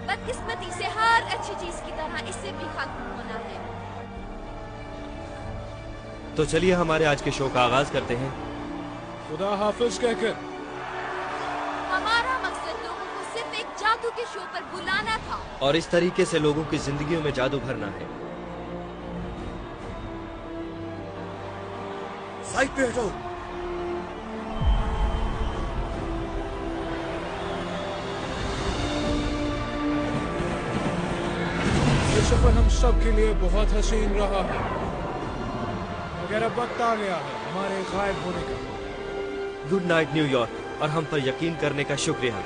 बदकिस्मती से हर अच्छी चीज की तरह इससे भी खत्म होना है। तो चलिए हमारे आज के शो का आगाज करते हैं। खुदा हाफिज कहकर। हमारा मकसद लोगों को सिर्फ एक जादू के शो पर बुलाना था और इस तरीके से लोगों की जिंदगियों में जादू भरना है। साइड पे हटो। ये सफर हम सब के लिए बहुत हसीन रहा है, मगर अब वक्त आ गया है हमारे गायब होने का। गुड नाइट न्यूयॉर्क, और हम पर यकीन करने का शुक्रिया।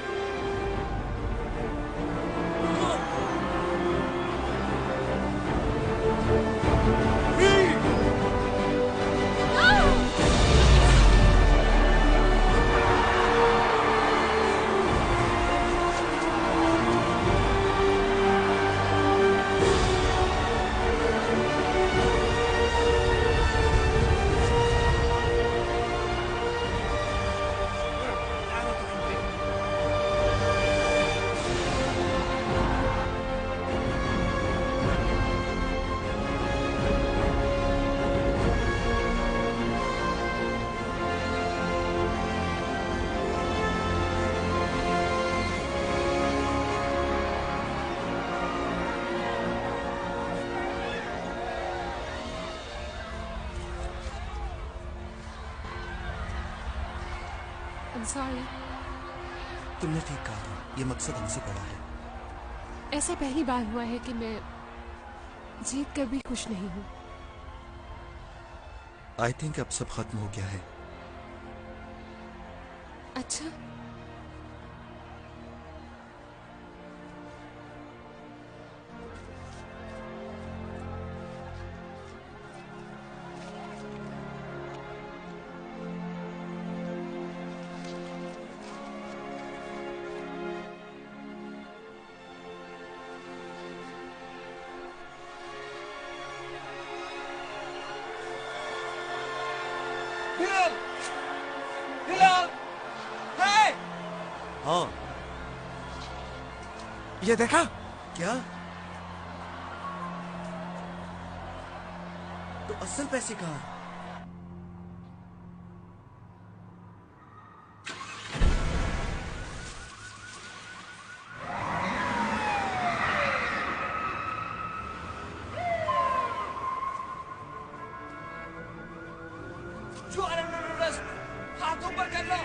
I'm sorry. तुमने ठीक कहा, ये मकसद हमसे बड़ा है। ऐसा पहली बार हुआ है कि मैं जीत कर भी खुश नहीं हूँ। आई थिंक अब सब खत्म हो गया है। अच्छा, हाँ, ये देखा? क्या? तो असल पैसे कहाँ? हाथ ऊपर कर लो।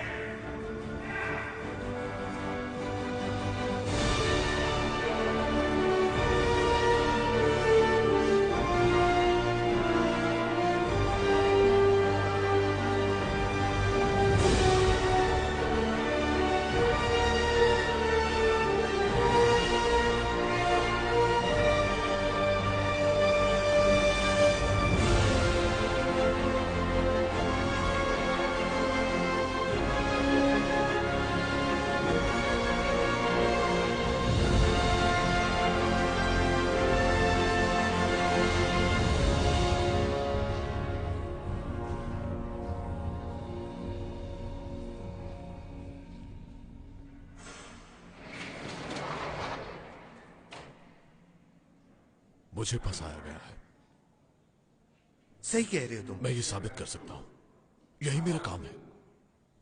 मुझे फंसाया गया है। सही कह रहे हो तुम। मैं ये साबित कर सकता हूँ, यही मेरा काम है।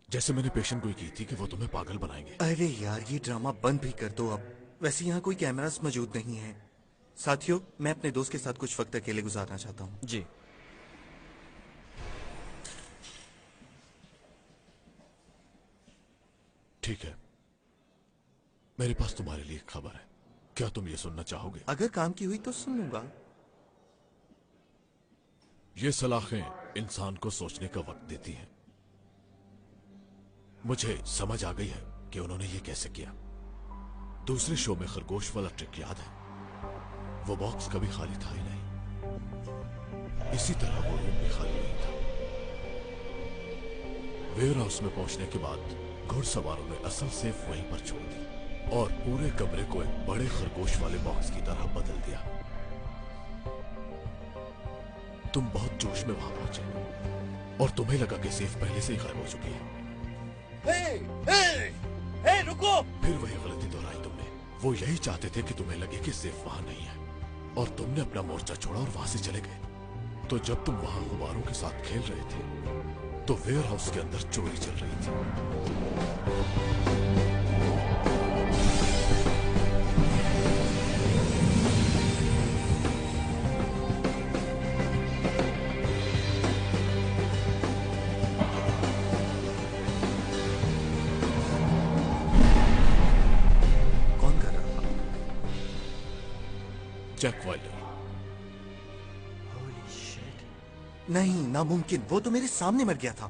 जैसे मैंने पेशेंट को की थी कि वो तुम्हें पागल बनाएंगे। अरे यार, ये ड्रामा बंद भी कर दो अब। वैसे यहाँ कोई कैमरास मौजूद नहीं है। साथियों, मैं अपने दोस्त के साथ कुछ वक्त अकेले गुजारना चाहता हूँ। जी। ठीक है, मेरे पास तुम्हारे लिए एक खबर है। क्या तुम ये सुनना चाहोगे? अगर काम की हुई तो सुन लूंगा। ये सलाखें इंसान को सोचने का वक्त देती हैं। मुझे समझ आ गई है कि उन्होंने ये कैसे किया। दूसरे शो में खरगोश वाला ट्रिक याद है? वो बॉक्स कभी खाली था ही नहीं। इसी तरह वो रूम भी खाली नहीं था। वेयर हाउस में पहुंचने के बाद घुड़सवारों ने असल सेफ वहीं पर छोड़ दी और पूरे कमरे को एक बड़े खरगोश वाले बॉक्स की तरह बदल दिया। तुम बहुत जोश में वहां पहुंचे और तुम्हें लगा कि सेफ पहले से ही गायब हो चुकी है। रुको! फिर वही गलती दोहराई तुमने। वो यही चाहते थे कि तुम्हें लगे कि सेफ वहां नहीं है और तुमने अपना मोर्चा छोड़ा और वहां से चले गए। तो जब तुम वहां गुब्बारों के साथ खेल रहे थे तो वेयर हाउस के अंदर चोरी चल रही थी। कौन कर रहा? Jack Wilder. नहीं, नामुमकिन। वो तो मेरे सामने मर गया था।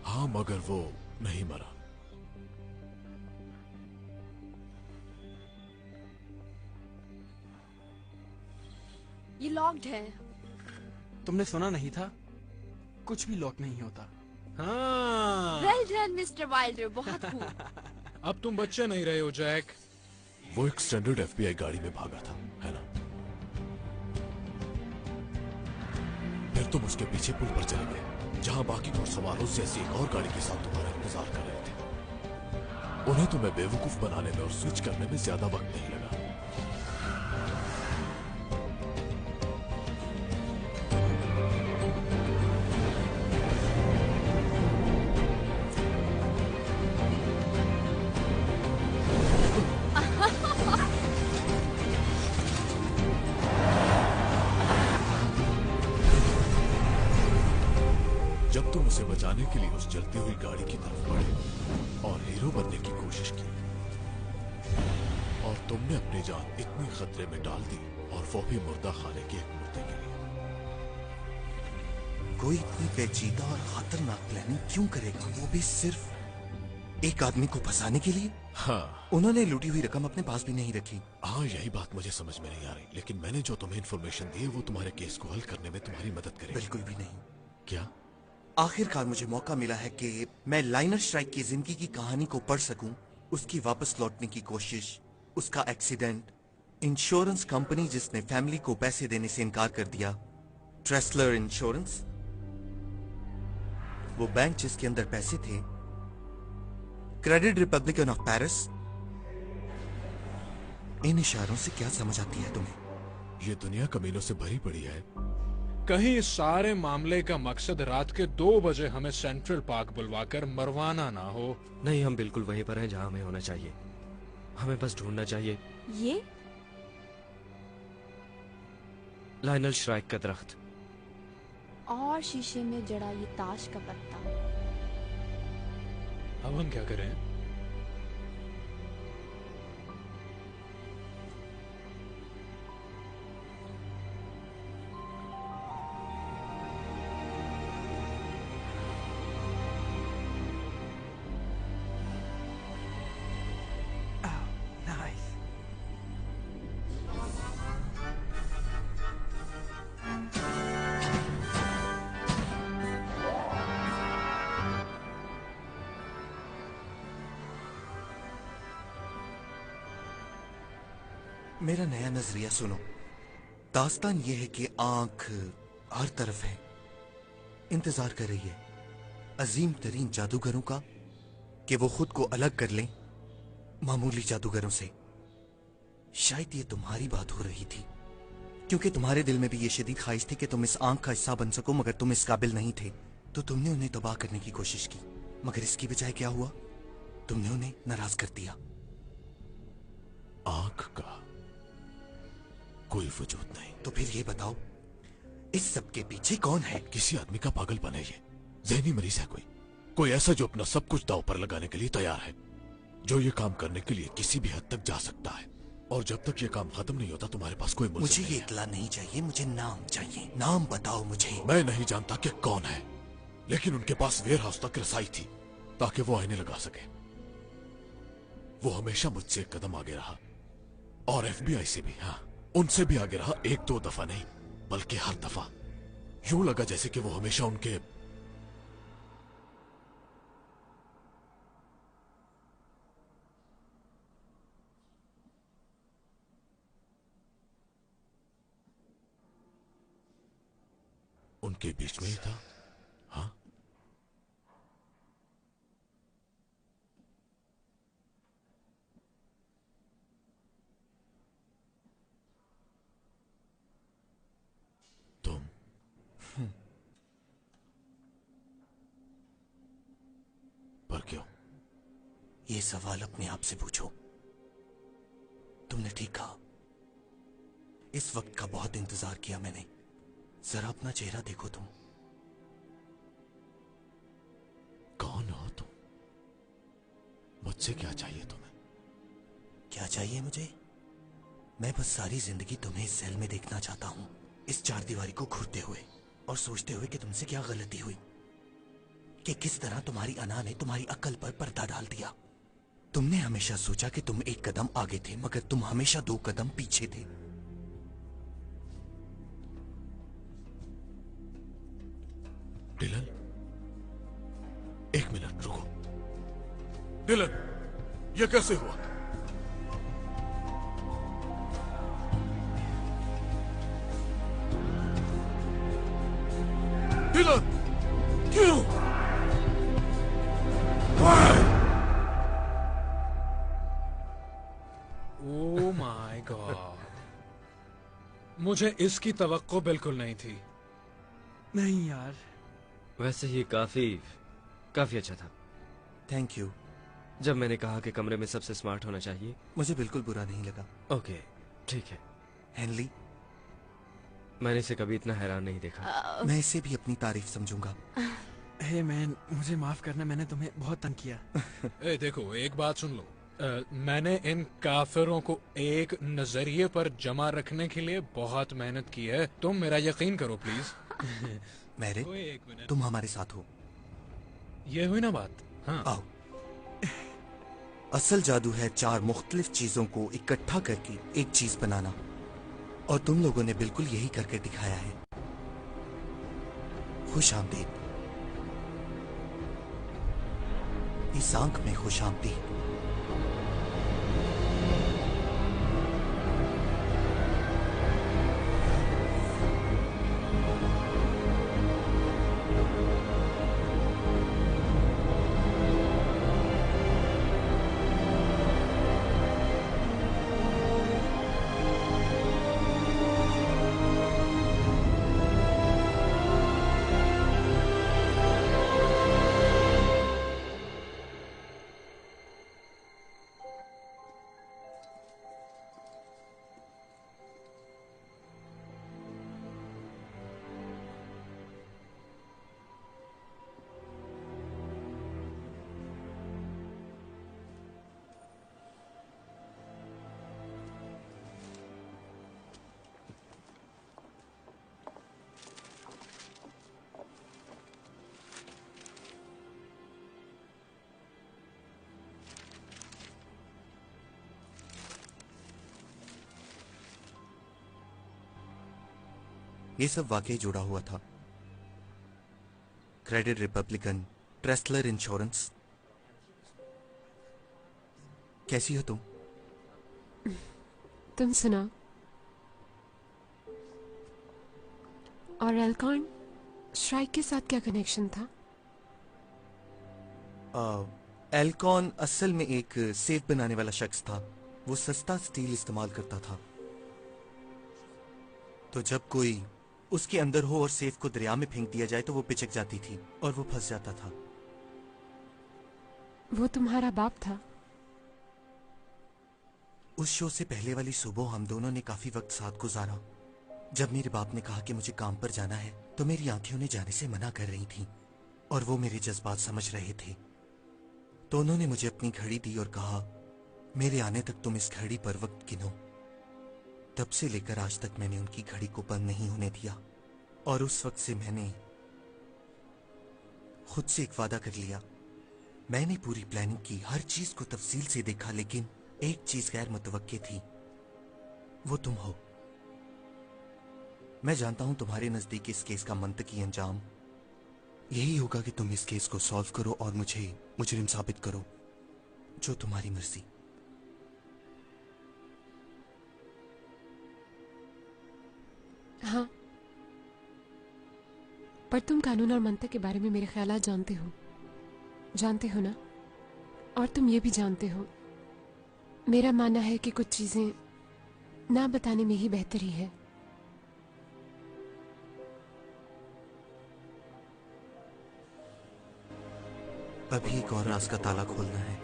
हाँ, मगर वो नहीं मरा। ये लॉक्ड है। तुमने सुना नहीं था? कुछ भी लॉक नहीं होता। हाँ। वेल डन मिस्टर वाइल्डर, बहुत खूब। अब तुम बच्चे नहीं रहे हो जैक। वो एक स्टैंडर्ड एफबीआई गाड़ी में भागा था, है ना? फिर तुम उसके पीछे पुल पर चले गए जहां बाकी घुड़सवारों से ऐसी एक और गाड़ी के साथ तुम्हारा इंतजार कर रहे थे। उन्हें तुम्हें बेवकूफ बनाने में और स्विच करने में ज्यादा वक्त नहीं लगा। जब तुम उसे बचाने के लिए उस जलती हुई गाड़ी की तरफ बढ़े और हीरो बनने की कोशिश की और तुमने अपनी जान इतनी खतरे में डाल दी, और वो भी मुर्दा खाने की एक मुर्दे के लिए। कोई इतनी पेचीदा और खतरनाक प्लानिंग क्यों करेगा, वो भी सिर्फ एक आदमी को फंसाने के लिए? हाँ। उन्होंने लूटी हुई रकम अपने पास भी नहीं रखी। हाँ, यही बात मुझे समझ में नहीं आ रही, लेकिन मैंने जो तुम्हें इन्फॉर्मेशन दी है वो तुम्हारे केस को हल करने में तुम्हारी मदद करेगी। बिल्कुल भी नहीं। क्या? आखिरकार मुझे मौका मिला है कि मैं लाइनर स्ट्राइक की जिंदगी की कहानी को पढ़ सकूं, उसकी वापस लौटने की कोशिश, उसका एक्सीडेंट, इंश्योरेंस कंपनी जिसने फैमिली को पैसे देने से इनकार कर दिया, ट्रेसलर इंश्योरेंस, वो बैंक जिसके अंदर पैसे थे, क्रेडिट रिपब्लिकन ऑफ पेरिस। इन इशारों से क्या समझ आती है तुम्हें? ये दुनिया कमीनों से भरी पड़ी है। कहीं इस सारे मामले का मकसद रात के 2 बजे हमें सेंट्रल पार्क बुलवाकर मरवाना ना हो। नहीं, हम बिल्कुल वहीं पर हैं जहां हमें होना चाहिए। हमें बस ढूंढना चाहिए ये लाइनल श्राइक का दरख्त और शीशे में जड़ा ये ताश का पत्ता। अब हम क्या करें? मेरा नया नजरिया सुनो। दास्तान यह है कि आंख हर तरफ है, इंतजार कर रही है अजीम तरीन जादूगरों का कि वो खुद को अलग कर लें मामूली जादूगरों से। शायद ये तुम्हारी बात हो रही थी, क्योंकि तुम्हारे दिल में भी ये शदीद ख्वाहिश थी कि तुम इस आंख का हिस्सा बन सको, मगर तुम इस काबिल नहीं थे, तो तुमने उन्हें तबाह करने की कोशिश की। मगर इसकी बजाय क्या हुआ? तुमने उन्हें नाराज कर दिया। आंख का कोई वजूद नहीं। तो फिर ये बताओ, इस सब के पीछे कौन है? किसी आदमी का पागलपन है ये। जहनी मरीज है कोई ऐसा जो अपना सब कुछ दांव पर लगाने के लिए तैयार है, जो ये काम करने के लिए किसी भी हद तक जा सकता है। और जब तक ये काम खत्म नहीं होता तुम्हारे पास कोई मुल्ज़िम मुझे नहीं ये इत्तला नहीं चाहिए, मुझे नाम चाहिए। नाम बताओ मुझे। मैं नहीं जानता कि कौन है, लेकिन उनके पास वेयर हाउस तक रसाई थी ताकि वो आईने लगा सके। वो हमेशा मुझसे एक कदम आगे रहा, और FBI से भी, हाँ उनसे भी आगे रहा। एक दो दफा नहीं बल्कि हर दफा यूं लगा जैसे कि वो हमेशा उनके बीच में ही था। हाँ तुम पर क्यों? ये सवाल अपने आप से पूछो। तुमने ठीक कहा, इस वक्त का बहुत इंतजार किया मैंने। जरा अपना चेहरा देखो तुम। कौन हो तुम? मुझसे क्या चाहिए तुम्हें? क्या चाहिए मुझे? मैं बस सारी जिंदगी तुम्हें इस सेल में देखना चाहता हूं, इस चार दीवारी को घूरते हुए और सोचते हुए कि तुमसे क्या गलती हुई, कि किस तरह तुम्हारी अना ने तुम्हारी अक्ल पर पर्दा डाल दिया। तुमने हमेशा सोचा कि तुम एक कदम आगे थे, मगर तुम हमेशा 2 कदम पीछे थे। डिलन, एक मिनट रुको। डिलन, ये कैसे हुआ? डिलन, क्यों? ओह माय गॉड, मुझे इसकी तवक्को बिल्कुल नहीं थी। नहीं यार, वैसे ही काफी अच्छा था। Thank you. जब मैंने कहा कि कमरे में सबसे स्मार्ट होना चाहिए, मुझे बिल्कुल बुरा नहीं लगा। ओके ठीक है। हेनली, मैंने इसे कभी इतना हैरान नहीं देखा। मैं इसे भी अपनी तारीफ समझूंगा। हे मैन, मुझे माफ करना, मैंने तुम्हें बहुत तंग किया। ए, देखो एक बात सुन लो। मैंने इन काफिरों को एक नजरिए पर जमा रखने के लिए बहुत मेहनत की है। तुम मेरा यकीन करो प्लीज। मेरे, तुम हमारे साथ हो। ये हुई ना बात। हाँ। आओ। असल जादू है 4 मुख्तलिफ चीजों को इकट्ठा करके एक चीज बनाना, और तुम लोगों ने बिल्कुल यही करके दिखाया है। खुश आमदीद। इस आंख में खुश आमदीद। ये सब वाकई जुड़ा हुआ था। Credit Republican, Tressler Insurance. कैसी हो तुम? तुम सुना? और एल्कॉन स्ट्राइक के साथ क्या कनेक्शन था? एल्कॉन असल में एक सेफ बनाने वाला शख्स था। वो सस्ता स्टील इस्तेमाल करता था, तो जब कोई उसके अंदर हो और सेफ को दरिया में फेंक दिया जाए तो वो पिचक जाती थी और वो फंस जाता था। वो तुम्हारा बाप था? उस शो से पहले वाली सुबह हम दोनों ने काफी वक्त साथ गुजारा। जब मेरे बाप ने कहा कि मुझे काम पर जाना है तो मेरी आंखें उन्हें जाने से मना कर रही थीं और वो मेरे जज्बात समझ रहे थे। तो उन्होंने मुझे अपनी घड़ी दी और कहा, मेरे आने तक तुम इस घड़ी पर वक्त गिनो। तब से लेकर आज तक मैंने उनकी घड़ी को बंद नहीं होने दिया और उस वक्त से मैंने खुद से एक वादा कर लिया। मैंने पूरी प्लानिंग की, हर चीज को तफसील से देखा, लेकिन एक चीज गैर मुतवक्के थी, वो तुम हो। मैं जानता हूं तुम्हारे नजदीक इस केस का मंतकी अंजाम यही होगा कि तुम इस केस को सॉल्व करो और मुझे मुजरिम साबित करो, जो तुम्हारी मर्जी। हाँ, पर तुम कानून और मंतक के बारे में मेरे ख्यालात जानते हो ना? और तुम ये भी जानते हो, मेरा मानना है कि कुछ चीजें ना बताने में ही बेहतरी है। अभी एक और राज का ताला खोलना है।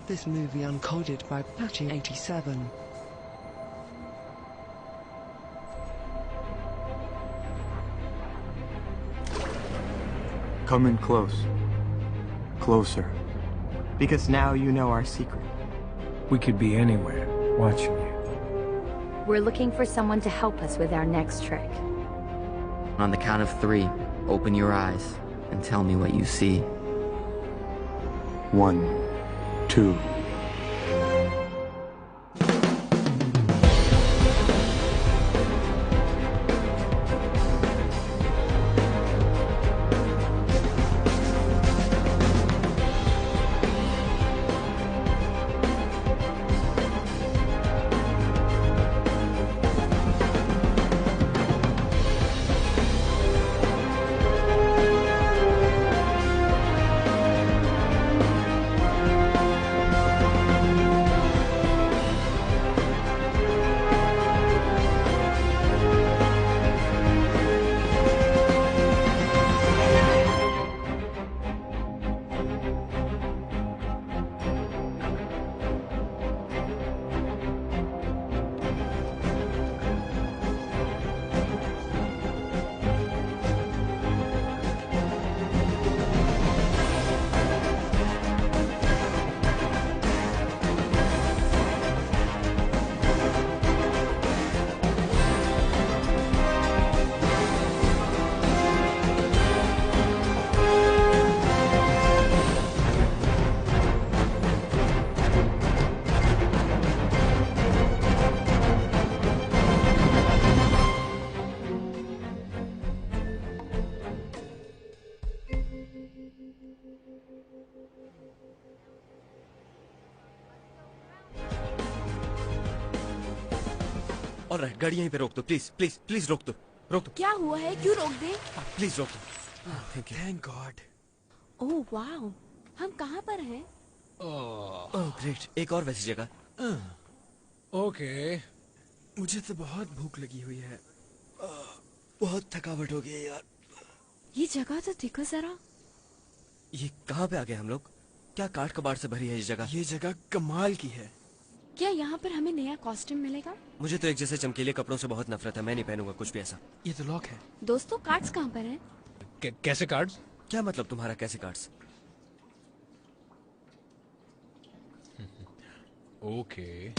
This movie uncoded by Patchy87. Come in close. Closer. Because now you know our secret. We could be anywhere, watching you. We're looking for someone to help us with our next trick. On the count of 3, open your eyes and tell me what you see. 1, 2. और गाड़ी यहीं पे रोक दो, please please please रोक दो, रोक दो। क्या हुआ है? क्यों रोक दे? प्लीज रोक दो। Thank you. Thank God. Oh wow, हम कहाँ पर हैं? ओह ग्रेट, एक और वैसी जगह। ओके, मुझे तो बहुत भूख लगी हुई है। बहुत थकावट हो गई है यार। ये जगह तो देखो जरा। ये कहाँ पे आ गए हम लोग? क्या काट कबाड़ से भरी है ये जगह? ये जगह कमाल की है। क्या यहाँ पर हमें नया कॉस्ट्यूम मिलेगा? मुझे तो एक जैसे चमकीले कपड़ों से बहुत नफरत है, मैं नहीं पहनूंगा कुछ भी ऐसा। ये तो लॉक है। दोस्तों, कार्ड्स कहाँ पर हैं? कैसे कार्ड्स? क्या मतलब तुम्हारा कैसे कार्ड्स? ओके।